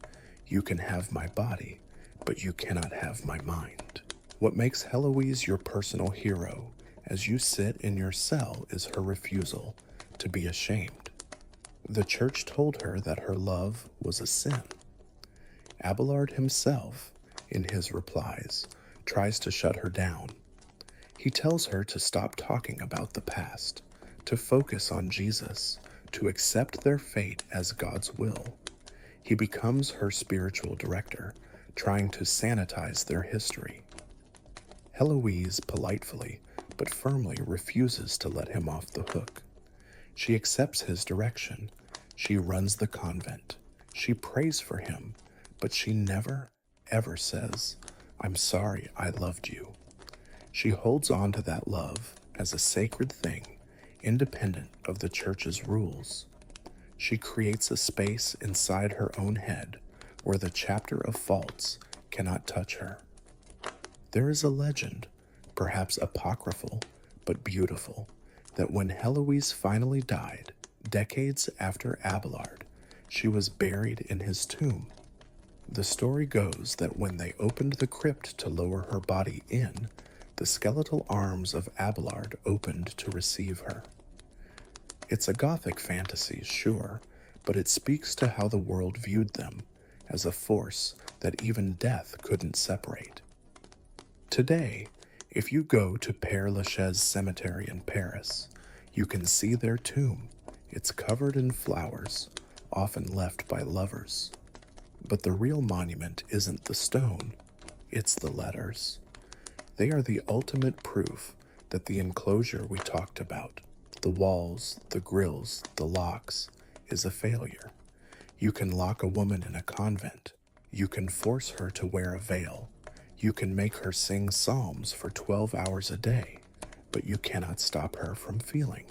You can have my body, but you cannot have my mind. What makes Heloise your personal hero as you sit in your cell is her refusal to be ashamed. The church told her that her love was a sin. Abelard himself, in his replies, tries to shut her down. He tells her to stop talking about the past, to focus on Jesus, to accept their fate as God's will. He becomes her spiritual director, trying to sanitize their history. Heloise politely but firmly refuses to let him off the hook. She accepts his direction. She runs the convent. She prays for him, but she never, ever says, I'm sorry I loved you. She holds on to that love as a sacred thing, independent of the church's rules. She creates a space inside her own head where the chapter of faults cannot touch her. There is a legend, perhaps apocryphal but beautiful, that when Heloise finally died, decades after Abelard, she was buried in his tomb. The story goes that when they opened the crypt to lower her body in, the skeletal arms of Abelard opened to receive her. It's a Gothic fantasy, sure, but it speaks to how the world viewed them, as a force that even death couldn't separate. Today, if you go to Père Lachaise Cemetery in Paris, you can see their tomb. It's covered in flowers, often left by lovers. But the real monument isn't the stone, it's the letters. They are the ultimate proof that the enclosure we talked about, the walls, the grills, the locks, is a failure. You can lock a woman in a convent. You can force her to wear a veil. You can make her sing psalms for 12 hours a day, but you cannot stop her from feeling.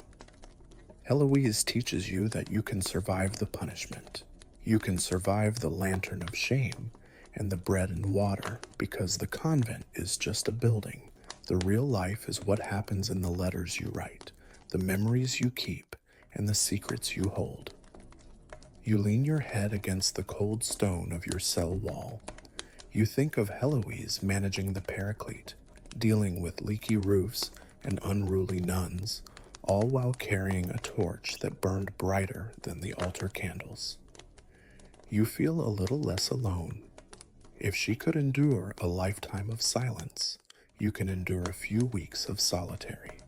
Heloise teaches you that you can survive the punishment. You can survive the lantern of shame and the bread and water, because the convent is just a building. The real life is what happens in the letters you write, the memories you keep, and the secrets you hold. You lean your head against the cold stone of your cell wall. You think of Heloise managing the Paraclete, dealing with leaky roofs and unruly nuns, all while carrying a torch that burned brighter than the altar candles. You feel a little less alone. If she could endure a lifetime of silence, you can endure a few weeks of solitary.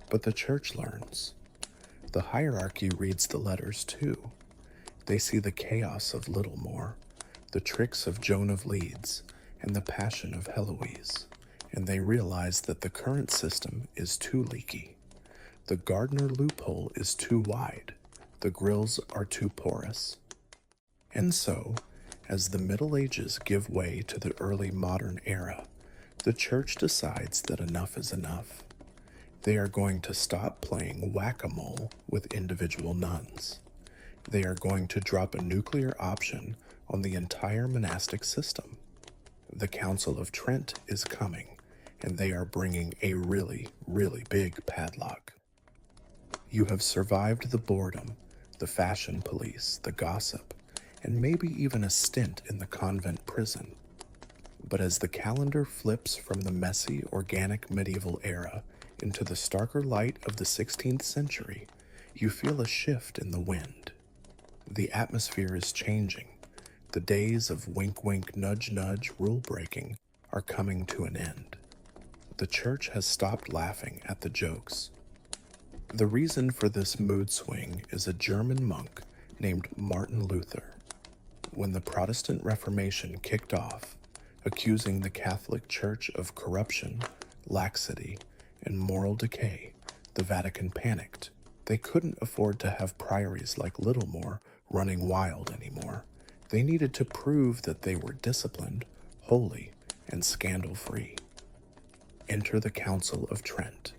But the church learns. The hierarchy reads the letters too. They see the chaos of Littlemore, the tricks of Joan of Leeds, and the passion of Heloise, and they realize that the current system is too leaky. The gardener loophole is too wide. The grills are too porous. And so, as the Middle Ages give way to the early modern era, the church decides that enough is enough. They are going to stop playing whack-a-mole with individual nuns. They are going to drop a nuclear option on the entire monastic system. The Council of Trent is coming, and they are bringing a really, really big padlock. You have survived the boredom, the fashion police, the gossip, and maybe even a stint in the convent prison. But as the calendar flips from the messy, organic medieval era into the starker light of the 16th century, you feel a shift in the wind. The atmosphere is changing. The days of wink wink nudge nudge rule breaking are coming to an end. The church has stopped laughing at the jokes. The reason for this mood swing is a German monk named Martin Luther. When the Protestant Reformation kicked off, accusing the Catholic Church of corruption, laxity, and moral decay, the Vatican panicked. They couldn't afford to have priories like Littlemore running wild anymore. They needed to prove that they were disciplined, holy, and scandal-free. Enter the Council of Trent.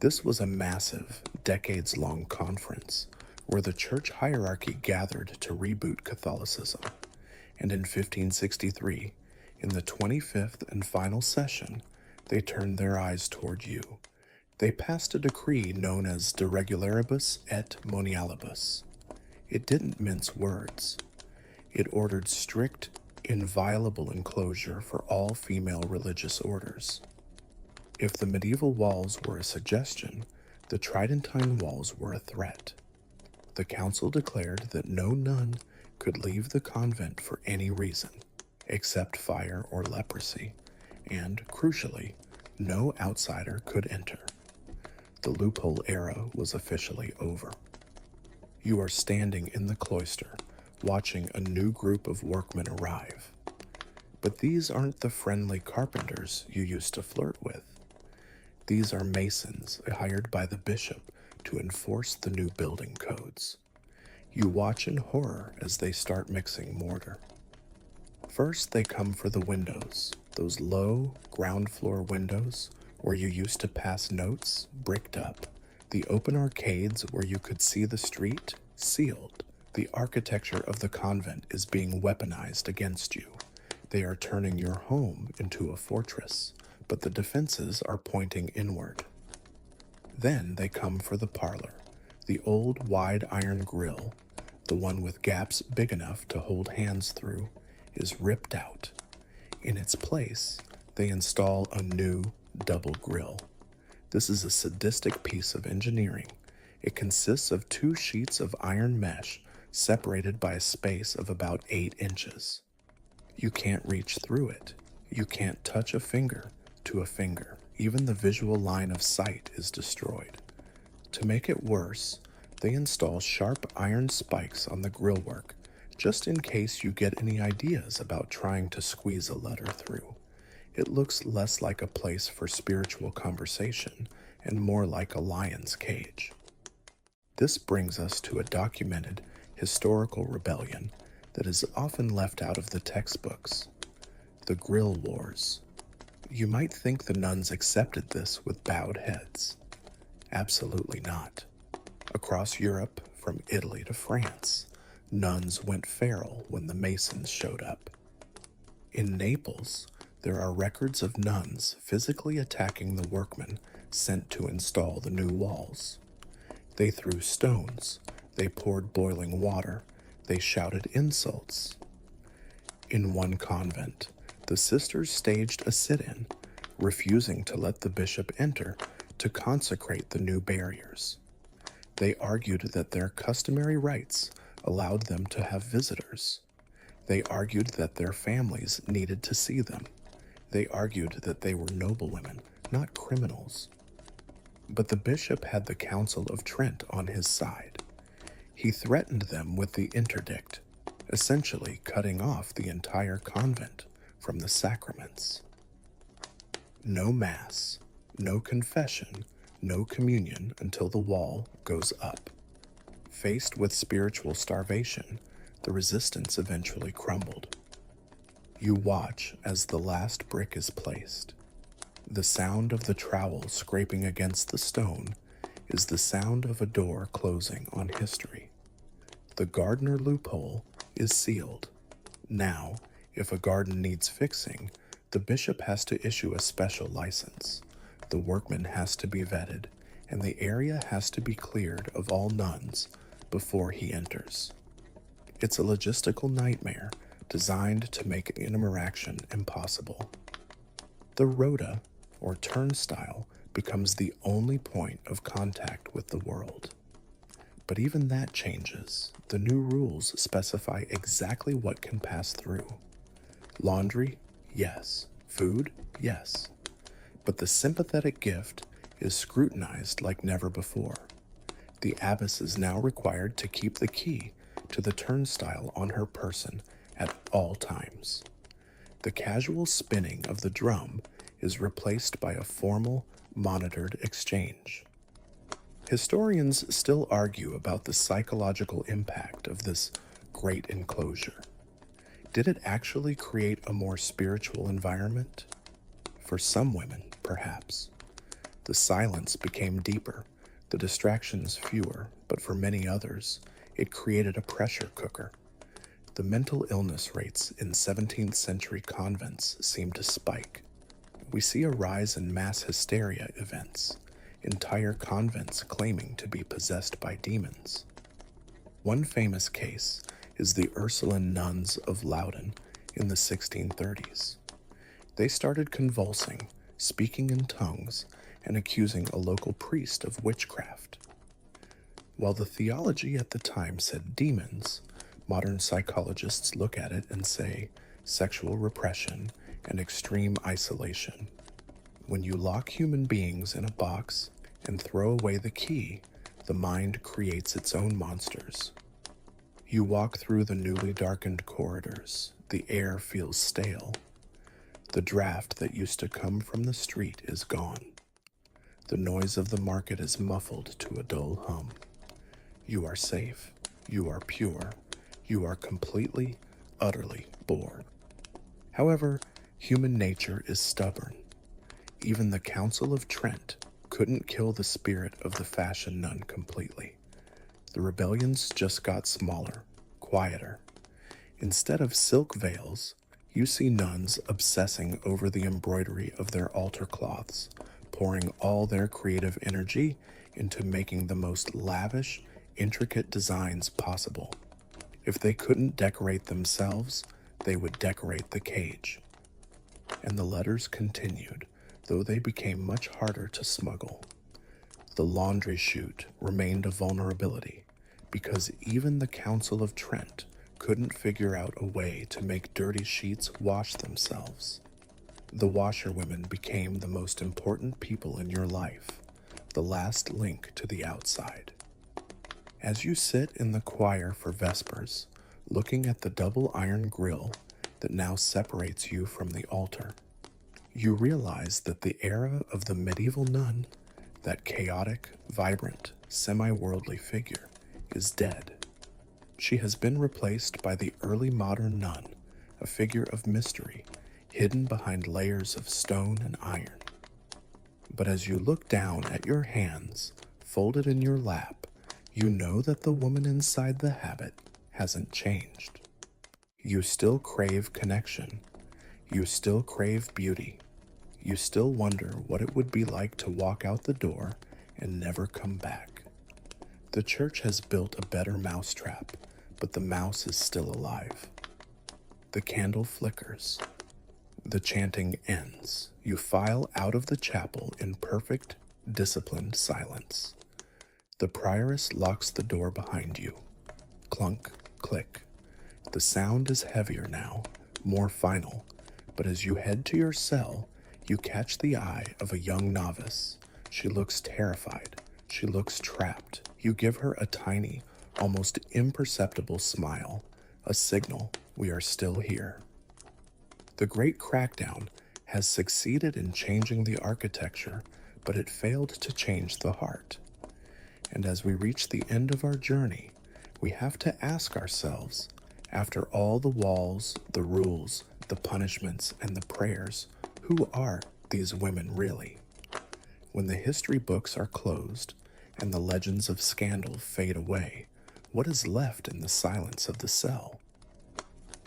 This was a massive, decades-long conference where the church hierarchy gathered to reboot Catholicism. And in 1563, in the 25th and final session, they turned their eyes toward you. They passed a decree known as De Regularibus et Monialibus. It didn't mince words. It ordered strict, inviolable enclosure for all female religious orders. If the medieval walls were a suggestion, the Tridentine walls were a threat. The council declared that no nun could leave the convent for any reason, except fire or leprosy, and, crucially, no outsider could enter. The loophole era was officially over. You are standing in the cloister, watching a new group of workmen arrive. But these aren't the friendly carpenters you used to flirt with. These are masons hired by the bishop to enforce the new building codes. You watch in horror as they start mixing mortar. First, they come for the windows, those low, ground floor windows where you used to pass notes, bricked up. The open arcades where you could see the street, sealed. The architecture of the convent is being weaponized against you. They are turning your home into a fortress, but the defenses are pointing inward. Then they come for the parlor, the old wide iron grill, the one with gaps big enough to hold hands through, is ripped out. In its place, they install a new double grill. This is a sadistic piece of engineering. It consists of 2 sheets of iron mesh separated by a space of about 8 inches. You can't reach through it. You can't touch a finger to a finger. Even the visual line of sight is destroyed. To make it worse, they install sharp iron spikes on the grillwork, just in case you get any ideas about trying to squeeze a letter through. It looks less like a place for spiritual conversation and more like a lion's cage. This brings us to a documented historical rebellion that is often left out of the textbooks: the Grill Wars. You might think the nuns accepted this with bowed heads. Absolutely not. Across Europe, from Italy to France, nuns went feral when the Masons showed up. In Naples, there are records of nuns physically attacking the workmen sent to install the new walls. They threw stones, they poured boiling water, they shouted insults. In one convent, the sisters staged a sit-in, refusing to let the bishop enter to consecrate the new barriers. They argued that their customary rites allowed them to have visitors. They argued that their families needed to see them. They argued that they were noblewomen, not criminals. But the bishop had the Council of Trent on his side. He threatened them with the interdict, essentially cutting off the entire convent from the sacraments. No Mass, no confession, no communion until the wall goes up. Faced with spiritual starvation, the resistance eventually crumbled. You watch as the last brick is placed. The sound of the trowel scraping against the stone is the sound of a door closing on history. The gardener loophole is sealed. Now, if a garden needs fixing, the bishop has to issue a special license. The workman has to be vetted, and the area has to be cleared of all nuns before he enters. It's a logistical nightmare designed to make interaction impossible. The rota, or turnstile, becomes the only point of contact with the world. But even that changes. The new rules specify exactly what can pass through. Laundry, yes. Food, yes. But the sympathetic gift is scrutinized like never before. The abbess is now required to keep the key to the turnstile on her person at all times. The casual spinning of the drum is replaced by a formal, monitored exchange. Historians still argue about the psychological impact of this great enclosure. Did it actually create a more spiritual environment? For some women, perhaps. The silence became deeper, the distractions fewer, but for many others, it created a pressure cooker. The mental illness rates in 17th century convents seem to spike. We see a rise in mass hysteria events, entire convents claiming to be possessed by demons. One famous case is the Ursuline nuns of Loudon in the 1630s. They started convulsing, speaking in tongues, and accusing a local priest of witchcraft. While the theology at the time said demons, modern psychologists look at it and say sexual repression and extreme isolation. When you lock human beings in a box and throw away the key, the mind creates its own monsters. You walk through the newly darkened corridors. The air feels stale. The draft that used to come from the street is gone. The noise of the market is muffled to a dull hum. You are safe. You are pure. You are completely, utterly bored. However, human nature is stubborn. Even the Council of Trent couldn't kill the spirit of the fashion nun completely. The rebellions just got smaller, quieter. Instead of silk veils, you see nuns obsessing over the embroidery of their altar cloths, pouring all their creative energy into making the most lavish, intricate designs possible. If they couldn't decorate themselves, they would decorate the cage. And the letters continued, though they became much harder to smuggle. The laundry chute remained a vulnerability, because even the Council of Trent couldn't figure out a way to make dirty sheets wash themselves. The washerwomen became the most important people in your life, the last link to the outside. As you sit in the choir for Vespers, looking at the double iron grill that now separates you from the altar, you realize that the era of the medieval nun, that chaotic, vibrant, semi-worldly figure, is dead. She has been replaced by the early modern nun, a figure of mystery, hidden behind layers of stone and iron. But as you look down at your hands, folded in your lap, you know that the woman inside the habit hasn't changed. You still crave connection. You still crave beauty. You still wonder what it would be like to walk out the door and never come back. The church has built a better mousetrap, but the mouse is still alive. The The candle flickers. The chanting ends. You file out of the chapel in perfect, disciplined silence. The prioress locks the door behind you. Clunk, click. The sound is heavier now, more final, but as you head to your cell, you catch the eye of a young novice. She looks terrified. She looks trapped. You give her a tiny, almost imperceptible smile, a signal we are still here. The Great Crackdown has succeeded in changing the architecture, but it failed to change the heart. And as we reach the end of our journey, we have to ask ourselves, after all the walls, the rules, the punishments, and the prayers, who are these women really? When the history books are closed and the legends of scandal fade away, what is left in the silence of the cell?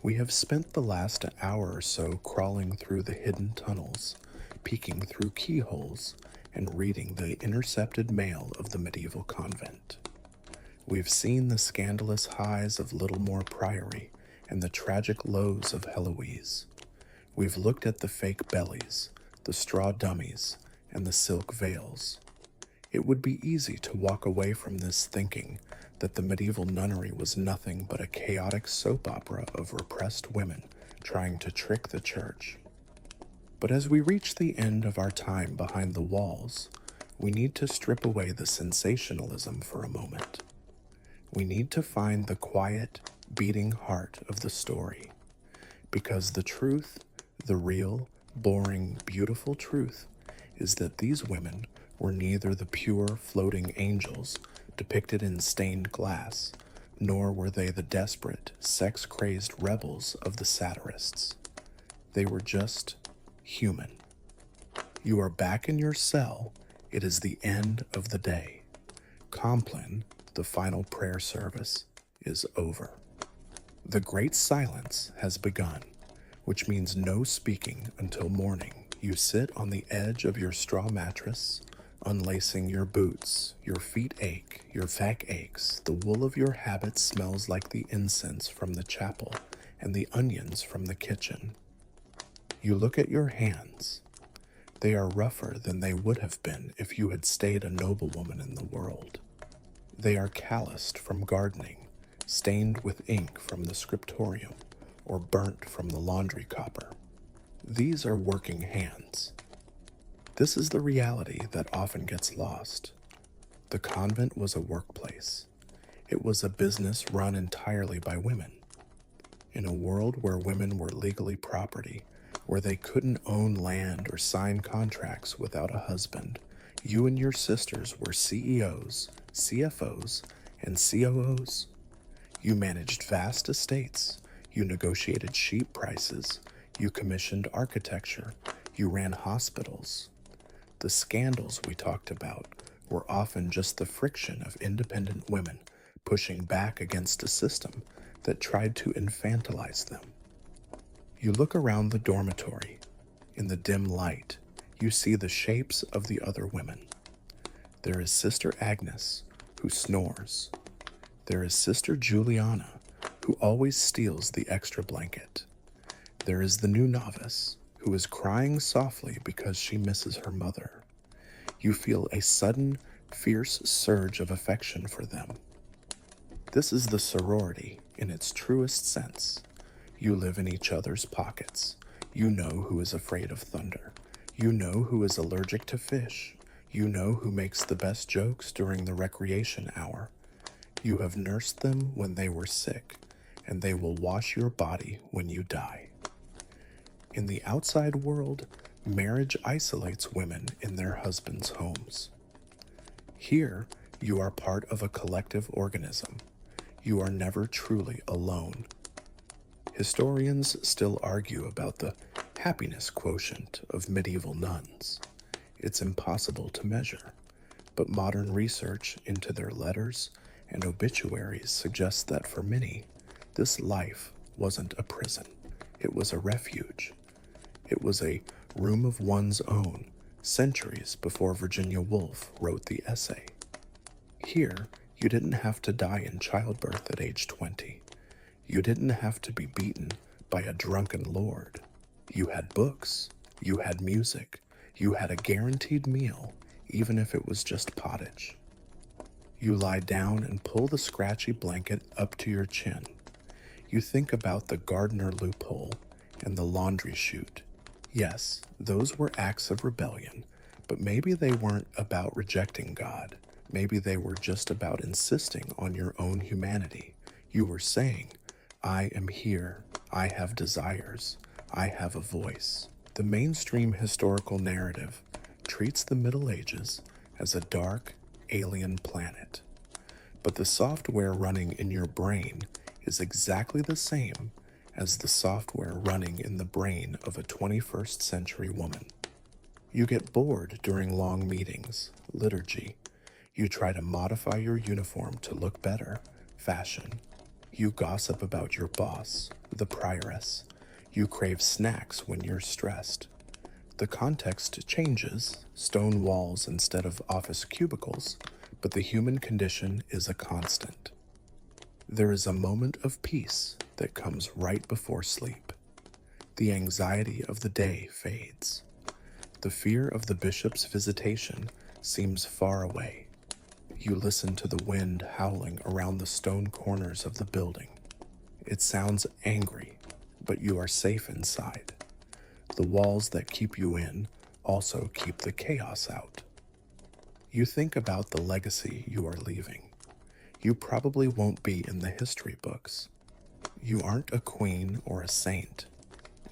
We have spent the last hour or so crawling through the hidden tunnels, peeking through keyholes, and reading the intercepted mail of the medieval convent. We've seen the scandalous highs of Littlemore Priory and the tragic lows of Heloise. We've looked at the fake bellies, the straw dummies, and the silk veils. It would be easy to walk away from this thinking that the medieval nunnery was nothing but a chaotic soap opera of repressed women trying to trick the church. But as we reach the end of our time behind the walls, we need to strip away the sensationalism for a moment. We need to find the quiet, beating heart of the story, because the truth, the real, boring, beautiful truth, is that these women were neither the pure, floating angels depicted in stained glass, nor were they the desperate, sex-crazed rebels of the satirists. They were just human. You are back in your cell. It is the end of the day. Compline, the final prayer service, is over. The great silence has begun, which means no speaking until morning. You sit on the edge of your straw mattress, unlacing your boots. Your feet ache, your back aches. The wool of your habit smells like the incense from the chapel and the onions from the kitchen. You look at your hands. They are rougher than they would have been if you had stayed a noblewoman in the world. They are calloused from gardening, stained with ink from the scriptorium, or burnt from the laundry copper. These are working hands. This is the reality that often gets lost. The convent was a workplace. It was a business run entirely by women. In a world where women were legally property, where they couldn't own land or sign contracts without a husband, you and your sisters were CEOs, CFOs, and COOs. You managed vast estates. You negotiated sheep prices. You commissioned architecture. You ran hospitals. The scandals we talked about were often just the friction of independent women pushing back against a system that tried to infantilize them. You look around the dormitory. In the dim light, you see the shapes of the other women. There is Sister Agnes, who snores. There is Sister Juliana, who always steals the extra blanket. There is the new novice, who is crying softly because she misses her mother. You feel a sudden, fierce surge of affection for them. This is the sorority in its truest sense. You live in each other's pockets. You know who is afraid of thunder. You know who is allergic to fish. You know who makes the best jokes during the recreation hour. You have nursed them when they were sick, and they will wash your body when you die. In the outside world, marriage isolates women in their husbands' homes. Here, you are part of a collective organism. You are never truly alone. Historians still argue about the happiness quotient of medieval nuns. It's impossible to measure, but modern research into their letters and obituaries suggests that for many, this life wasn't a prison. It was a refuge. It was a room of one's own, centuries before Virginia Woolf wrote the essay. Here, you didn't have to die in childbirth at age 20. You didn't have to be beaten, by a drunken lord. You had books, you had music, you had a guaranteed meal, even if it was just pottage. You lie down and pull the scratchy blanket up to your chin. You think about the gardener loophole and the laundry chute. Yes, those were acts of rebellion, but maybe they weren't about rejecting God. Maybe they were just about insisting on your own humanity. You were saying, I am here, I have desires, I have a voice. The mainstream historical narrative treats the Middle Ages as a dark, alien planet. But the software running in your brain is exactly the same as the software running in the brain of a 21st century woman. You get bored during long meetings, liturgy. You try to modify your uniform to look better, fashion. You gossip about your boss, the Prioress. You crave snacks when you're stressed. The context changes, stone walls instead of office cubicles, but the human condition is a constant. There is a moment of peace that comes right before sleep. The anxiety of the day fades. The fear of the bishop's visitation seems far away. You listen to the wind howling around the stone corners of the building. It sounds angry, but you are safe inside. The walls that keep you in also keep the chaos out. You think about the legacy you are leaving. You probably won't be in the history books. You aren't a queen or a saint.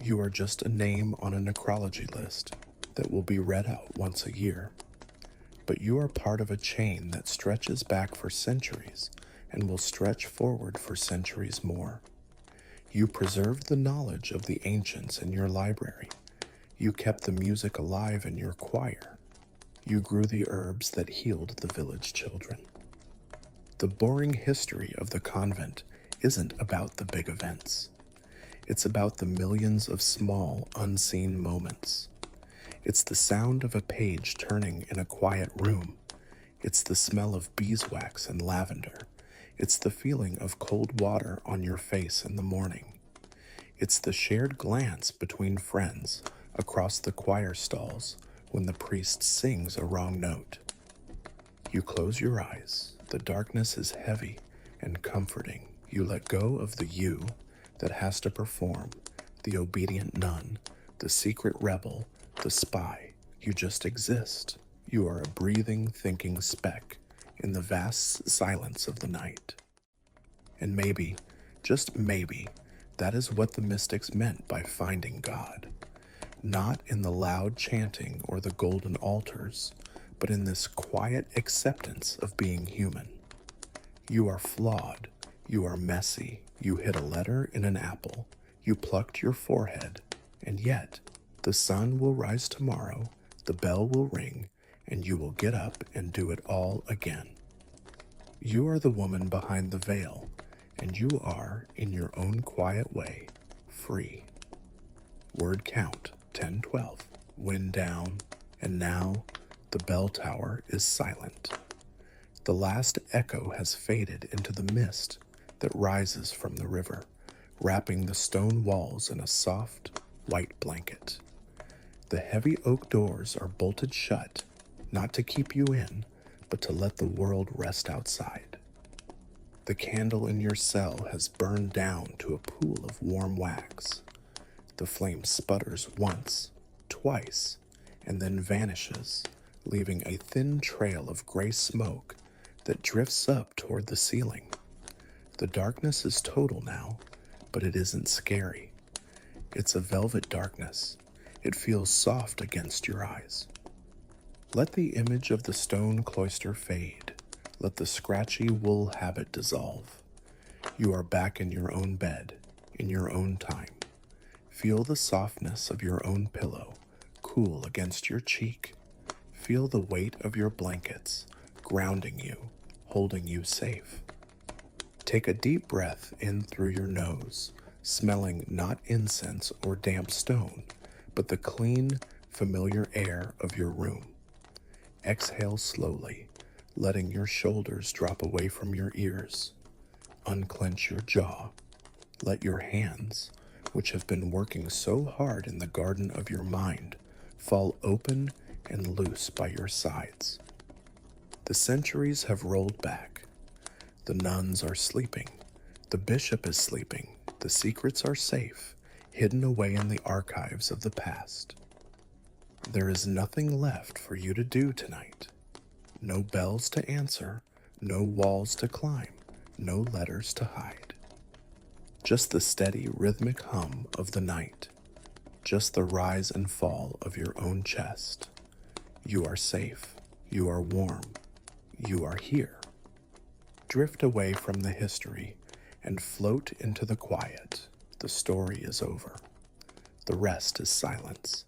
You are just a name on a necrology list that will be read out once a year. But you are part of a chain that stretches back for centuries and will stretch forward for centuries more. You preserved the knowledge of the ancients in your library. You kept the music alive in your choir. You grew the herbs that healed the village children. The boring history of the convent isn't about the big events. It's about the millions of small, unseen moments. It's the sound of a page turning in a quiet room. It's the smell of beeswax and lavender. It's the feeling of cold water on your face in the morning. It's the shared glance between friends across the choir stalls when the priest sings a wrong note. You close your eyes. The darkness is heavy and comforting. You let go of the you that has to perform, the obedient nun, the secret rebel, the spy. You just exist. You are a breathing, thinking speck in the vast silence of the night. And maybe, just maybe, that is what the mystics meant by finding God. Not in the loud chanting or the golden altars, but in this quiet acceptance of being human. You are flawed. You are messy. You hit a letter in an apple. You plucked your forehead. And yet, the sun will rise tomorrow, the bell will ring, and you will get up and do it all again. You are the woman behind the veil, and you are, in your own quiet way, free. Word count 10-12. Wind down, and now the bell tower is silent. The last echo has faded into the mist that rises from the river, wrapping the stone walls in a soft, white blanket. The heavy oak doors are bolted shut, not to keep you in, but to let the world rest outside. The candle in your cell has burned down to a pool of warm wax. The flame sputters once, twice, and then vanishes, leaving a thin trail of gray smoke that drifts up toward the ceiling. The darkness is total now, but it isn't scary. It's a velvet darkness. It feels soft against your eyes. Let the image of the stone cloister fade. Let the scratchy wool habit dissolve. You are back in your own bed, in your own time. Feel the softness of your own pillow, cool against your cheek. Feel the weight of your blankets, grounding you, holding you safe. Take a deep breath in through your nose, smelling not incense or damp stone, but the clean, familiar air of your room. Exhale slowly, letting your shoulders drop away from your ears. Unclench your jaw. Let your hands, which have been working so hard in the garden of your mind, fall open and loose by your sides. The centuries have rolled back. The nuns are sleeping. The bishop is sleeping. The secrets are safe, hidden away in the archives of the past. There is nothing left for you to do tonight. No bells to answer, no walls to climb, no letters to hide. Just the steady rhythmic hum of the night. Just the rise and fall of your own chest. You are safe. You are warm. You are here. Drift away from the history and float into the quiet. The story is over. The rest is silence.